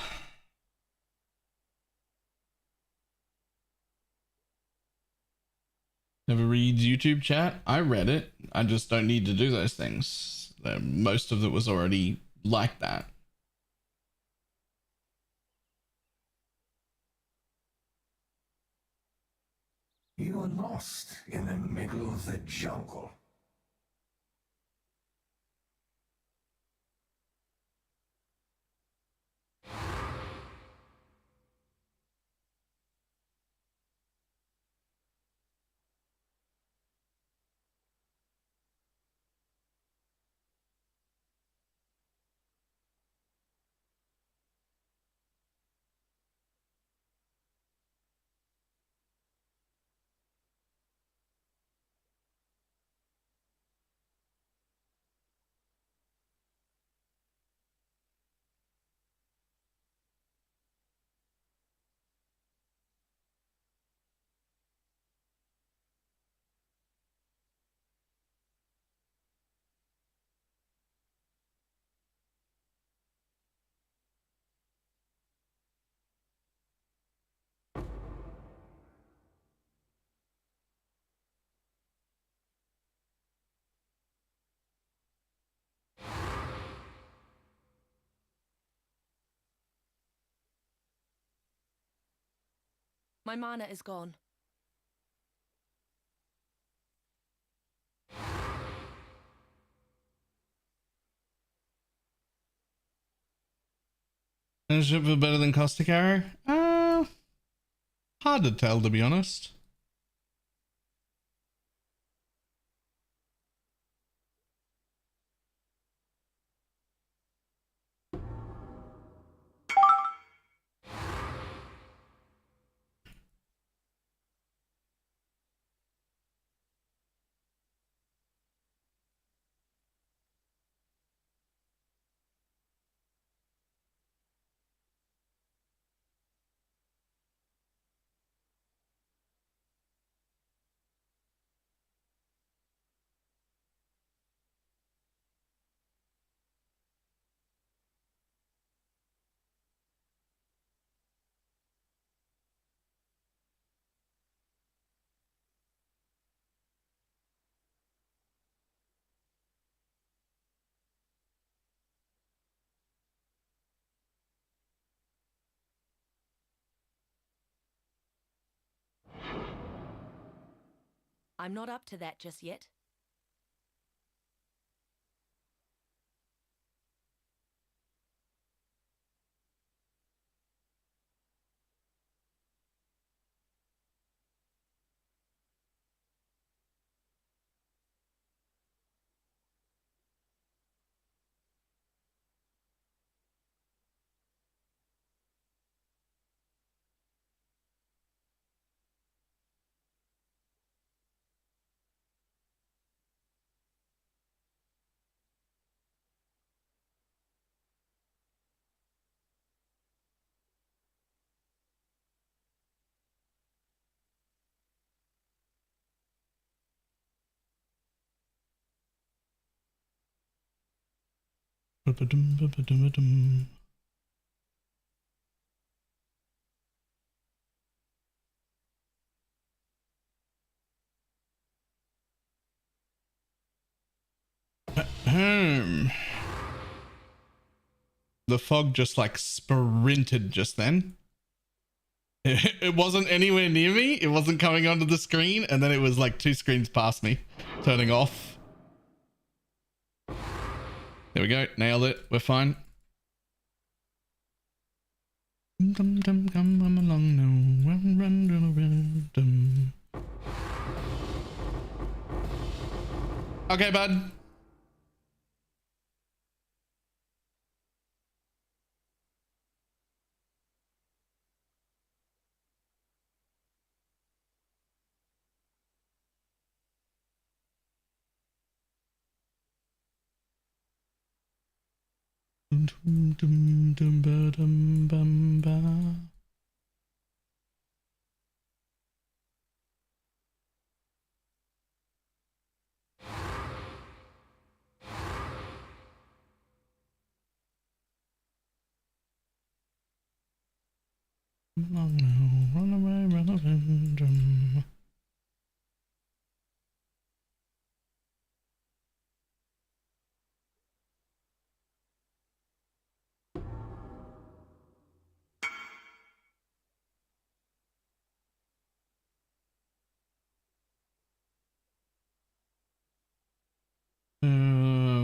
Never reads YouTube chat. I read it. I just don't need to do those things. Most of it was already like that. You are lost in the middle of the jungle. My mana is gone. Should feel better than Caustic Arrow? Hard to tell, to be honest. I'm not up to that just yet. The fog just like sprinted just then. It wasn't anywhere near me. It wasn't coming onto the screen. And then it was like 2 screens past me, turning off. There we go. Nailed it. We're fine. Come along now. Run. Okay, bud. Run away, run away.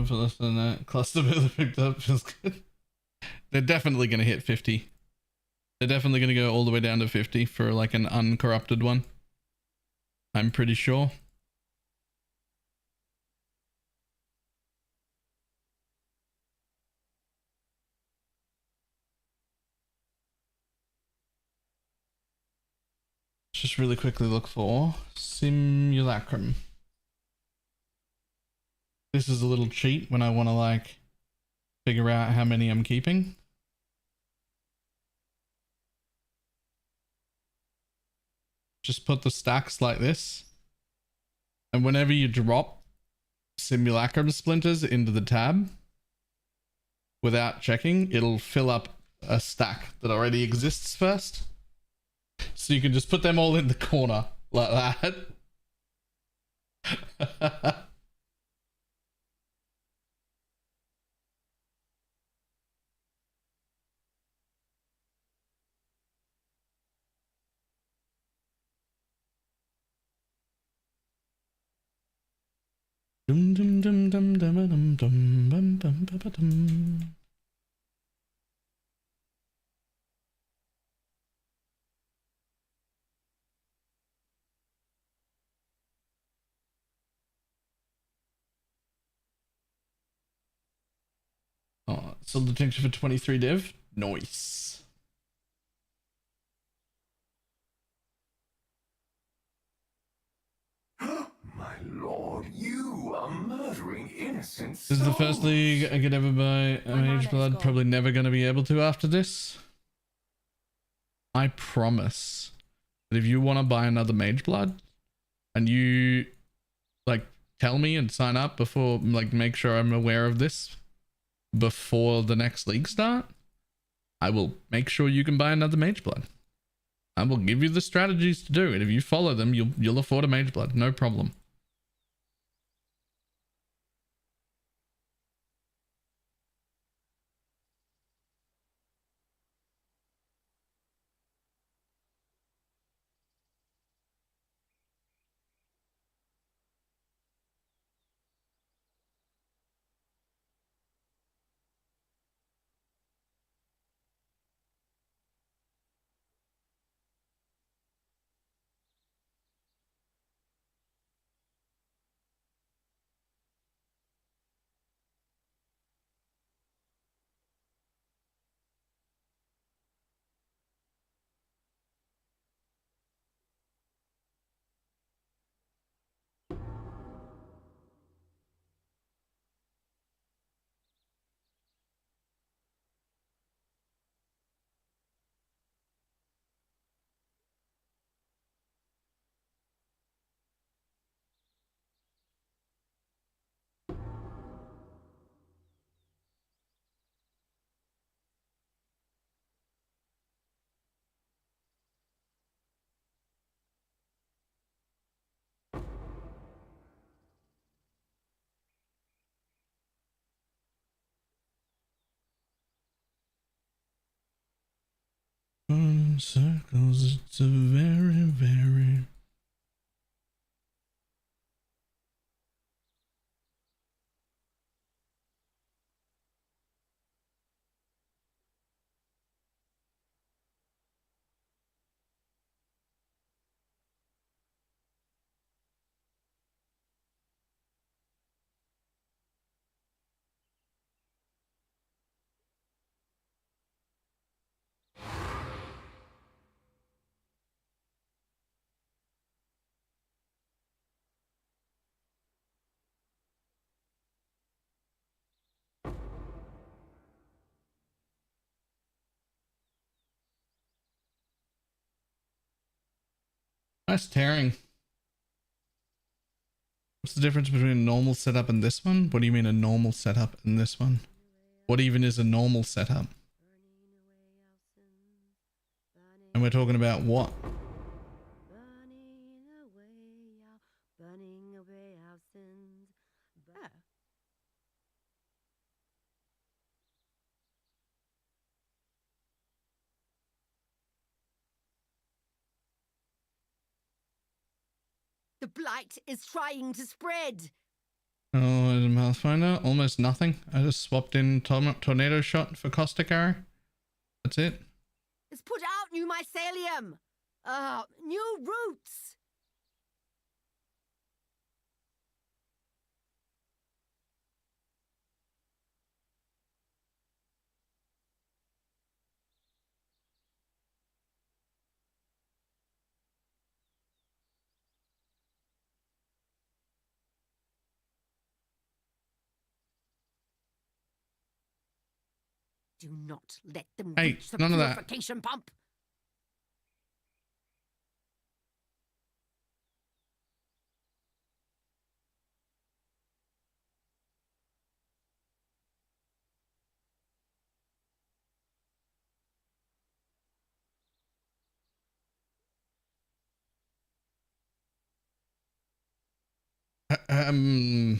For less than that, cluster builder picked up feels good. They're definitely going to hit 50. They're definitely going to go all the way down to 50 for like an uncorrupted one. I'm pretty sure. Just really quickly look for Simulacrum. This is a little cheat when I want to like figure out how many I'm keeping. Just put the stacks like this. And whenever you drop Simulacrum splinters into the tab, without checking, it'll fill up a stack that already exists first. So you can just put them all in the corner like that. Dum dum dum dum dum dum dum bum bum ba ba dum. Oh, so the tincture for 23 div. Nice. My lord, you are murdering innocent souls. This is the first league I could ever buy a mage blood. Probably never going to be able to after this. I promise that if you want to buy another mage blood and you like tell me and sign up before, like make sure I'm aware of this before the next league start, I will make sure you can buy another mage blood. I will give you the strategies to do it. If you follow them, you'll afford a mage blood, no problem. Circles, it's a very, very... Nice tearing. What's the difference between a normal setup and this one? What do you mean a normal setup and this one? What even is a normal setup? And we're talking about what? The blight is trying to spread. Oh, as a Pathfinder, almost nothing. I just swapped in tornado shot for caustic arrow. That's it. It's put out new mycelium. New roots. Do not let them Hey, reach the none of that. purification pump. Um...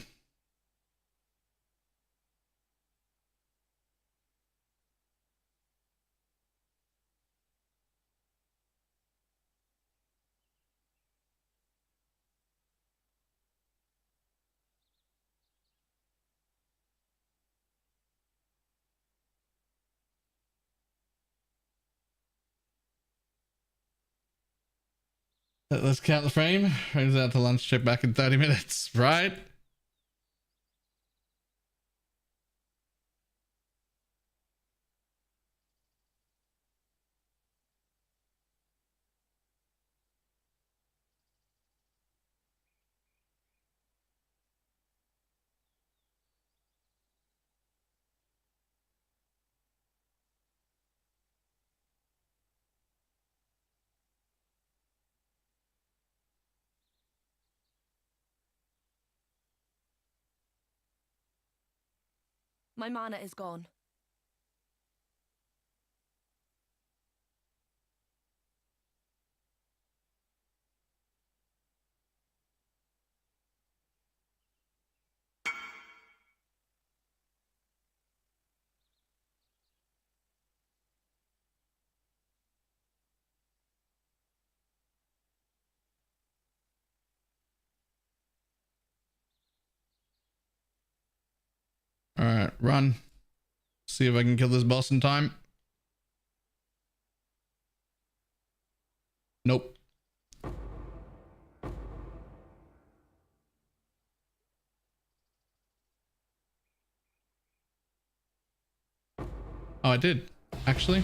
Let's count the frame. Brings out to lunch, check back in 30 minutes, right? My mana is gone. All right, run. See if I can kill this boss in time. Nope. Oh, I did, actually.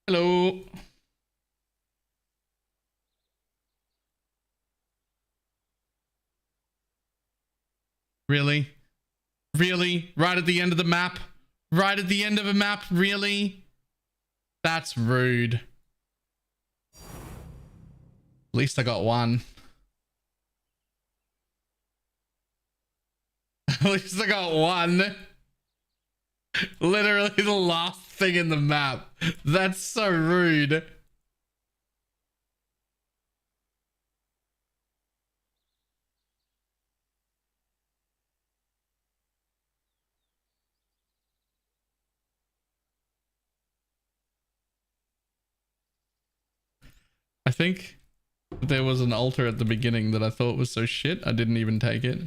Hello. Really? Really? Right at the end of the map? Right at the end of a map? Really? That's rude. At least I got one. At least I got one. Literally the last thing in the map. That's so rude. I think there was an altar at the beginning that I thought was so shit, I didn't even take it.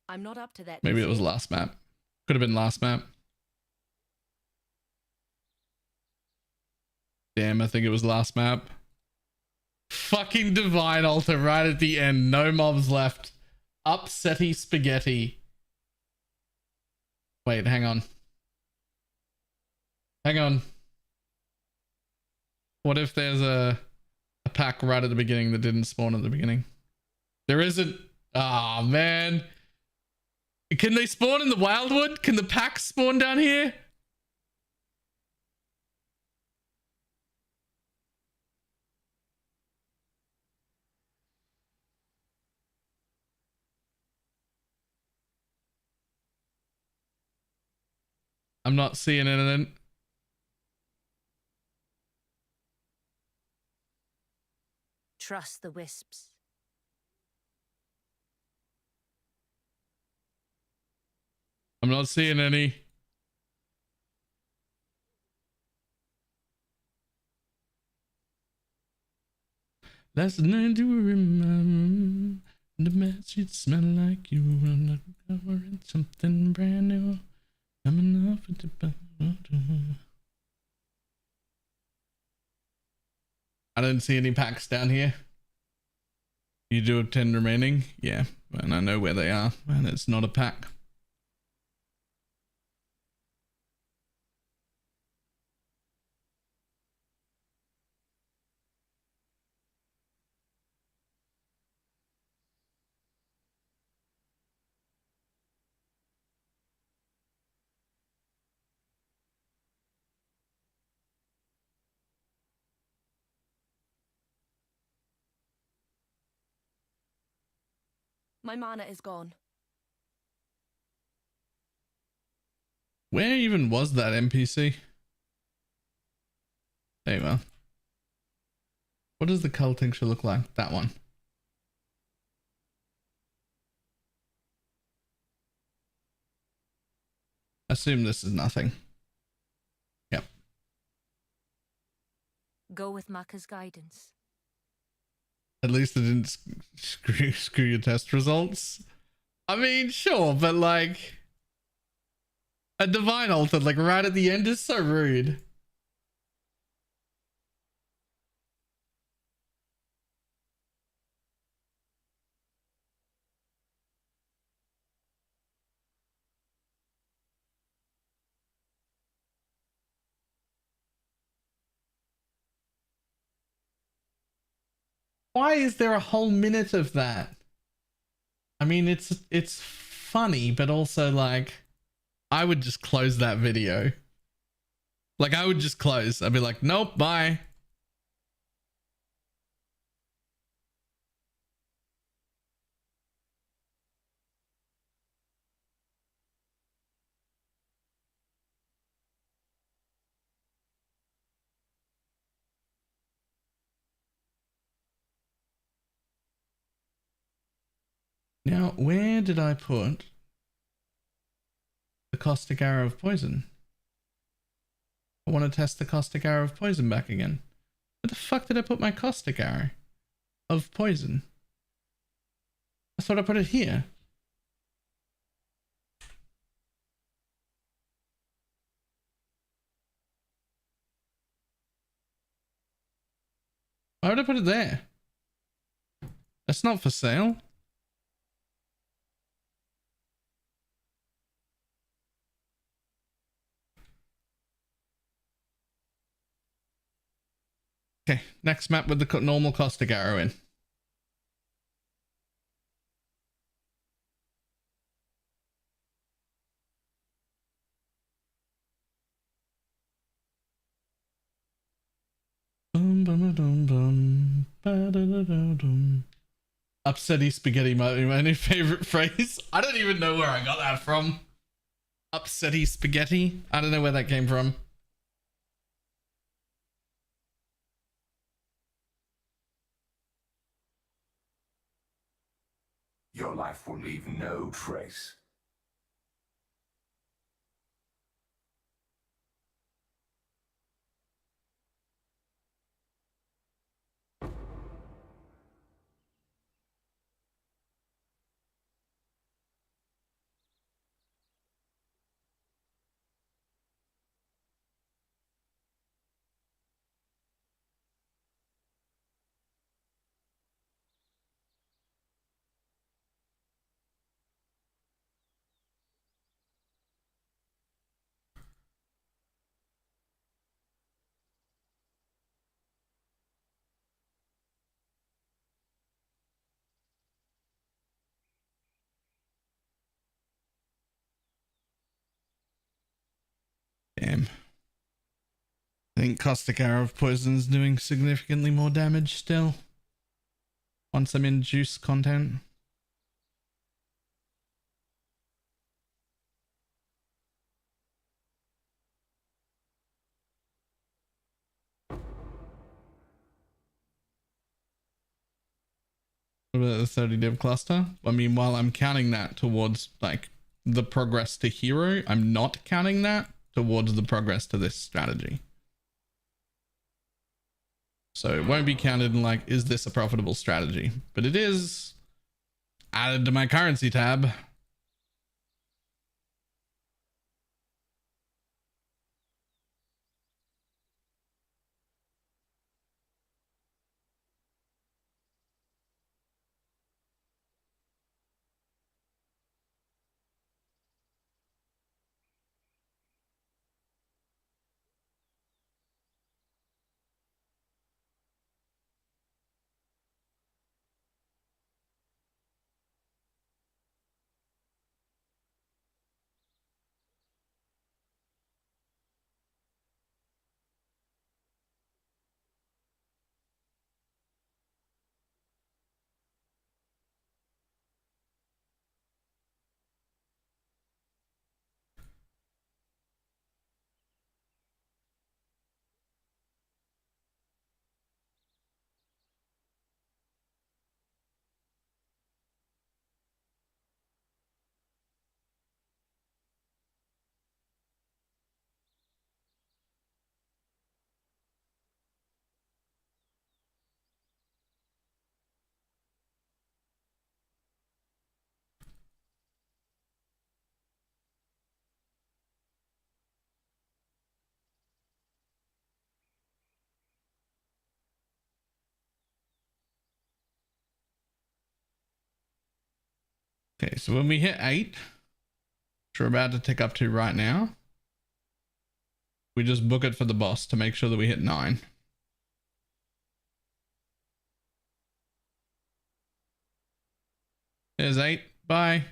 I'm not up to that. Maybe it was last map. Could have been last map. Damn, I think it was last map. Fucking divine altar right at the end. No mobs left. Upsetty spaghetti. Wait, hang on. Hang on. What if there's a pack right at the beginning that didn't spawn at the beginning? There isn't. Ah, man. Can they spawn in the wildwood? Can the packs spawn down here? I'm not seeing anything. Trust the wisps. I'm not seeing any. Last night you were in my room. The message smelled like you were covering something brand new. Coming off with the I didn't see any packs down here. You do have 10 remaining? Yeah, and I know where they are, and it's not a pack. My mana is gone. Where even was that NPC? There you are. What does the cull tincture look like? That one. Assume this is nothing. Yep. Go with Maka's guidance. At least it didn't screw your test results. I mean, sure, but like a divine altar, like right at the end, is so rude. Why is there a whole minute of that? I mean, it's funny, but also like I would just close that video. Like I would just close. I'd be like, nope, bye. Now, where did I put the caustic arrow of poison? I want to test the caustic arrow of poison back again. Where the fuck did I put my caustic arrow of poison? I thought I put it here. Why would I put it there? That's not for sale. Okay, next map with the normal caustic arrow in. Upsetty spaghetti, my new favorite phrase. I don't even know where I got that from. Upsetty spaghetti. I don't know where that came from. Your life will leave no trace. Damn. I think caustic arrow of poison is doing significantly more damage still. Once I'm in juice content. What about the 30 div cluster? I mean, while I'm counting that towards like the progress to hero, I'm not counting that towards the progress to this strategy. So it won't be counted in like, is this a profitable strategy? But it is added to my currency tab. Okay, so when we hit 8, which we're about to tick up to right now, we just book it for the boss to make sure that we hit 9. There's 8. Bye.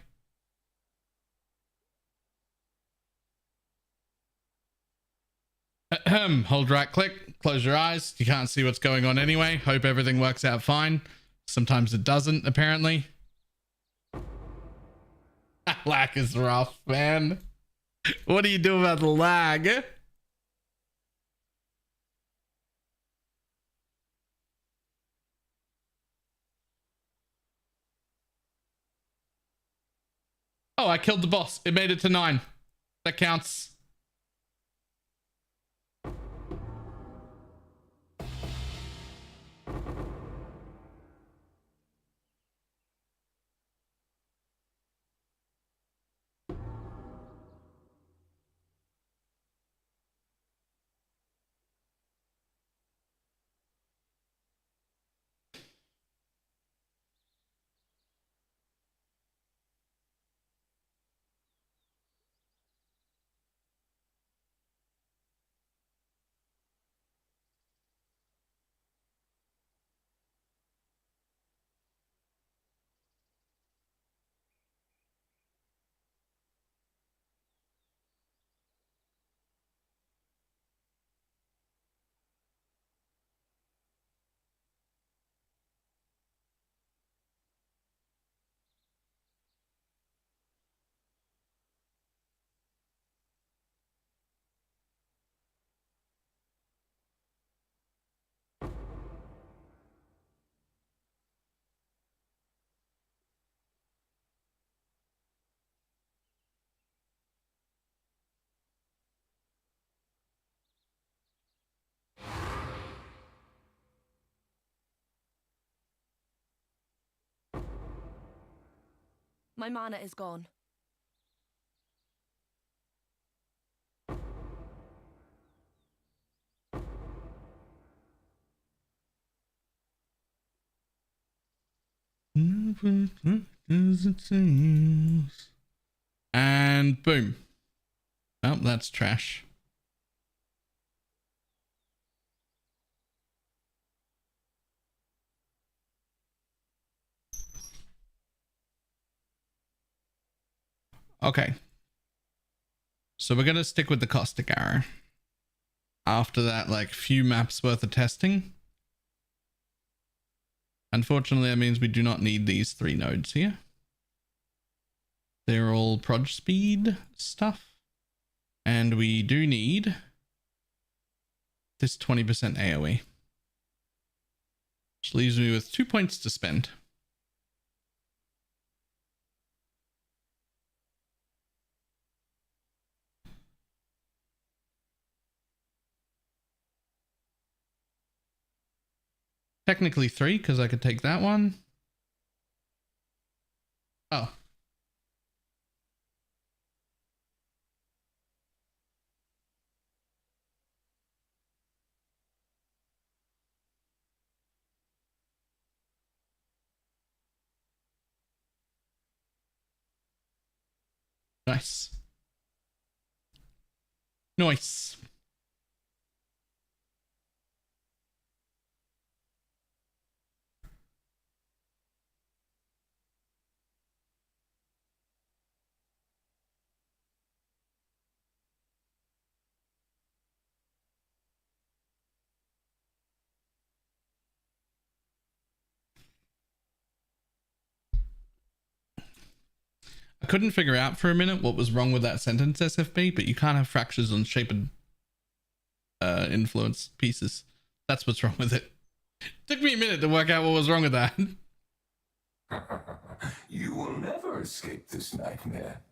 Hold right click, close your eyes. You can't see what's going on anyway. Hope everything works out fine. Sometimes it doesn't, apparently. Lag is rough, man. What do you do about the lag? Oh, I killed the boss. It made it to 9. That counts. My mana is gone. And boom. Oh, that's trash. Okay. So we're going to stick with the caustic arrow. After that, like, few maps worth of testing. Unfortunately, that means we do not need these 3 nodes here. They're all proj speed stuff. And we do need this 20% AoE. Which leaves me with 2 points to spend. Technically 3, because I could take that one. Oh. Nice. Nice. I couldn't figure out for a minute what was wrong with that sentence, SFB, but you can't have fractures on shape and influence pieces. That's what's wrong with it. Took me a minute to work out what was wrong with that. You will never escape this nightmare.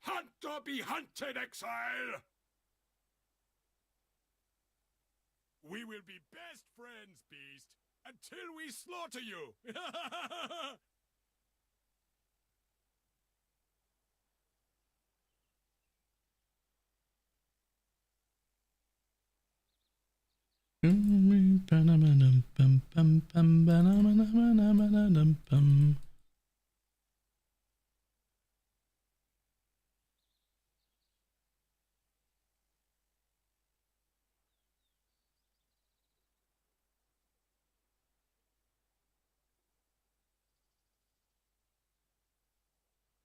Hunt or be hunted, exile! We will be best friends, beast, until we slaughter you!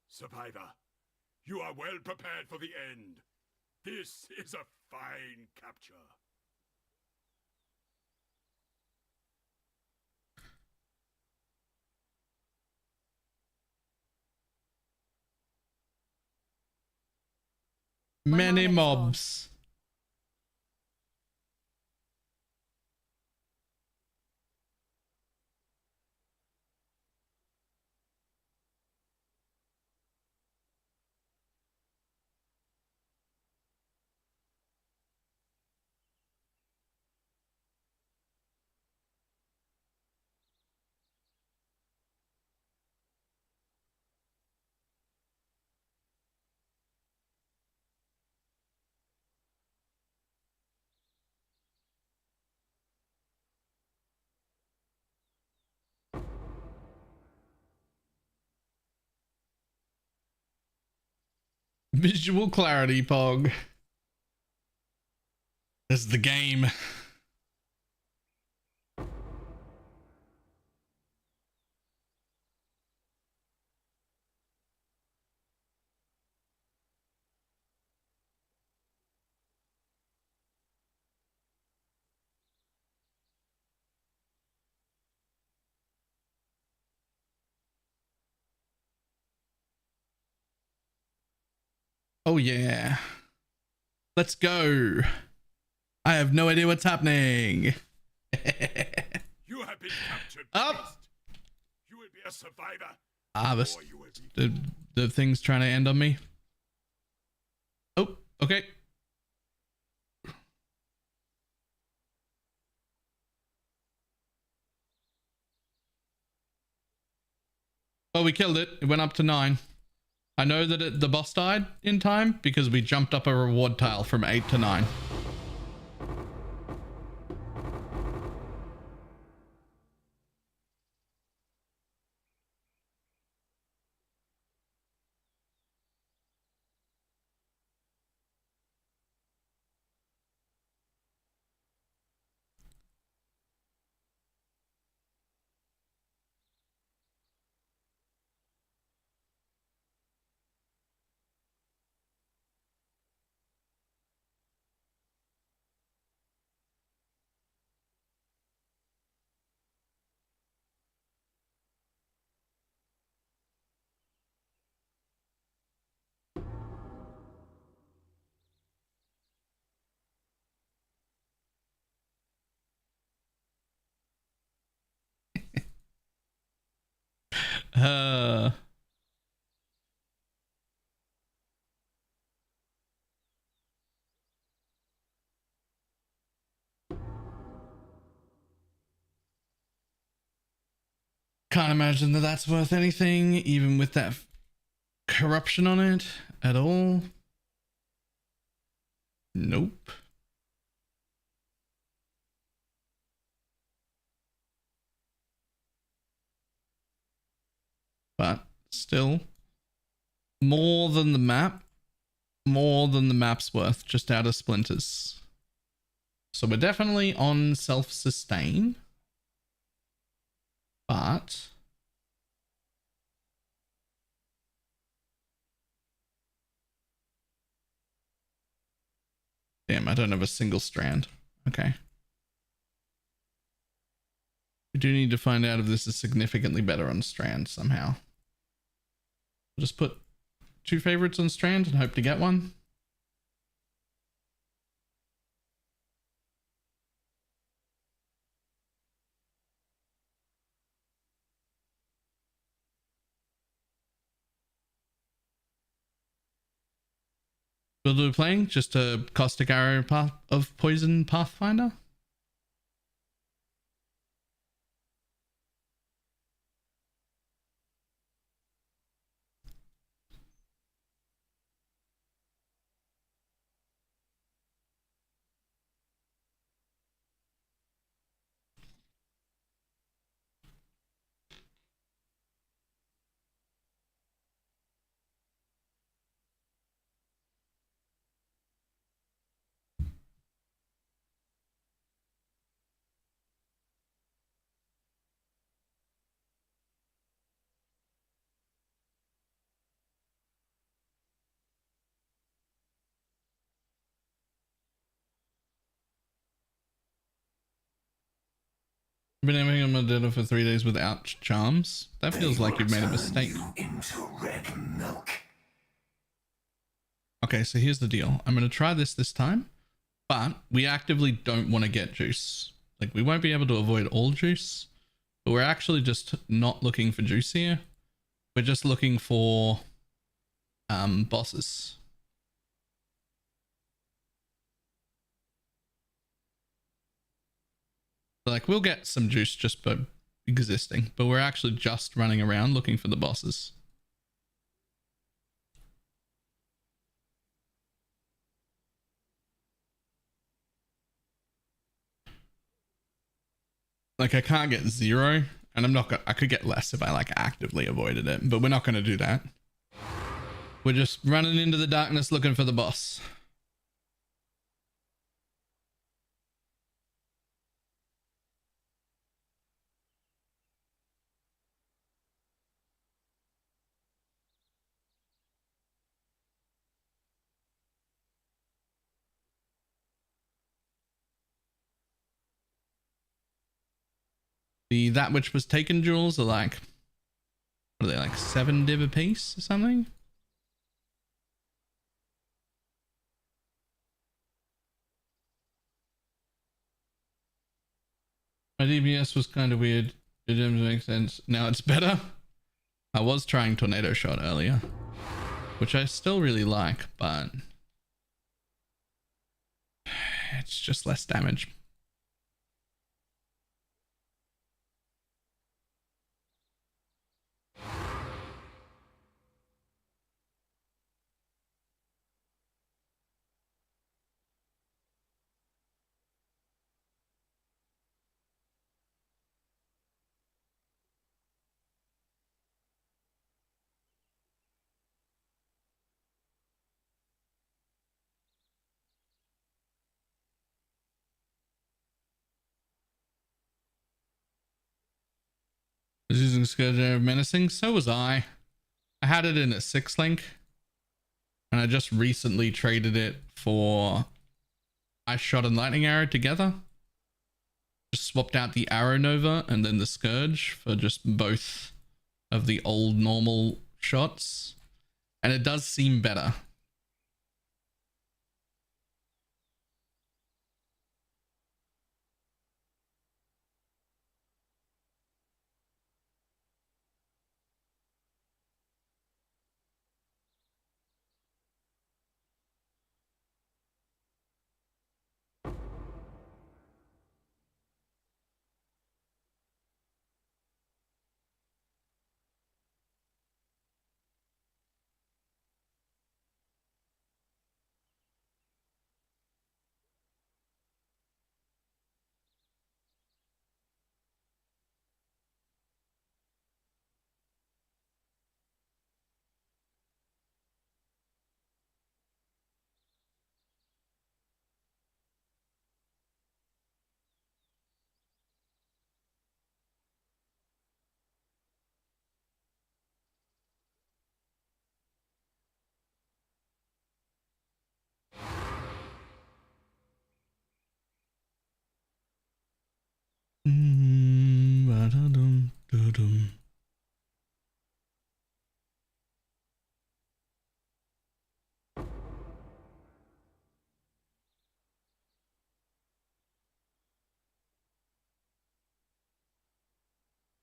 Survivor, you are well prepared for the end. This is a fine capture. Many mobs. Visual clarity, Pog. This is the game. Oh yeah. Let's go. I have no idea what's happening. You have been captured, Up. beast. You will be a survivor. This, Or you will be the thing's trying to end on me. Oh, okay. Well, we killed it. It went up to 9. I know that the boss died in time because we jumped up a reward tile from 8 to 9. Uh, can't imagine that that's worth anything, even with that corruption on it at all. Nope. But still, more than the map, more than the map's worth, just out of splinters. So we're definitely on self-sustain, but damn, I don't have a single strand. Okay. We do need to find out if this is significantly better on strand somehow. We'll just put 2 favorites on strand and hope to get one. build we're playing? Just a caustic arrow path of poison pathfinder? Been aiming on my dinner for 3 days without charms. That feels like you've made a mistake. Into red milk. Okay, so here's the deal. I'm going to try this time, but we actively don't want to get juice. Like, we won't be able to avoid all juice, but we're actually just not looking for juice here. We're just looking for bosses. Like, we'll get some juice just by existing, but we're actually just running around looking for the bosses. Like, I can't get 0, and I'm not gonna, I could get less if I like actively avoided it, but we're not going to do that. We're just running into the darkness looking for the boss. The that which was taken jewels are like, what are they, like 7 div a piece or something? My DPS was kind of weird. It didn't make sense. Now it's better. I was trying tornado shot earlier, which I still really like, but it's just less damage. Was using Scourge of Menacing, so was I. I had it in a 6 link, and I just recently traded it for Ice Shot and Lightning Arrow together. Just swapped out the Arrow Nova and then the Scourge for just both of the old normal shots, and it does seem better.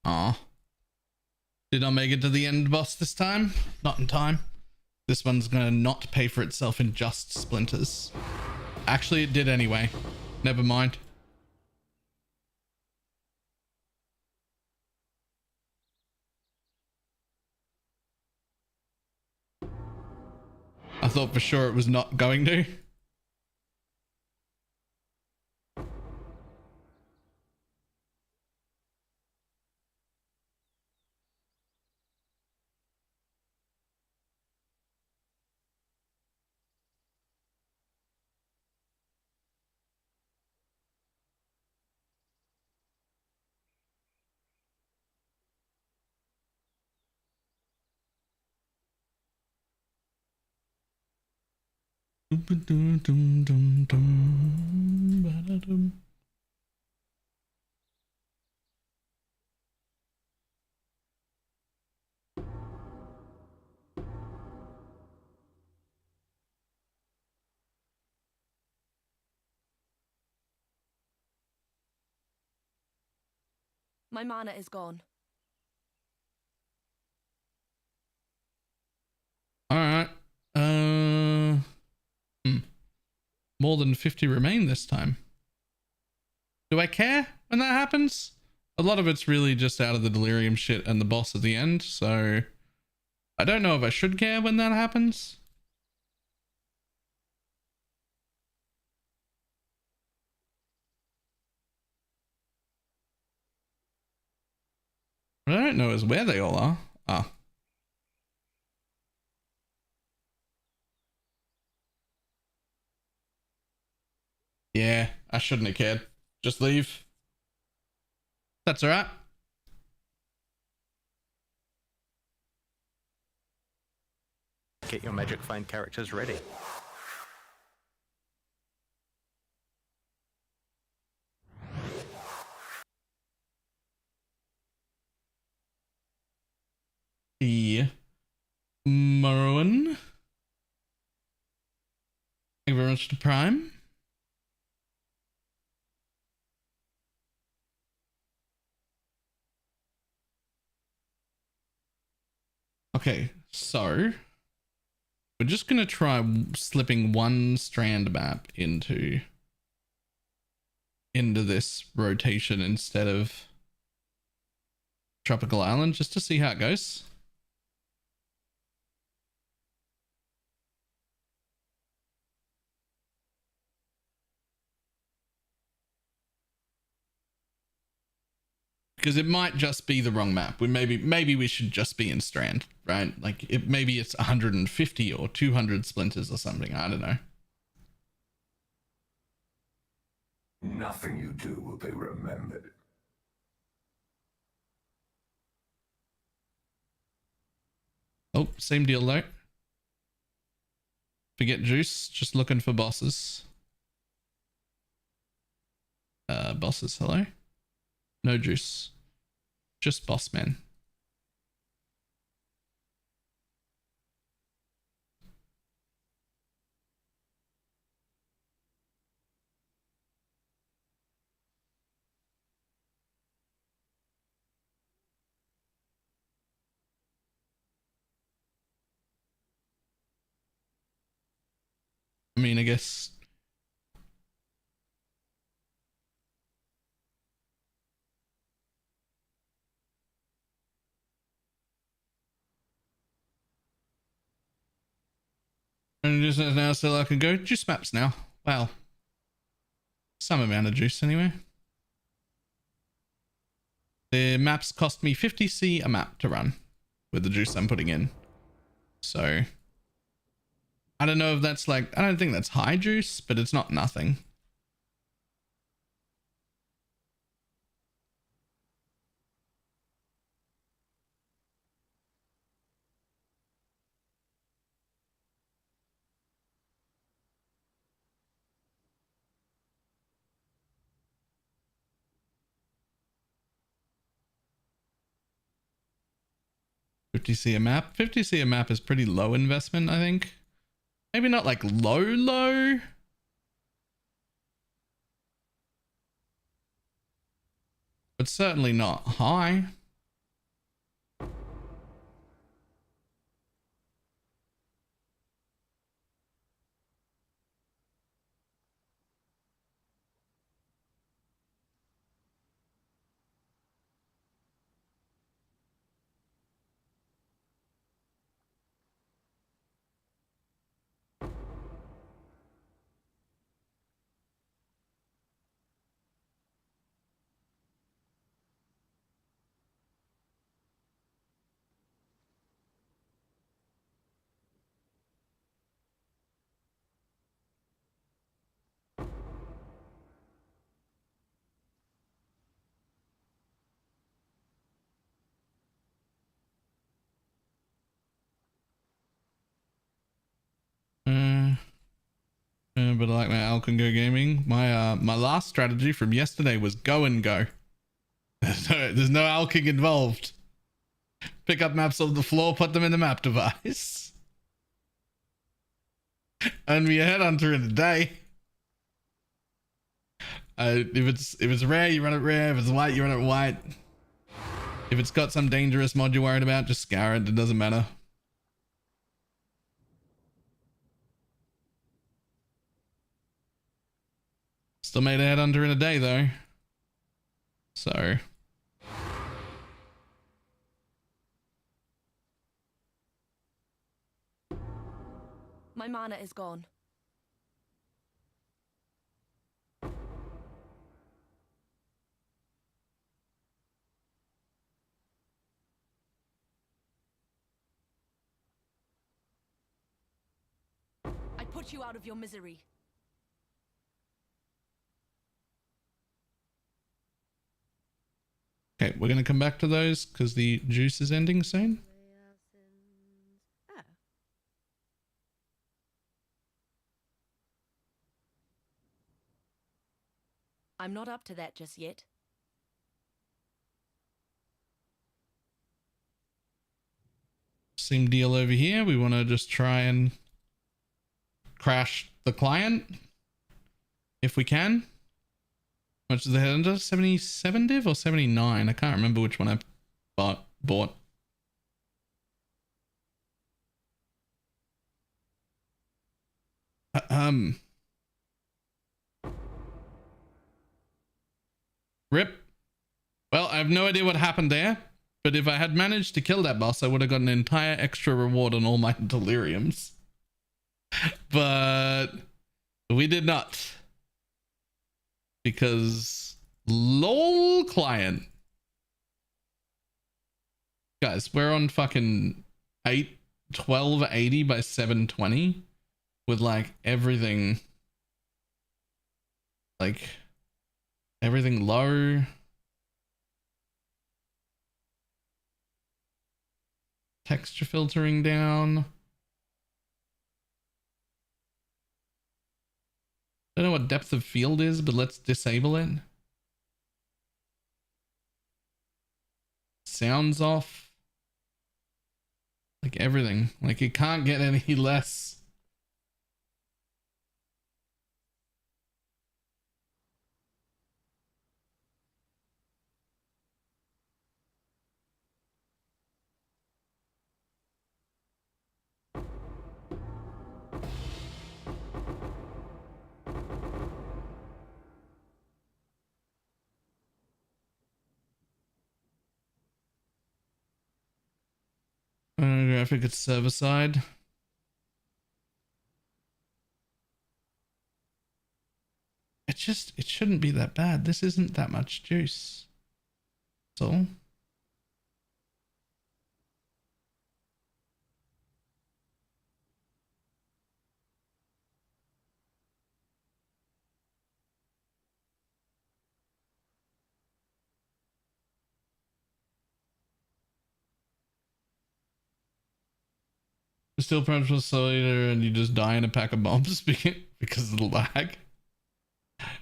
Aw. Did not make it to the end boss this time. Not in time. This one's gonna not pay for itself in just splinters. Actually, it did anyway. Never mind. I thought for sure it was not going to. My mana is gone. All right. More than 50 remain this time. Do I care when that happens? A lot of it's really just out of the delirium shit and the boss at the end, so I don't know if I should care when that happens. What I don't know is where they all are. Ah. Yeah, I shouldn't have cared. Just leave. That's all right. Get your magic find characters ready. Marwan. Thank you very much to Prime. Okay, so we're just gonna try slipping one strand map into this rotation instead of Tropical Island, just to see how it goes. Because it might just be the wrong map. Maybe we should just be in Strand, right? Like maybe it's 150 or 200 splinters or something. I don't know. Nothing you do will be remembered. Oh, same deal though. Forget juice, just looking for bosses. Bosses, hello? No juice. Just boss man. I mean, I guess and just now so I can go juice maps now. Wow. Some amount of juice anyway. The maps cost me 50C a map to run with the juice I'm putting in. So I don't know if that's like, I don't think that's high juice, but it's not nothing. $50C a map. $50C a map is pretty low investment, I think. Maybe not like low, but certainly not high. but I like my Alk and Go gaming. My last strategy from yesterday was go and go. There's no alking involved. Pick up maps off the floor, put them in the map device. Earn me a headhunter in a day. If it's rare, you run it rare. If it's white, you run it white. If it's got some dangerous mod you're worried about, just scour it. It doesn't matter. Still made a headhunter in a day though. So. My mana is gone. I put you out of your misery. Okay, we're gonna come back to those because the juice is ending soon. I'm not up to that just yet. Same deal over here. We want to just try and crash the client if we can. How much is the headhunter? 77 div or 79? I can't remember which one I bought. Rip. Well, I have no idea what happened there, but if I had managed to kill that boss, I would have got an entire extra reward on all my deliriums. But we did not. Because lol client. Guys, we're on fucking 1280 by 720 with like everything low. Texture filtering down. Don't know what depth of field is, but let's disable it. Sounds off. Like everything. Like it can't get any less. Graphic at server side. It shouldn't be that bad. This isn't that much juice. So still punch cellular and you just die in a pack of bombs because of the lag.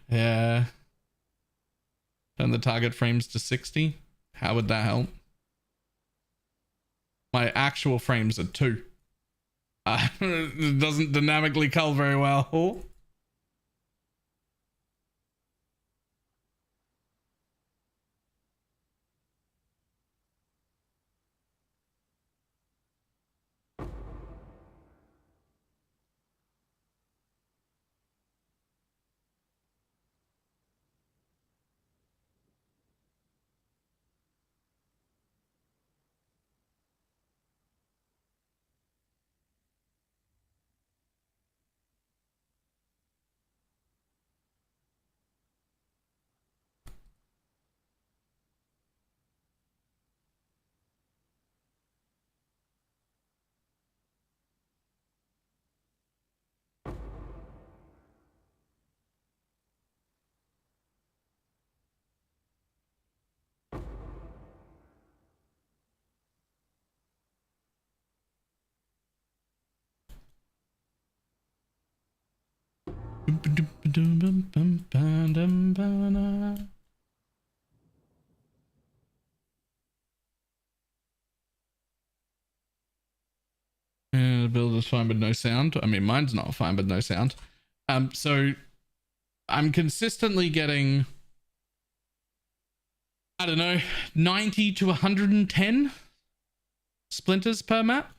Yeah. Turn the target frames to 60. How would that help? My actual frames are 2. It doesn't dynamically cull very well. The build is fine but no sound. I mean, mine's not fine but no sound. So I'm consistently getting, I don't know, 90 to 110 splinters per map,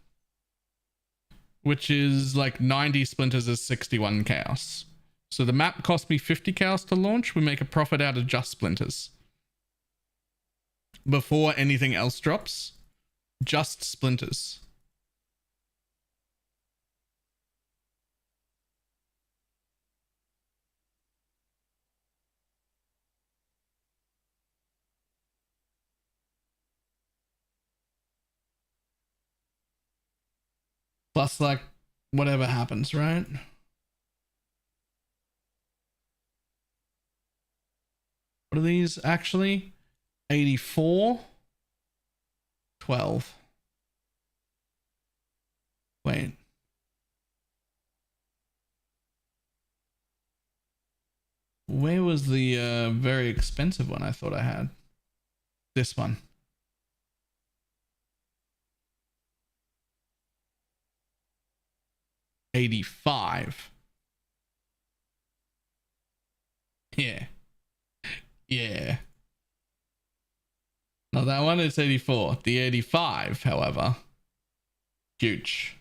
which is like 90 splinters is 61 chaos. So the map cost me 50 chaos to launch. We make a profit out of just splinters. Before anything else drops, just splinters. Plus, like, whatever happens, right? What are these actually? 84? 12. Wait. Where was the very expensive one I thought I had? This one. $85. Yeah. Yeah. No, that one is 84. The 85, however, huge.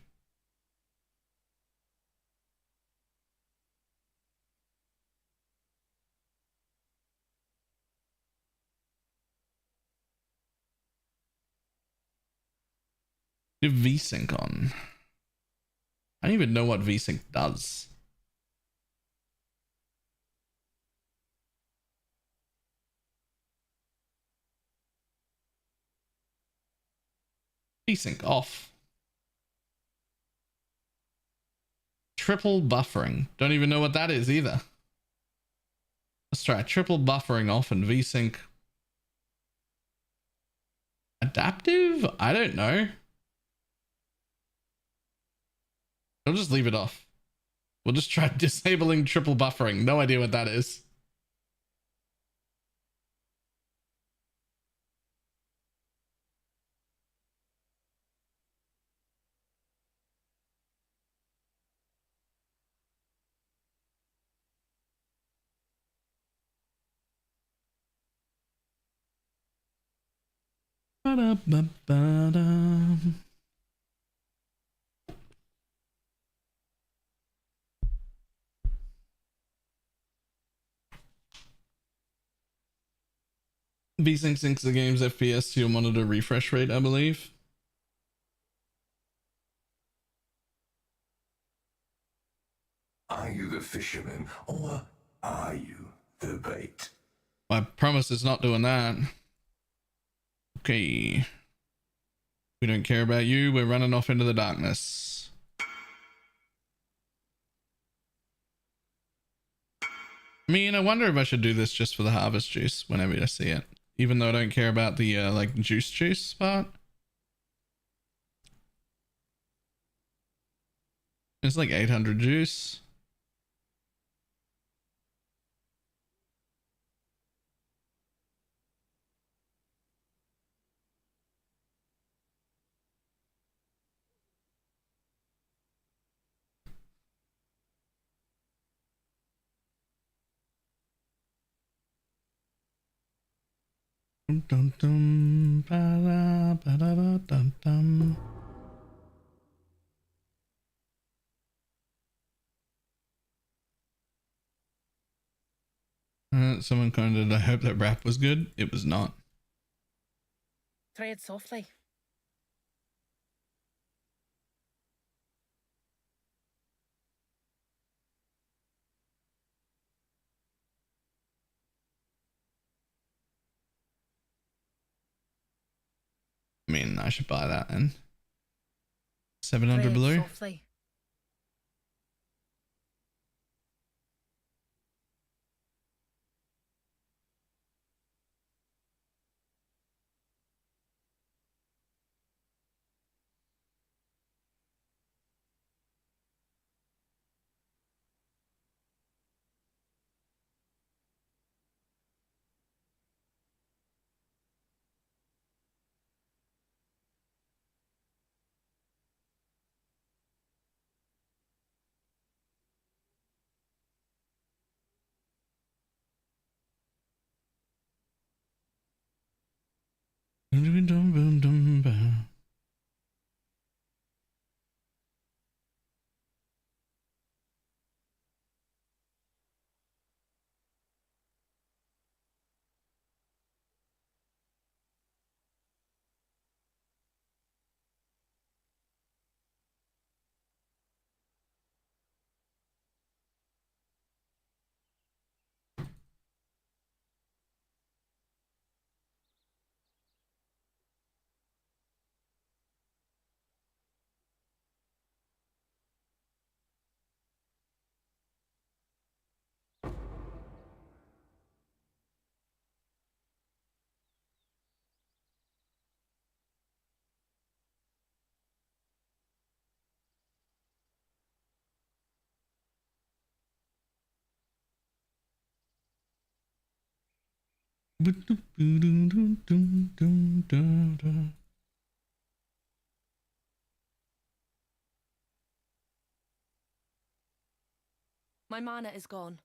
Do VSync on. I don't even know what VSync does. VSync off. Triple buffering. Don't even know what that is either. Let's try triple buffering off and VSync. Adaptive? I don't know. I'll just leave it off. We'll just try disabling triple buffering. No idea what that is. Ba-da-ba-ba-da. VSync syncs the game's FPS to your monitor refresh rate, I believe. Are you the fisherman, or are you the bait? I promise it's not doing that. Okay. We don't care about you. We're running off into the darkness. I mean, I wonder if I should do this just for the harvest juice whenever I see it. Even though I don't care about the like juice part. It's like 800 juice. Dum, dum, dum, ba-da, ba-da, dum, dum. Someone commented, I hope that rap was good. It was not. Tread softly. I mean, I should buy that then. 700 Tread blue. softly. My mana is gone.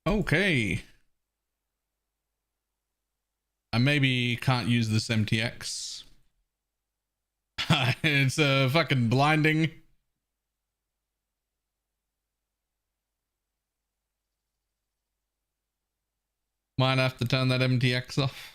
Okay. I maybe can't use this MTX. It's fucking blinding. Might have to turn that MTX off.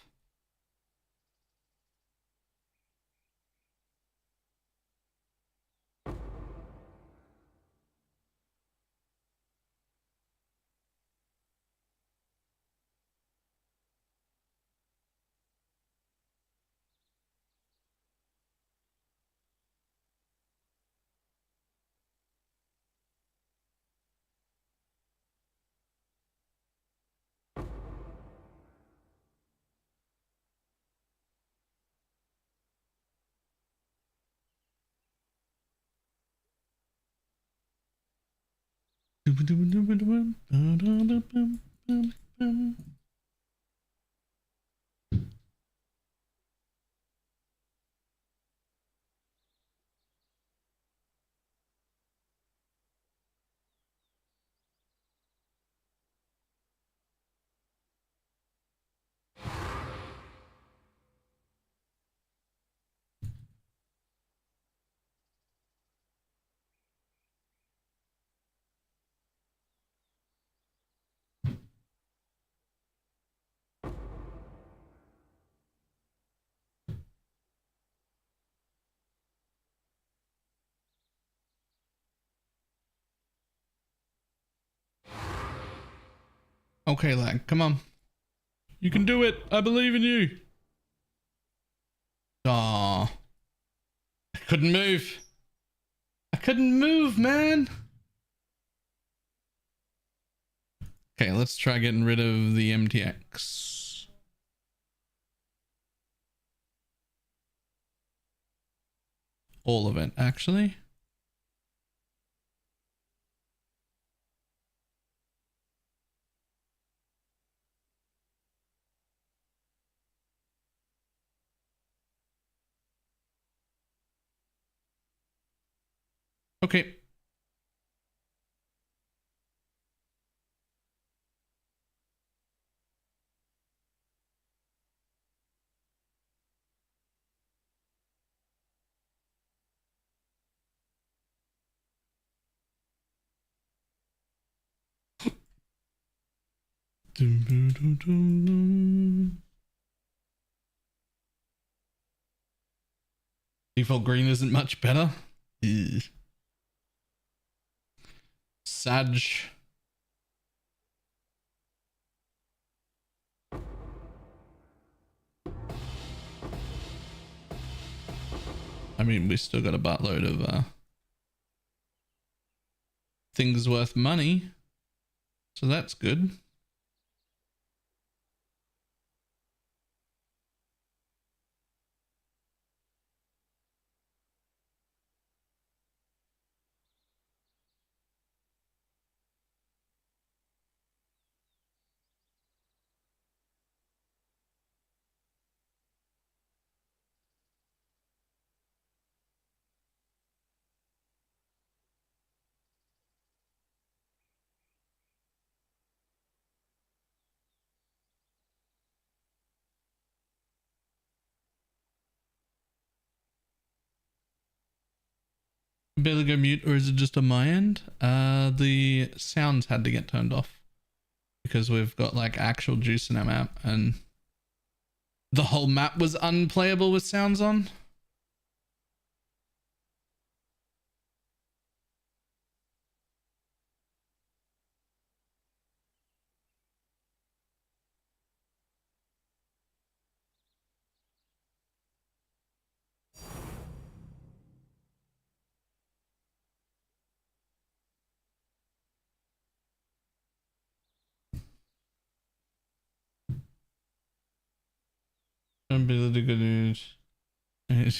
Okay, lag, come on. You can do it. I believe in you. Aw. I couldn't move. I couldn't move, man. Okay, let's try getting rid of the MTX. All of it, actually. Okay. Default green isn't much better. Ugh. Sag. I mean, we still got a buttload of things worth money, so that's good. Barely go mute, or is it just on my end? The sounds had to get turned off because we've got like actual juice in our map, and the whole map was unplayable with sounds on. Ability good news. Alright.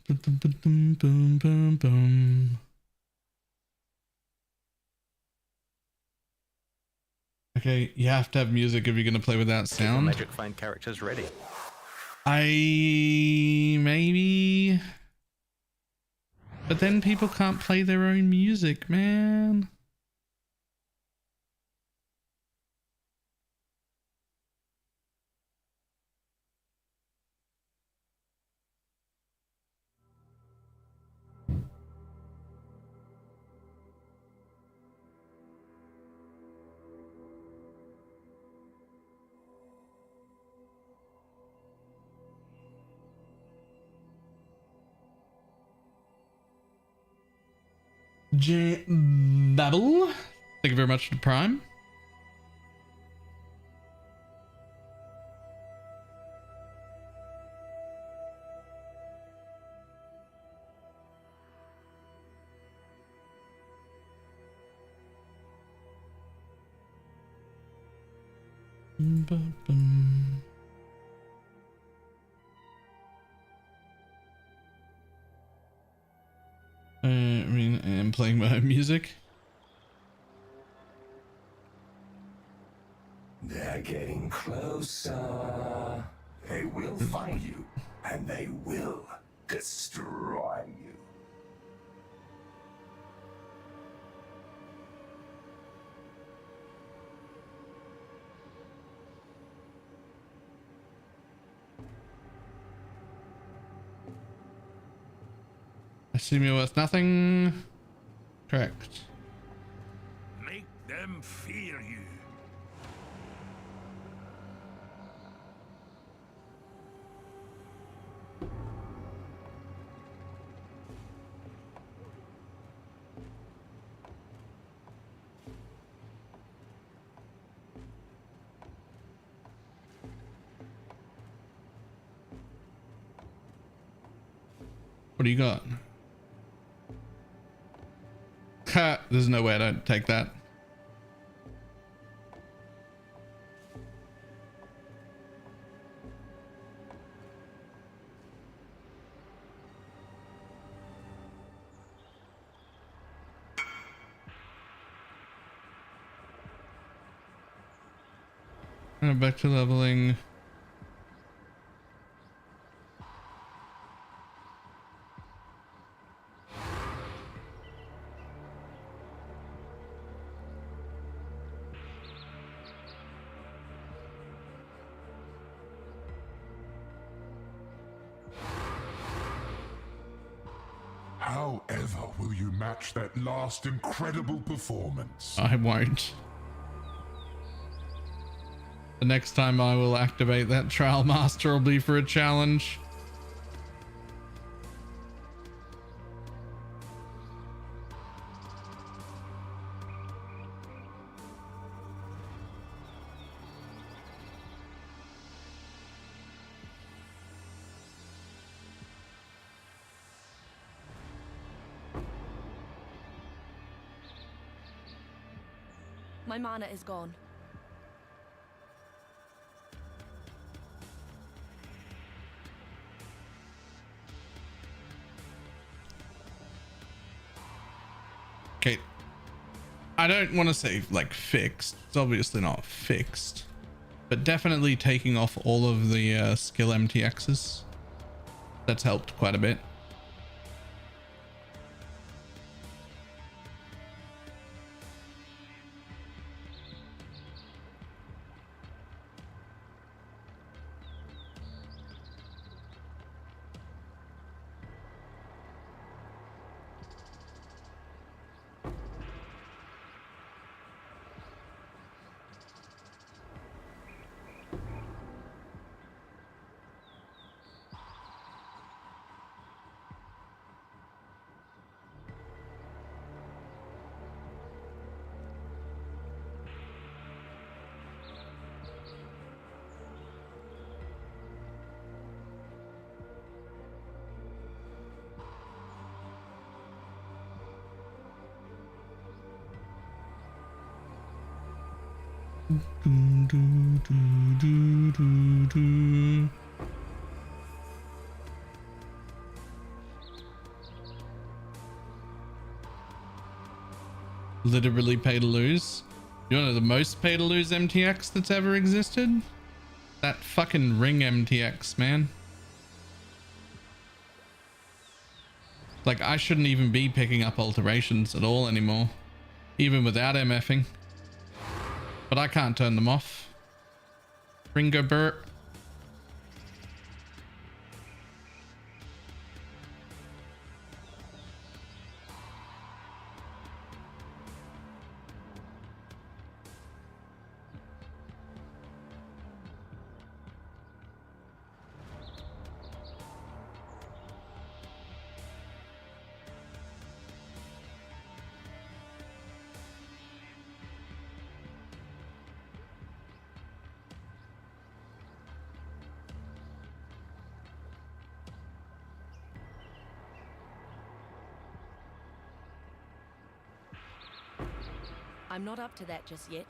Boom, boom, boom, boom. Okay, you have to have music if you're gonna play without Get your sound. magic find characters ready. Maybe, but then people can't play their own music, man. Babble, thank you very much for the Prime. I mean, I'm playing my own music. They're getting closer. They will find you, and they will destroy you. Assume you're worth nothing. Correct. Make them fear you. What do you got? Ha, there's no way I don't take that. And back to leveling. However will you match that last incredible performance? I won't. The next time I will activate that trial master will be for a challenge. My mana is gone. Okay. I don't want to say like fixed. It's obviously not fixed. But definitely taking off all of the skill MTXs. That's helped quite a bit. Do, do, do, do, do, do. Literally pay to lose. You wanna know the most pay to lose MTX that's ever existed? That fucking ring MTX, man. Like, I shouldn't even be picking up alterations at all anymore, even without MFing. But I can't turn them off. Ringo Burt. I'm not up to that just yet.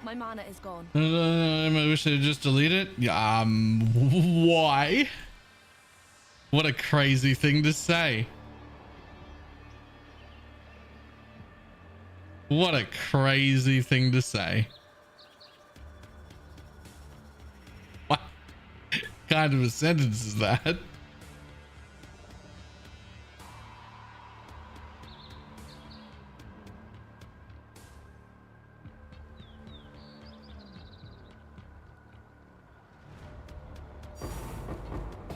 My mana is gone. I wish they'd just delete it. Yeah, why? What a crazy thing to say. What a crazy thing to say. What kind of a sentence is that?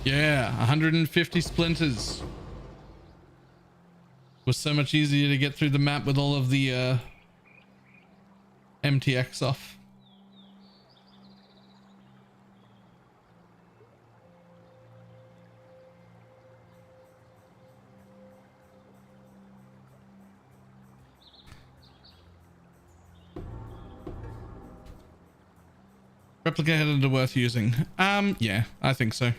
Yeah, 150 splinters. Was so much easier to get through the map with all of the MTX off. Replica HeadHunter worth using? Yeah, I think so.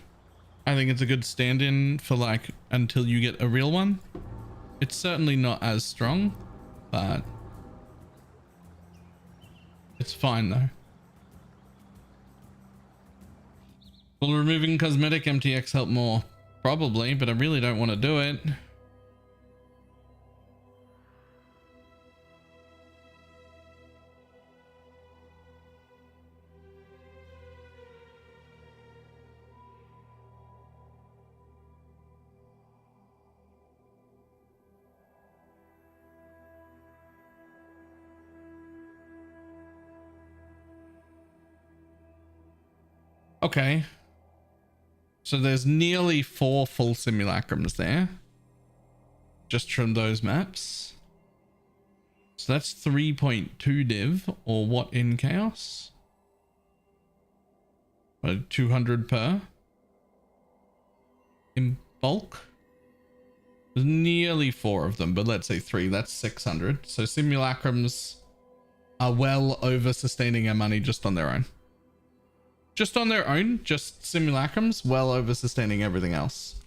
I think it's a good stand-in for like until you get a real one. It's certainly not as strong, but it's fine though. Will removing cosmetic MTX help more? Probably, but I really don't want to do it. Okay. So there's nearly 4 full simulacrums there. Just from those maps. So that's 3.2 div, or what in chaos? 200 per. In bulk. There's nearly 4 of them, but let's say 3. That's 600. So simulacrums are well over sustaining our money just on their own. Just on their own, just simulacrums, well over sustaining everything else.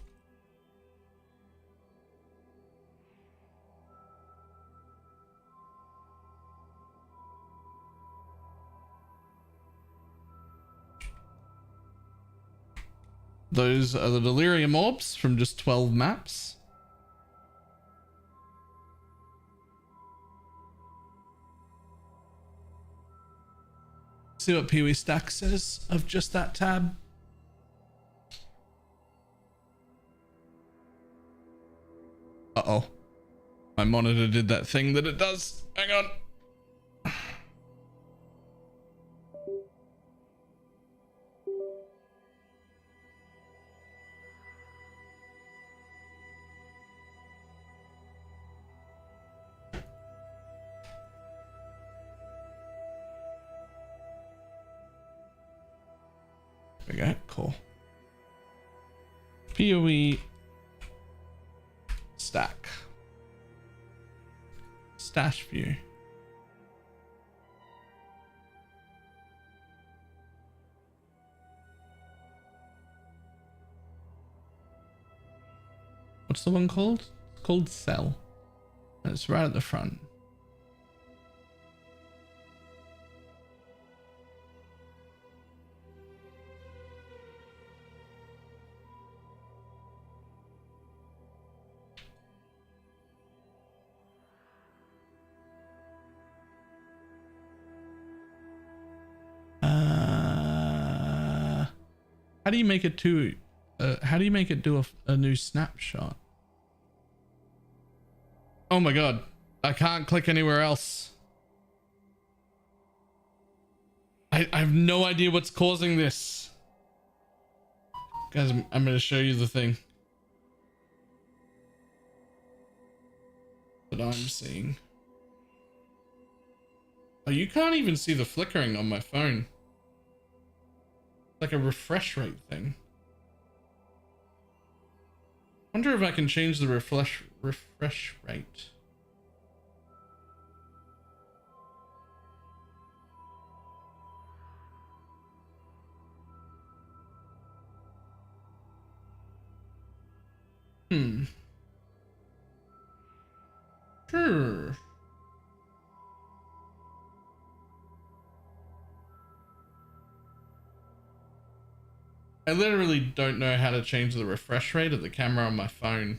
Those are the delirium orbs from just 12 maps. See what Pee-wee Stack says of just that tab. Uh-oh. My monitor did that thing that it does. Hang on. we go. Cool. PoE stack. Stash view. What's the one called? It's called Cell. And it's right at the front. How do you make it to how do you make it do a new snapshot? Oh my god, I can't click anywhere else. I have no idea what's causing this. Guys, I'm going to show you the thing that I'm seeing. Oh, you can't even see the flickering on my phone. Like a refresh rate thing. Wonder if I can change the refresh rate. Sure. I literally don't know how to change the refresh rate of the camera on my phone.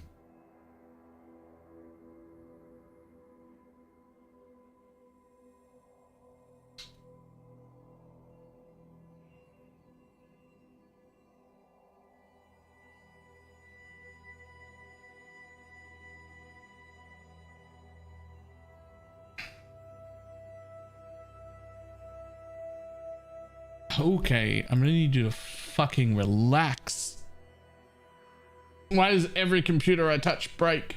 Okay, I'm gonna need you to fucking relax. Why does every computer I touch break?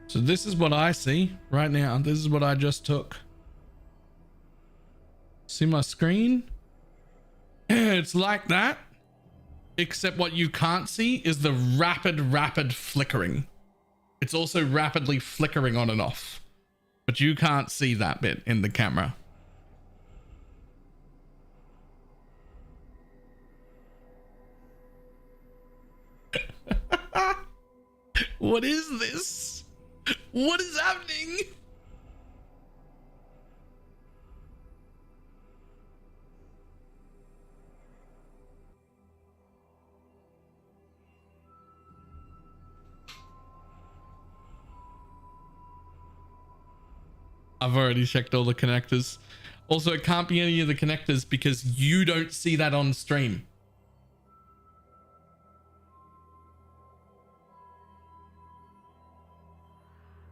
So this is what I see right now. This is what I just took. See my screen? It's like that, except what you can't see is the rapid flickering. It's also rapidly flickering on and off, but you can't see that bit in the camera. What is this? What is happening? I've already checked all the connectors. Also, it can't be any of the connectors because you don't see that on stream.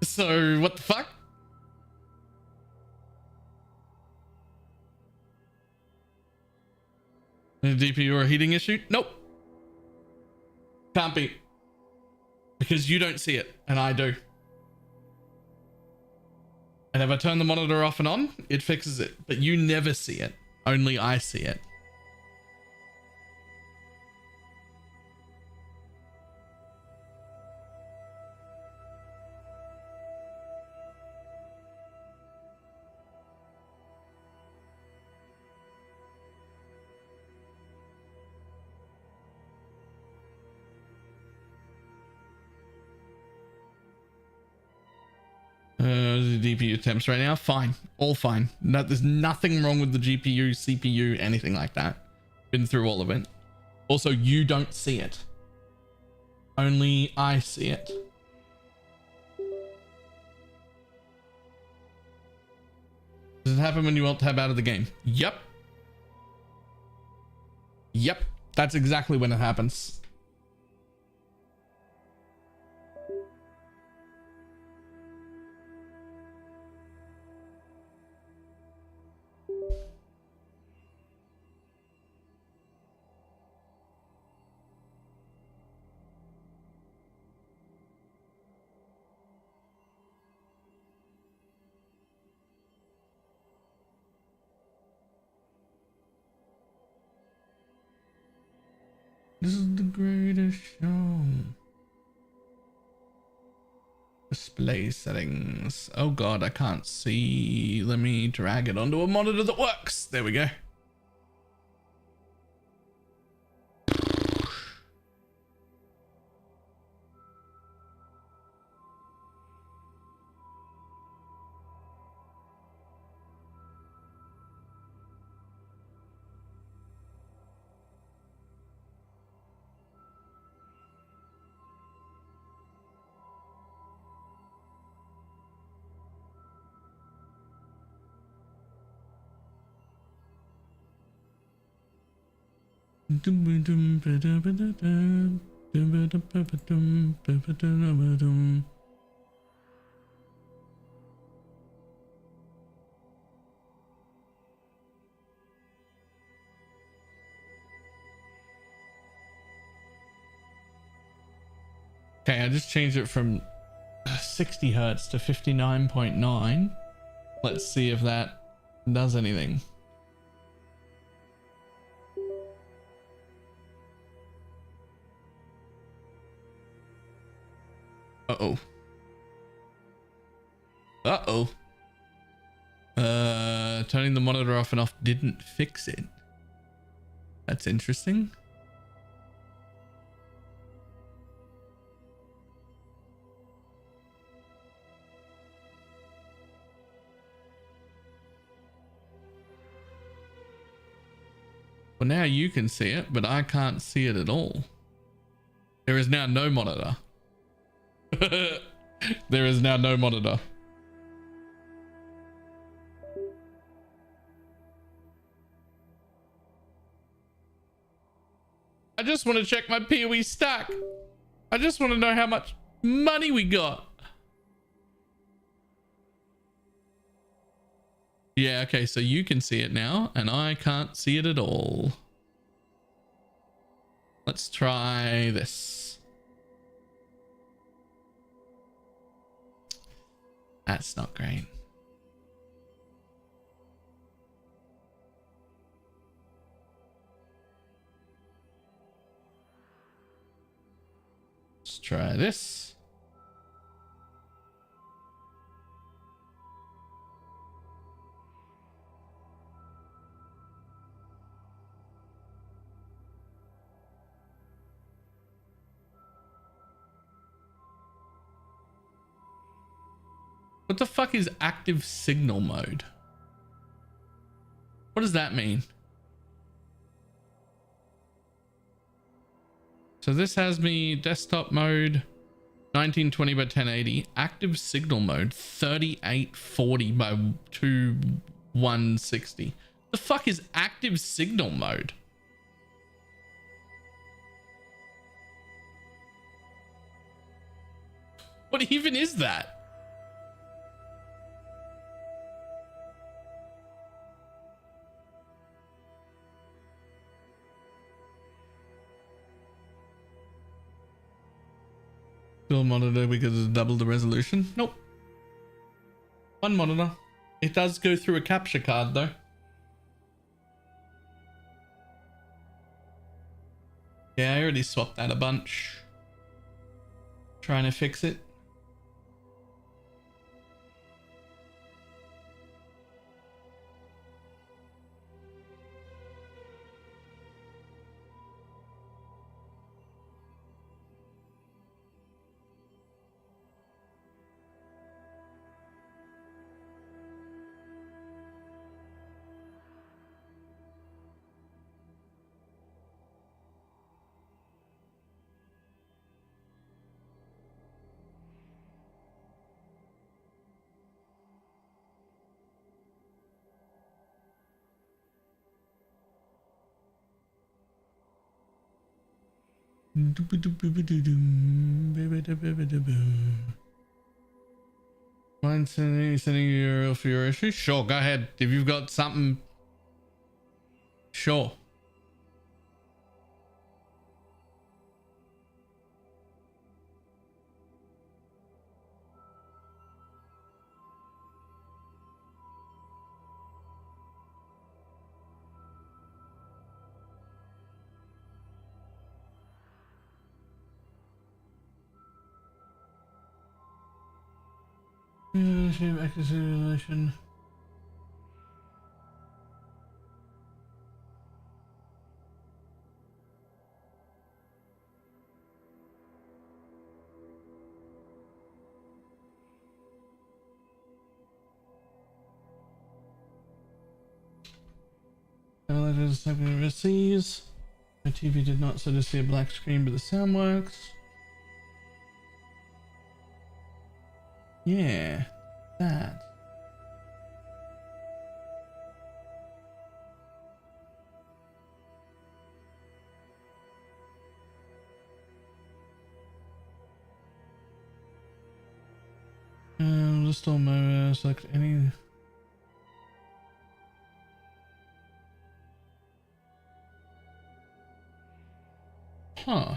So what the fuck? A DPU or a heating issue? Nope. Can't be. Because you don't see it and I do. And if I turn the monitor off and on, it fixes it. But you never see it. Only I see it. The DPU temps right now, fine, all fine. No, there's nothing wrong with the GPU, CPU, anything like that. Been through all of it. Also, you don't see it. Only I see it. Does it happen when you alt tab out of the game? Yep. Yep. That's exactly when it happens. This is the greatest show. Display settings. Oh god, I can't see. Let me drag it onto a monitor that works. There we go. Okay, I just changed it from 60 hertz to 59.9. Let's see if that does anything. Uh-oh. Uh-oh. Turning the monitor off and off didn't fix it. That's interesting. Well, now you can see it, but I can't see it at all. There is now no monitor. There is now no monitor. I just want to check my PoE stack. I just want to know how much money we got. Yeah, okay, so you can see it now, and I can't see it at all. Let's try this. That's not great. Let's try this. What the fuck is active signal mode? What does that mean? So this has me desktop mode 1920 by 1080, active signal mode 3840 by 2160. The fuck is active signal mode? What even is that? Dual monitor because it's double the resolution? Nope. One monitor. It does go through a capture card though. Yeah, I already swapped that a bunch. Trying to fix it. Mind sending you for your issue? Sure, go ahead. If you've got something, sure. Accusation. Overseas. My TV did not so to see a black screen, but the sound works. Yeah, that. List all my select any. Huh.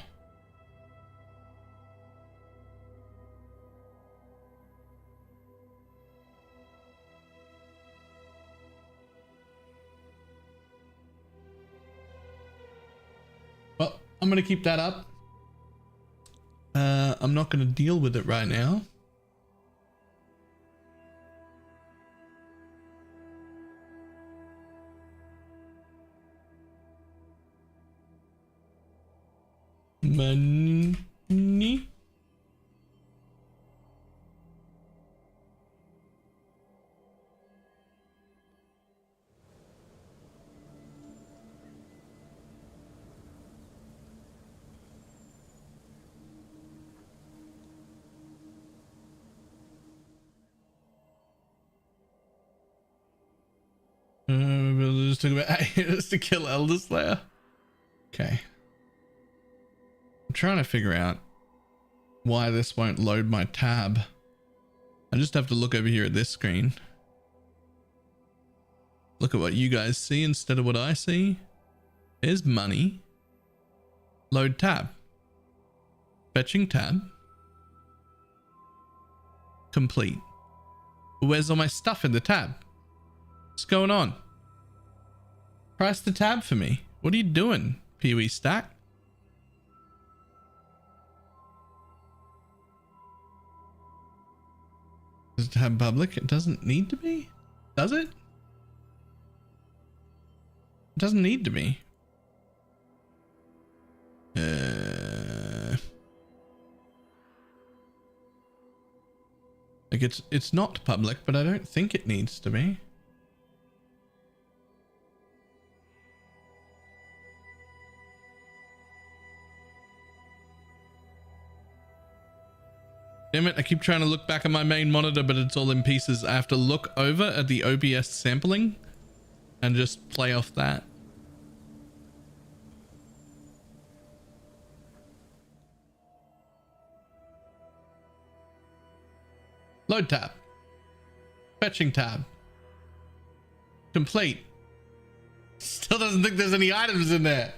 Well, I'm gonna keep that up. I'm not gonna deal with it right now. Money. We'll just talk about 8 minutes to kill Elder Slayer. Okay. I'm trying to figure out why this won't load my tab. I just have to look over here at this screen. Look at what you guys see instead of what I see. There's money. Load tab. Fetching tab. Complete. Where's all my stuff in the tab? What's going on? Price the tab for me. What are you doing, Pee-wee Stack? Is the tab public? It doesn't need to be? Does it? It doesn't need to be. Like it's not public, but I don't think it needs to be. Damn it, I keep trying to look back at my main monitor, but it's all in pieces. I have to look over at the OBS sampling and just play off that. Load tab. Fetching tab. Complete. Still doesn't think there's any items in there.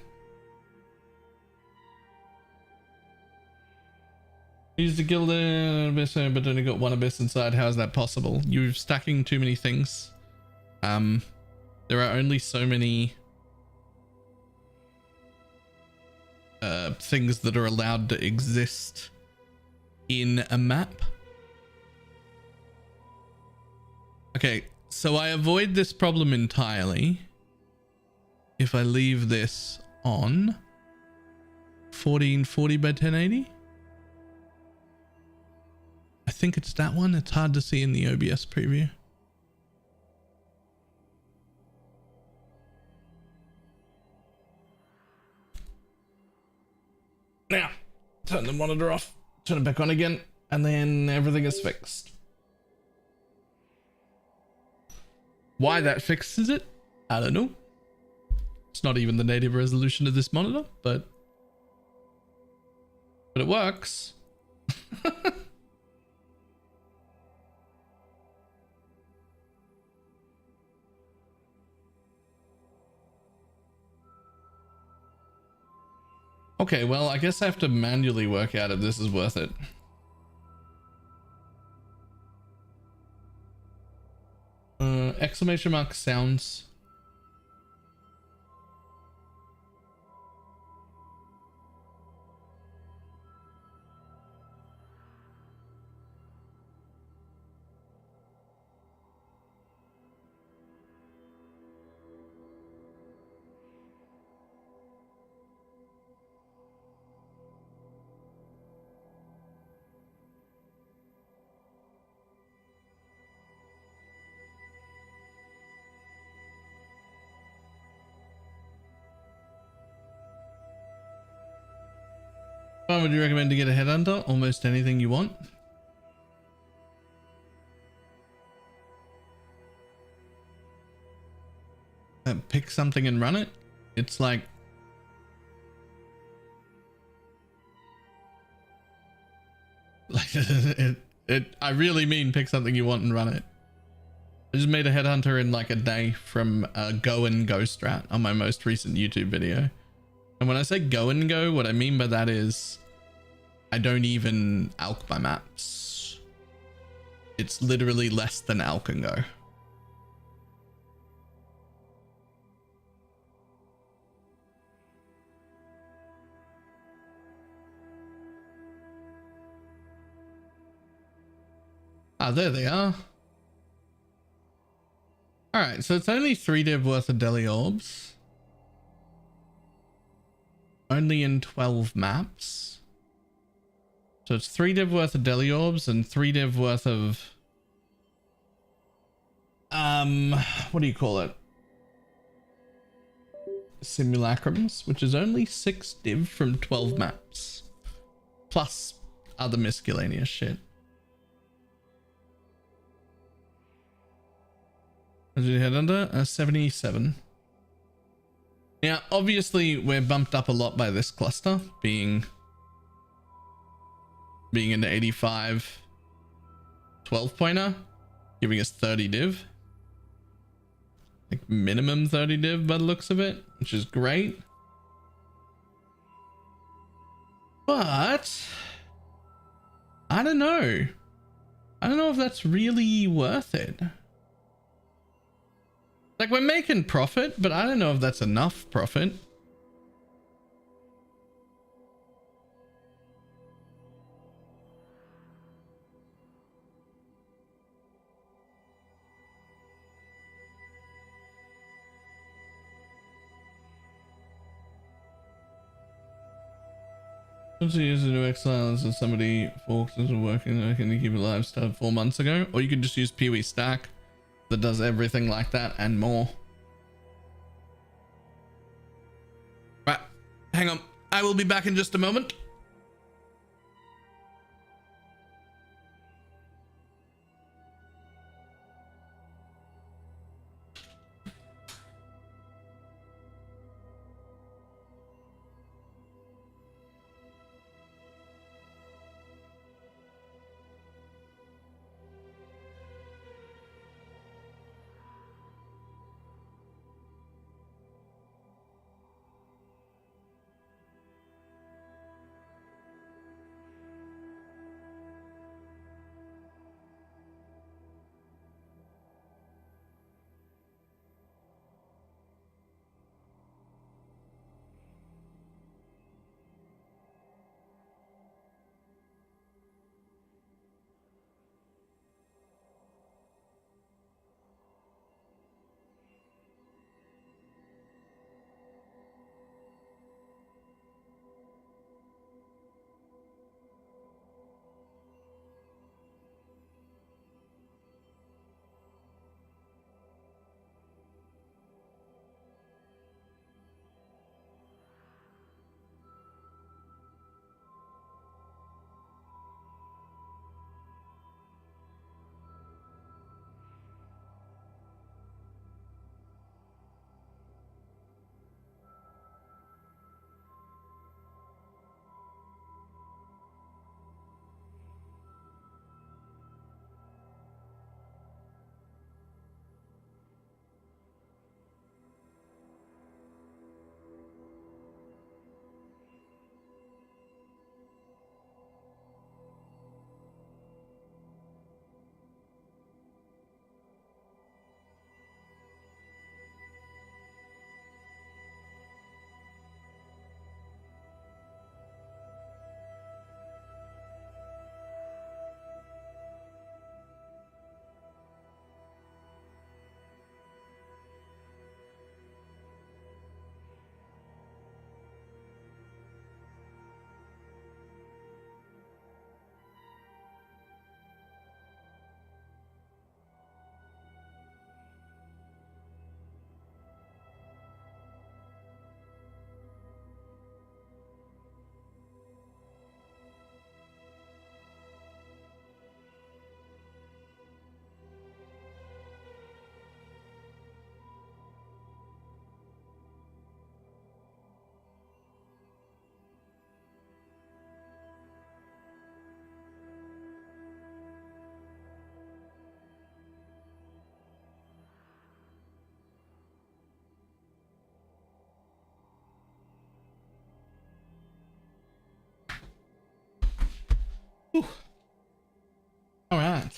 Use the guild abyss, but only got one abyss inside. How is that possible? You're stacking too many things. There are only so many things that are allowed to exist in a map. Okay, so I avoid this problem entirely if I leave this on 1440 by 1080. I think it's that one. It's hard to see in the OBS preview. Now, turn the monitor off, turn it back on again, and then everything is fixed. Why that fixes it, I don't know. It's not even the native resolution of this monitor, but but it works. Okay, well, I guess I have to manually work out if this is worth it. Exclamation mark sounds. Would you recommend to get a headhunter? Almost anything you want. Pick something and run it. It's like I really mean pick something you want and run it. I just made a headhunter in like a day from a go and go strat on my most recent YouTube video. And when I say go and go, what I mean by that is I don't even alch my maps. It's literally less than alch and go. Ah, there they are. All right, so it's only 3 div worth of deli orbs. Only in 12 maps. So it's 3 div worth of deli orbs and 3 div worth of what do you call it? Simulacrums, which is only 6 div from 12 maps. Plus other miscellaneous shit. As you head under 77. Now, obviously, we're bumped up a lot by this cluster being into 85 12 pointer, giving us 30 div, like minimum 30 div by the looks of it, which is great. But I don't know. I don't know if that's really worth it. Like, we're making profit, but I don't know if that's enough profit. Once you use a new X-Silence and somebody forks isn't working, can you keep it live? Started 4 months ago, or you could just use Pee-wee Stack that does everything like that and more. Right, hang on. I will be back in just a moment. Whew. All right.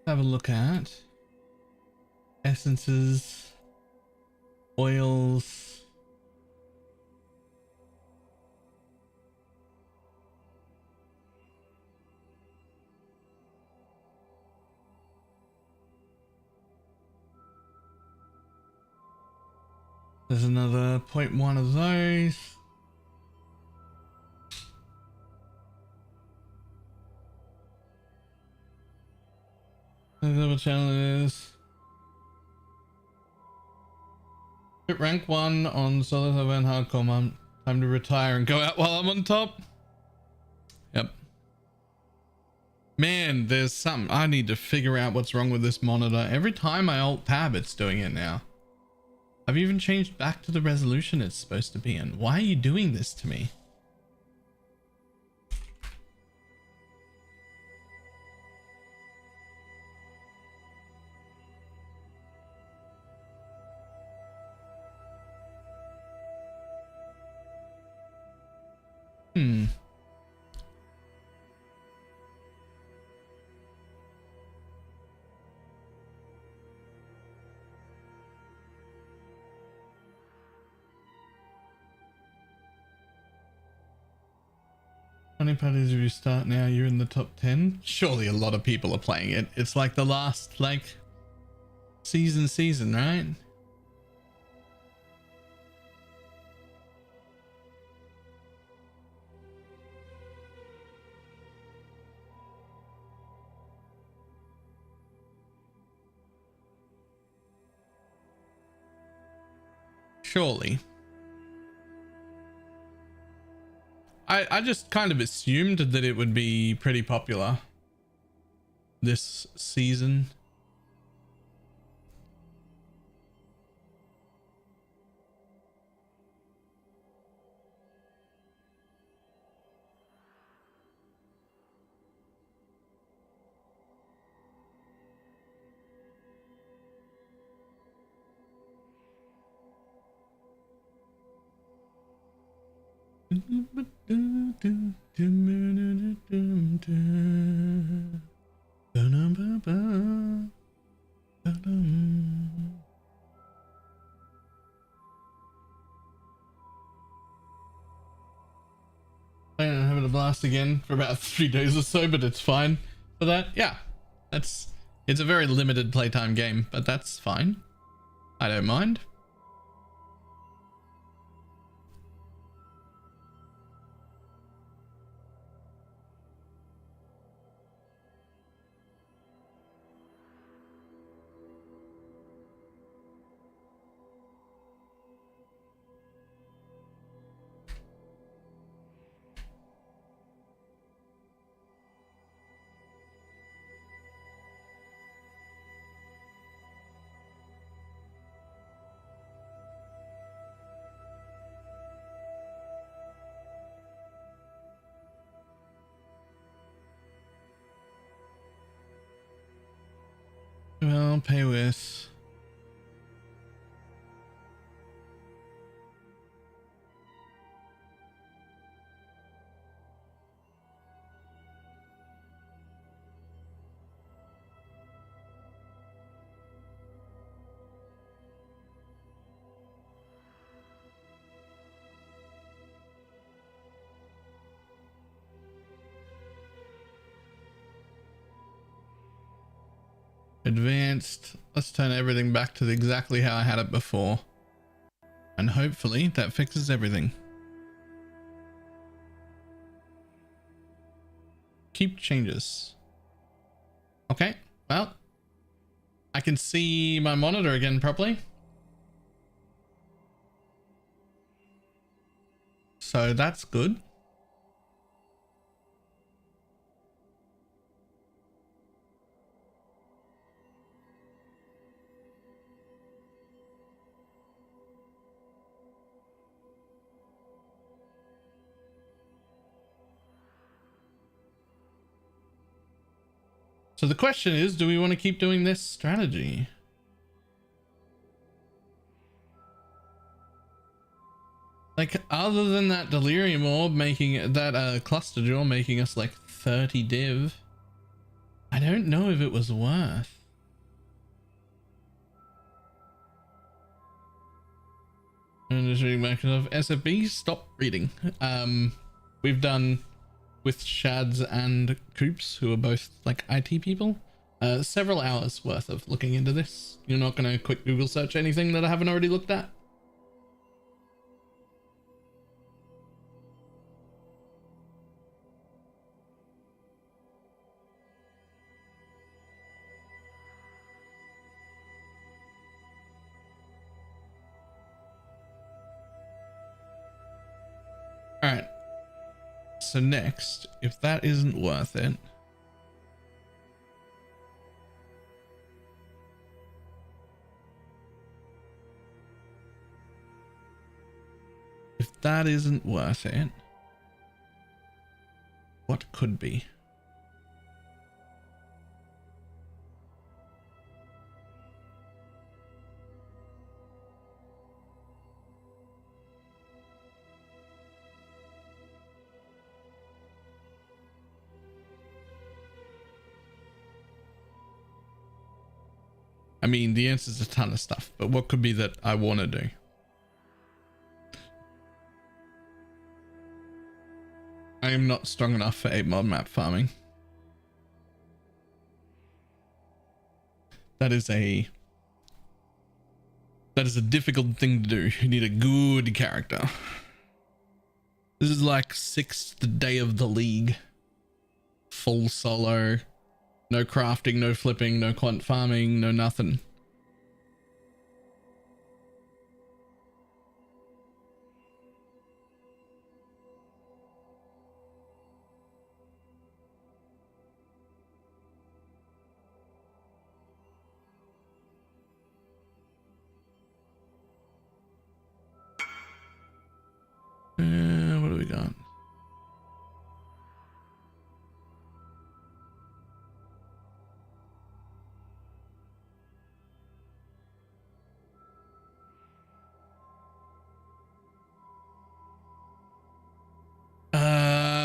Have a look at essences, oils. There's another 0.1 of those. What channel it is. Hit rank 1 on solo server and hardcore. Mom. Time to retire and go out while I'm on top. Yep. Man, there's something. I need to figure out what's wrong with this monitor. Every time I alt tab, it's doing it now. I've even changed back to the resolution it's supposed to be in. Why are you doing this to me? Hmm. How many parties if you start now, you're in the top 10? Surely a lot of people are playing it. It's like the last, like, season, right? Surely. I just kind of assumed that it would be pretty popular this season. I'm having a blast again for about 3 days or so, but it's fine for that. Yeah, it's a very limited playtime game, but that's fine. I don't mind. Well, pay with. Advanced. Let's turn everything back to exactly how I had it before. And hopefully that fixes everything. Keep changes. Okay, well, I can see my monitor again properly. So that's good. So the question is, do we want to keep doing this strategy? Like, other than that delirium orb making that cluster jewel making us like 30 div, I don't know if it was worth. I'm just reading back of SFB. Stop reading. We've done with Shads and Coops, who are both like IT people, several hours worth of looking into this. You're not going to quick Google search anything that I haven't already looked at. All right. So next, if that isn't worth it, what could be? I mean, the answer's a ton of stuff, but what could be that I want to do? I am not strong enough for 8 mod map farming. That is a difficult thing to do. You need a good character. This is like 6th day of the league. Full solo. No crafting, no flipping, no quant farming, no nothing. What do we got?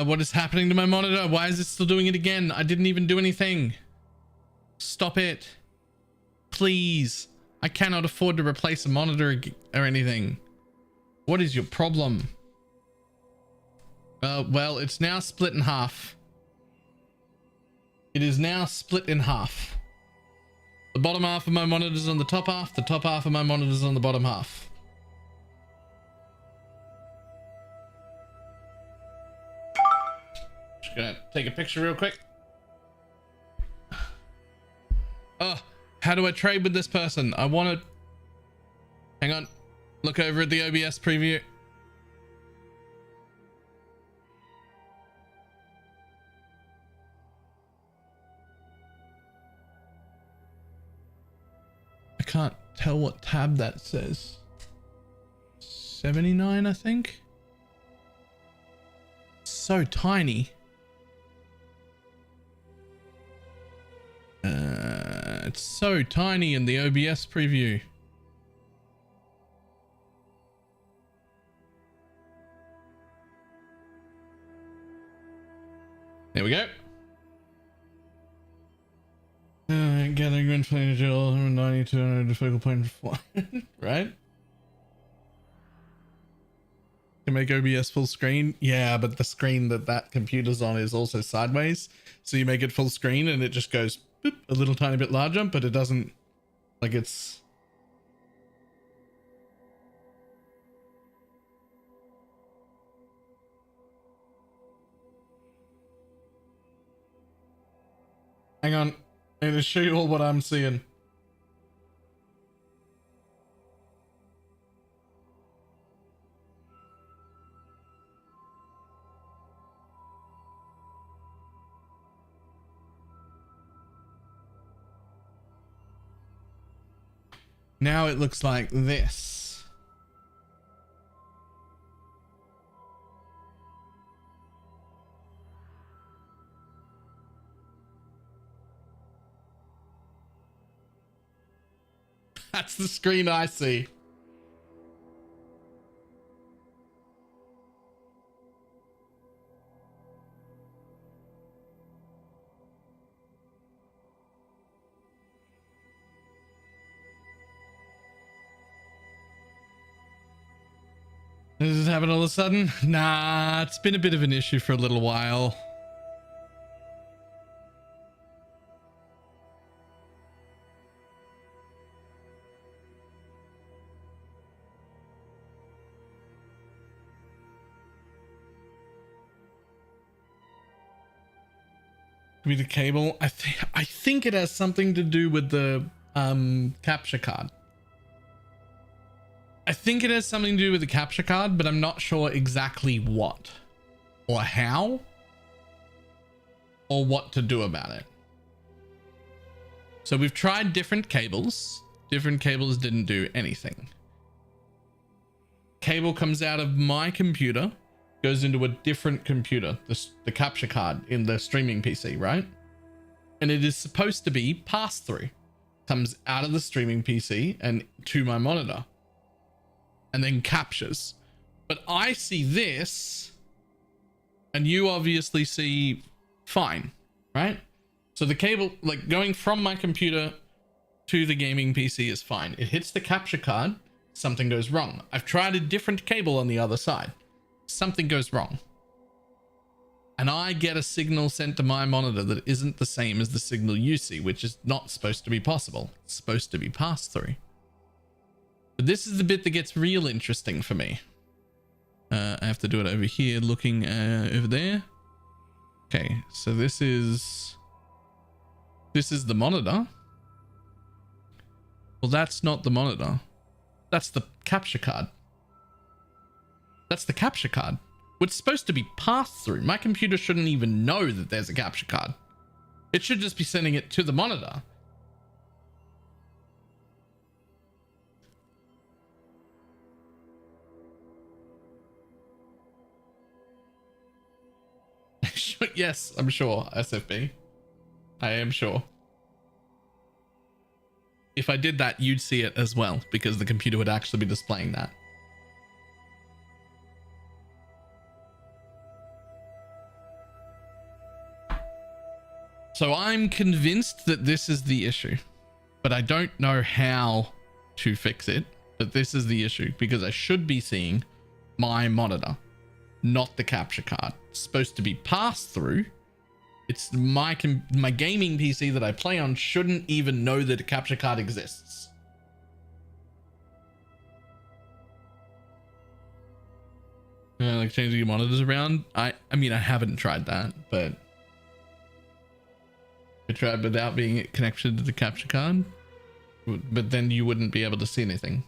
What is happening to my monitor? Why is it still doing it again? I didn't even do anything. Stop it. Please. I cannot afford to replace a monitor or anything. What is your problem? Well, it's now split in half. It is now split in half. The bottom half of my monitor is on the top half. The top half of my monitor is on the bottom half. Just gonna take a picture real quick. Oh, how do I trade with this person? I want to... Hang on. Look over at the OBS preview. I can't tell what tab that says. 79, I think. So tiny. It's so tiny in the OBS preview. There we go. Gathering wind flame gel 90 to the focal point for right? Can make OBS full screen. Yeah, but the screen that computer's on is also sideways. So you make it full screen and it just goes boop, a little tiny bit larger, but it doesn't like it's. Hang on. I'm going to show you all what I'm seeing. Now it looks like this. That's the screen I see. Does this happen all of a sudden? Nah, it's been a bit of an issue for a little while. Could be the cable. I think it has something to do with the capture card. I think it has something to do with the capture card, but I'm not sure exactly what or how or what to do about it. So we've tried different cables. Different cables didn't do anything. Cable comes out of my computer, goes into a different computer, the capture card in the streaming PC, right? And it is supposed to be pass through. Comes out of the streaming PC and to my monitor. And then captures. But I see this and you obviously see fine, right? So the cable, like going from my computer to the gaming PC is fine. It hits the capture card, something goes wrong. I've tried a different cable on the other side. Something goes wrong. And I get a signal sent to my monitor that isn't the same as the signal you see, which is not supposed to be possible. It's supposed to be passed through. But this is the bit that gets real interesting for me. I have to do it over here, looking over there. Okay, so this is the monitor. Well, that's not the monitor. That's the capture card. That's the capture card. It's supposed to be passed through. My computer shouldn't even know that there's a capture card. It should just be sending it to the monitor. Yes, I'm sure, SFB. I am sure. If I did that, you'd see it as well, because the computer would actually be displaying that. So I'm convinced that this is the issue, but I don't know how to fix it. But this is the issue, because I should be seeing my monitor, not the capture card. It's supposed to be passed through. It's my gaming PC that I play on shouldn't even know that a capture card exists. Like changing your monitors around. I mean, I haven't tried that, but I tried without being connected to the capture card, but then you wouldn't be able to see anything.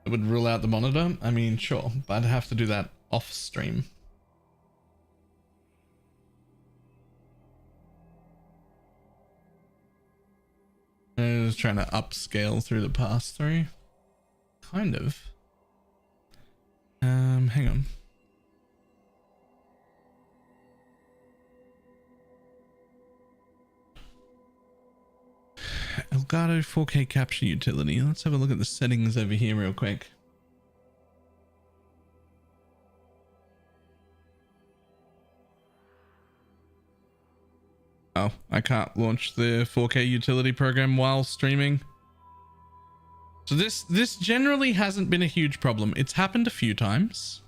It would rule out the monitor. I mean, sure, but I'd have to do that off stream. I was trying to upscale through the pass through. Kind of. Hang on. Elgato 4K capture utility. Let's have a look at the settings over here real quick. Oh, I can't launch the 4K utility program while streaming. So this generally hasn't been a huge problem. It's happened a few times.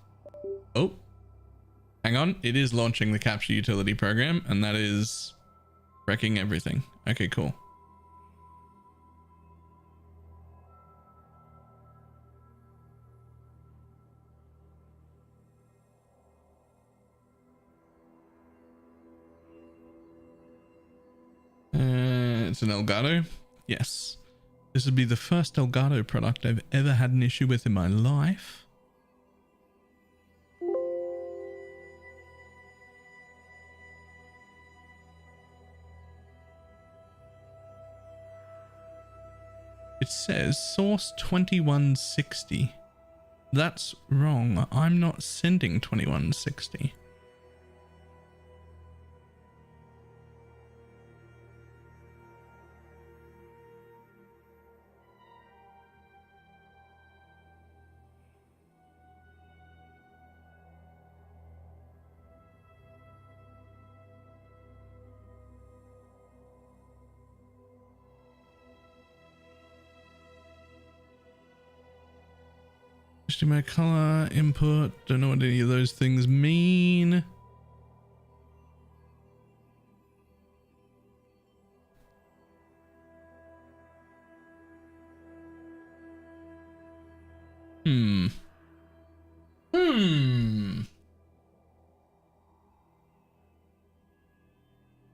Oh, hang on. It is launching the capture utility program, and that is wrecking everything. Okay, cool. It's an Elgato. Yes. This would be the first Elgato product I've ever had an issue with in my life. It says source 2160. That's wrong. I'm not sending 2160. Just do my color input. Don't know what any of those things mean.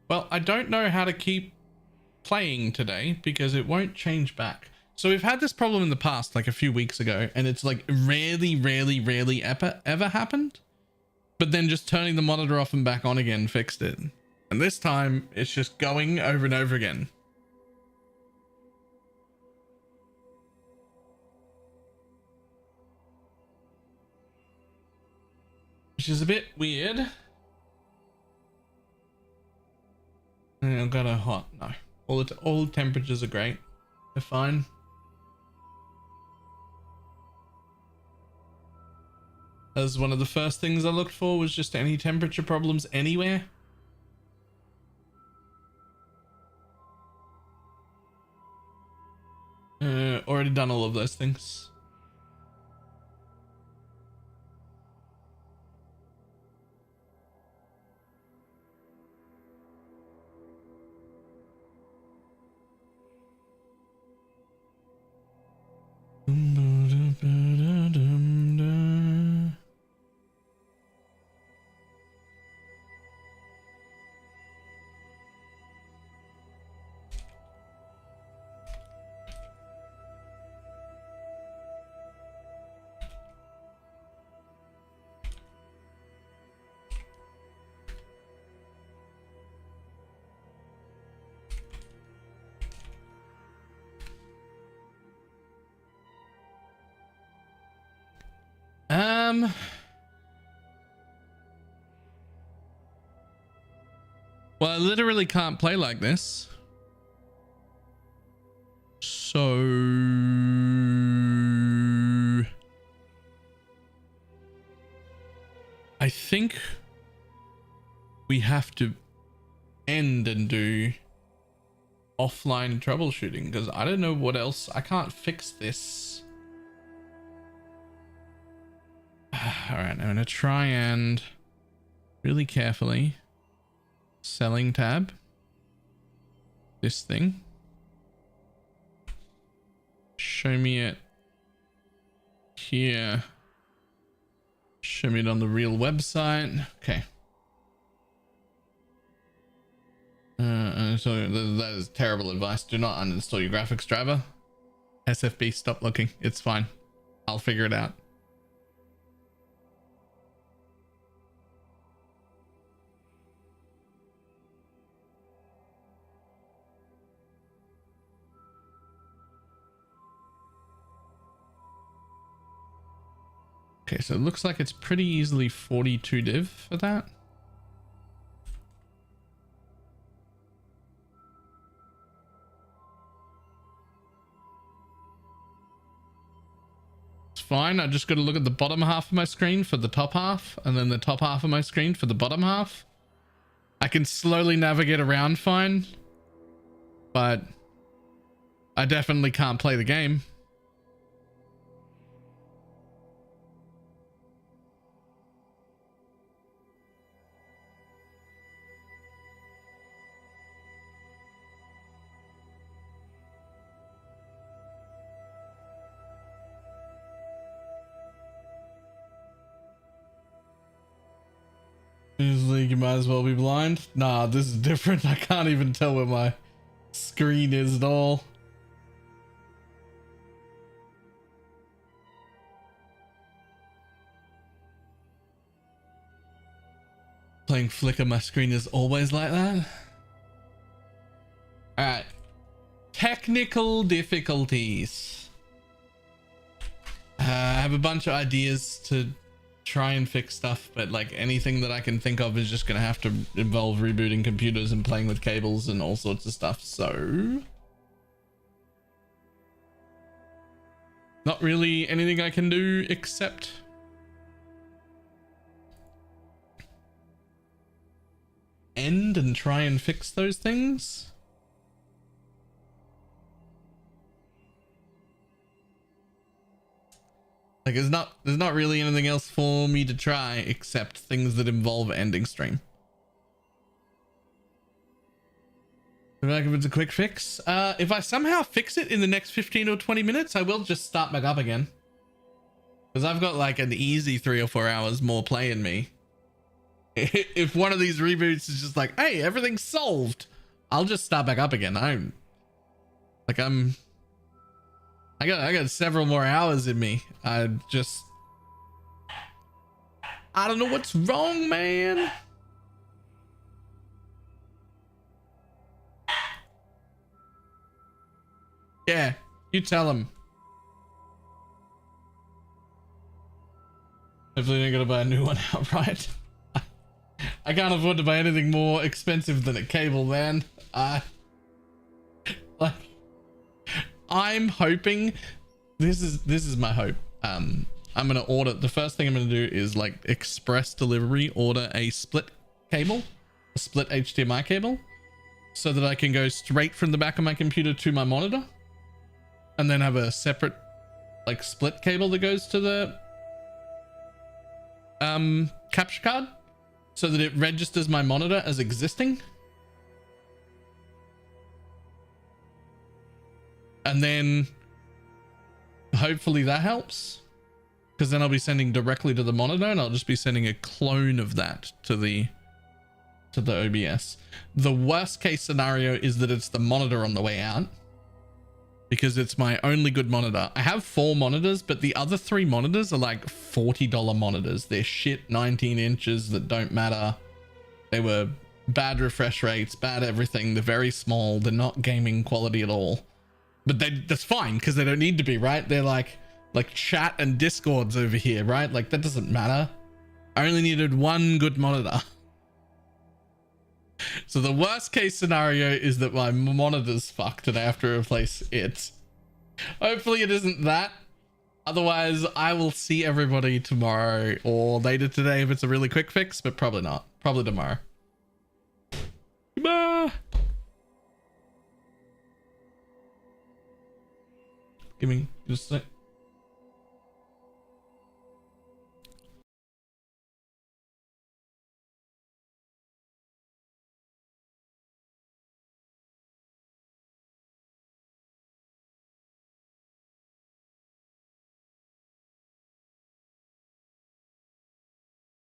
Well, I don't know how to keep playing today because it won't change back. So we've had this problem in the past, like a few weeks ago, and it's like rarely ever happened. But then just turning the monitor off and back on again fixed it. And this time it's just going over and over again. Which is a bit weird. I've got a hot, no. All temperatures are great. They're fine. As one of the first things I looked for was just any temperature problems anywhere. Already done all of those things. Well, I literally can't play like this. So I think we have to end and do offline troubleshooting because I don't know what else. I can't fix this. All right, I'm going to try and really carefully selling tab this thing, show me it here, show me it on the real website. Okay. So that is terrible advice. Do not uninstall your graphics driver. SFB, stop looking. It's fine. I'll figure it out. Okay, so it looks like it's pretty easily 42 div for that. It's fine. I just got to look at the bottom half of my screen for the top half, and then the top half of my screen for the bottom half. I can slowly navigate around fine, but I definitely can't play the game. You might as well be blind. Nah, this is different. I can't even tell where my screen is at all. Playing Flickr, my screen is always like that. Alright. Technical difficulties. I have a bunch of ideas to try and fix stuff, but like anything that I can think of is just gonna have to involve rebooting computers and playing with cables and all sorts of stuff. So not really anything I can do except end and try and fix those things. Like there's not really anything else for me to try except things that involve ending stream. If it's a quick fix, if I somehow fix it in the next 15 or 20 minutes, I will just start back up again. Because I've got like an easy 3 or 4 hours more play in me. If one of these reboots is just like, hey, everything's solved, I'll just start back up again. I got several more hours in me. I don't know what's wrong, man. Yeah, you tell him. Hopefully they're gonna buy a new one outright. I can't afford to buy anything more expensive than a cable, man. Like, I'm hoping this is my hope. I'm gonna order, the first thing I'm gonna do is like express delivery, order a split cable, a split HDMI cable, so that I can go straight from the back of my computer to my monitor, and then have a separate like split cable that goes to the capture card, so that it registers my monitor as existing. And then hopefully that helps, because then I'll be sending directly to the monitor, and I'll just be sending a clone of that to the OBS. The worst case scenario is that it's the monitor on the way out, because it's my only good monitor. I have 4 monitors, but the other 3 monitors are like $40 monitors. They're shit 19 inches that don't matter. They were bad refresh rates, bad everything. They're very small. They're not gaming quality at all. But that's fine, because they don't need to be, right? They're like chat and Discords over here, right? Like that doesn't matter. I only needed 1 good monitor. So the worst case scenario is that my monitor's fucked and I have to replace it. Hopefully it isn't that. Otherwise, I will see everybody tomorrow or later today if it's a really quick fix, but probably not. Probably tomorrow. Bye. Give me just a sec.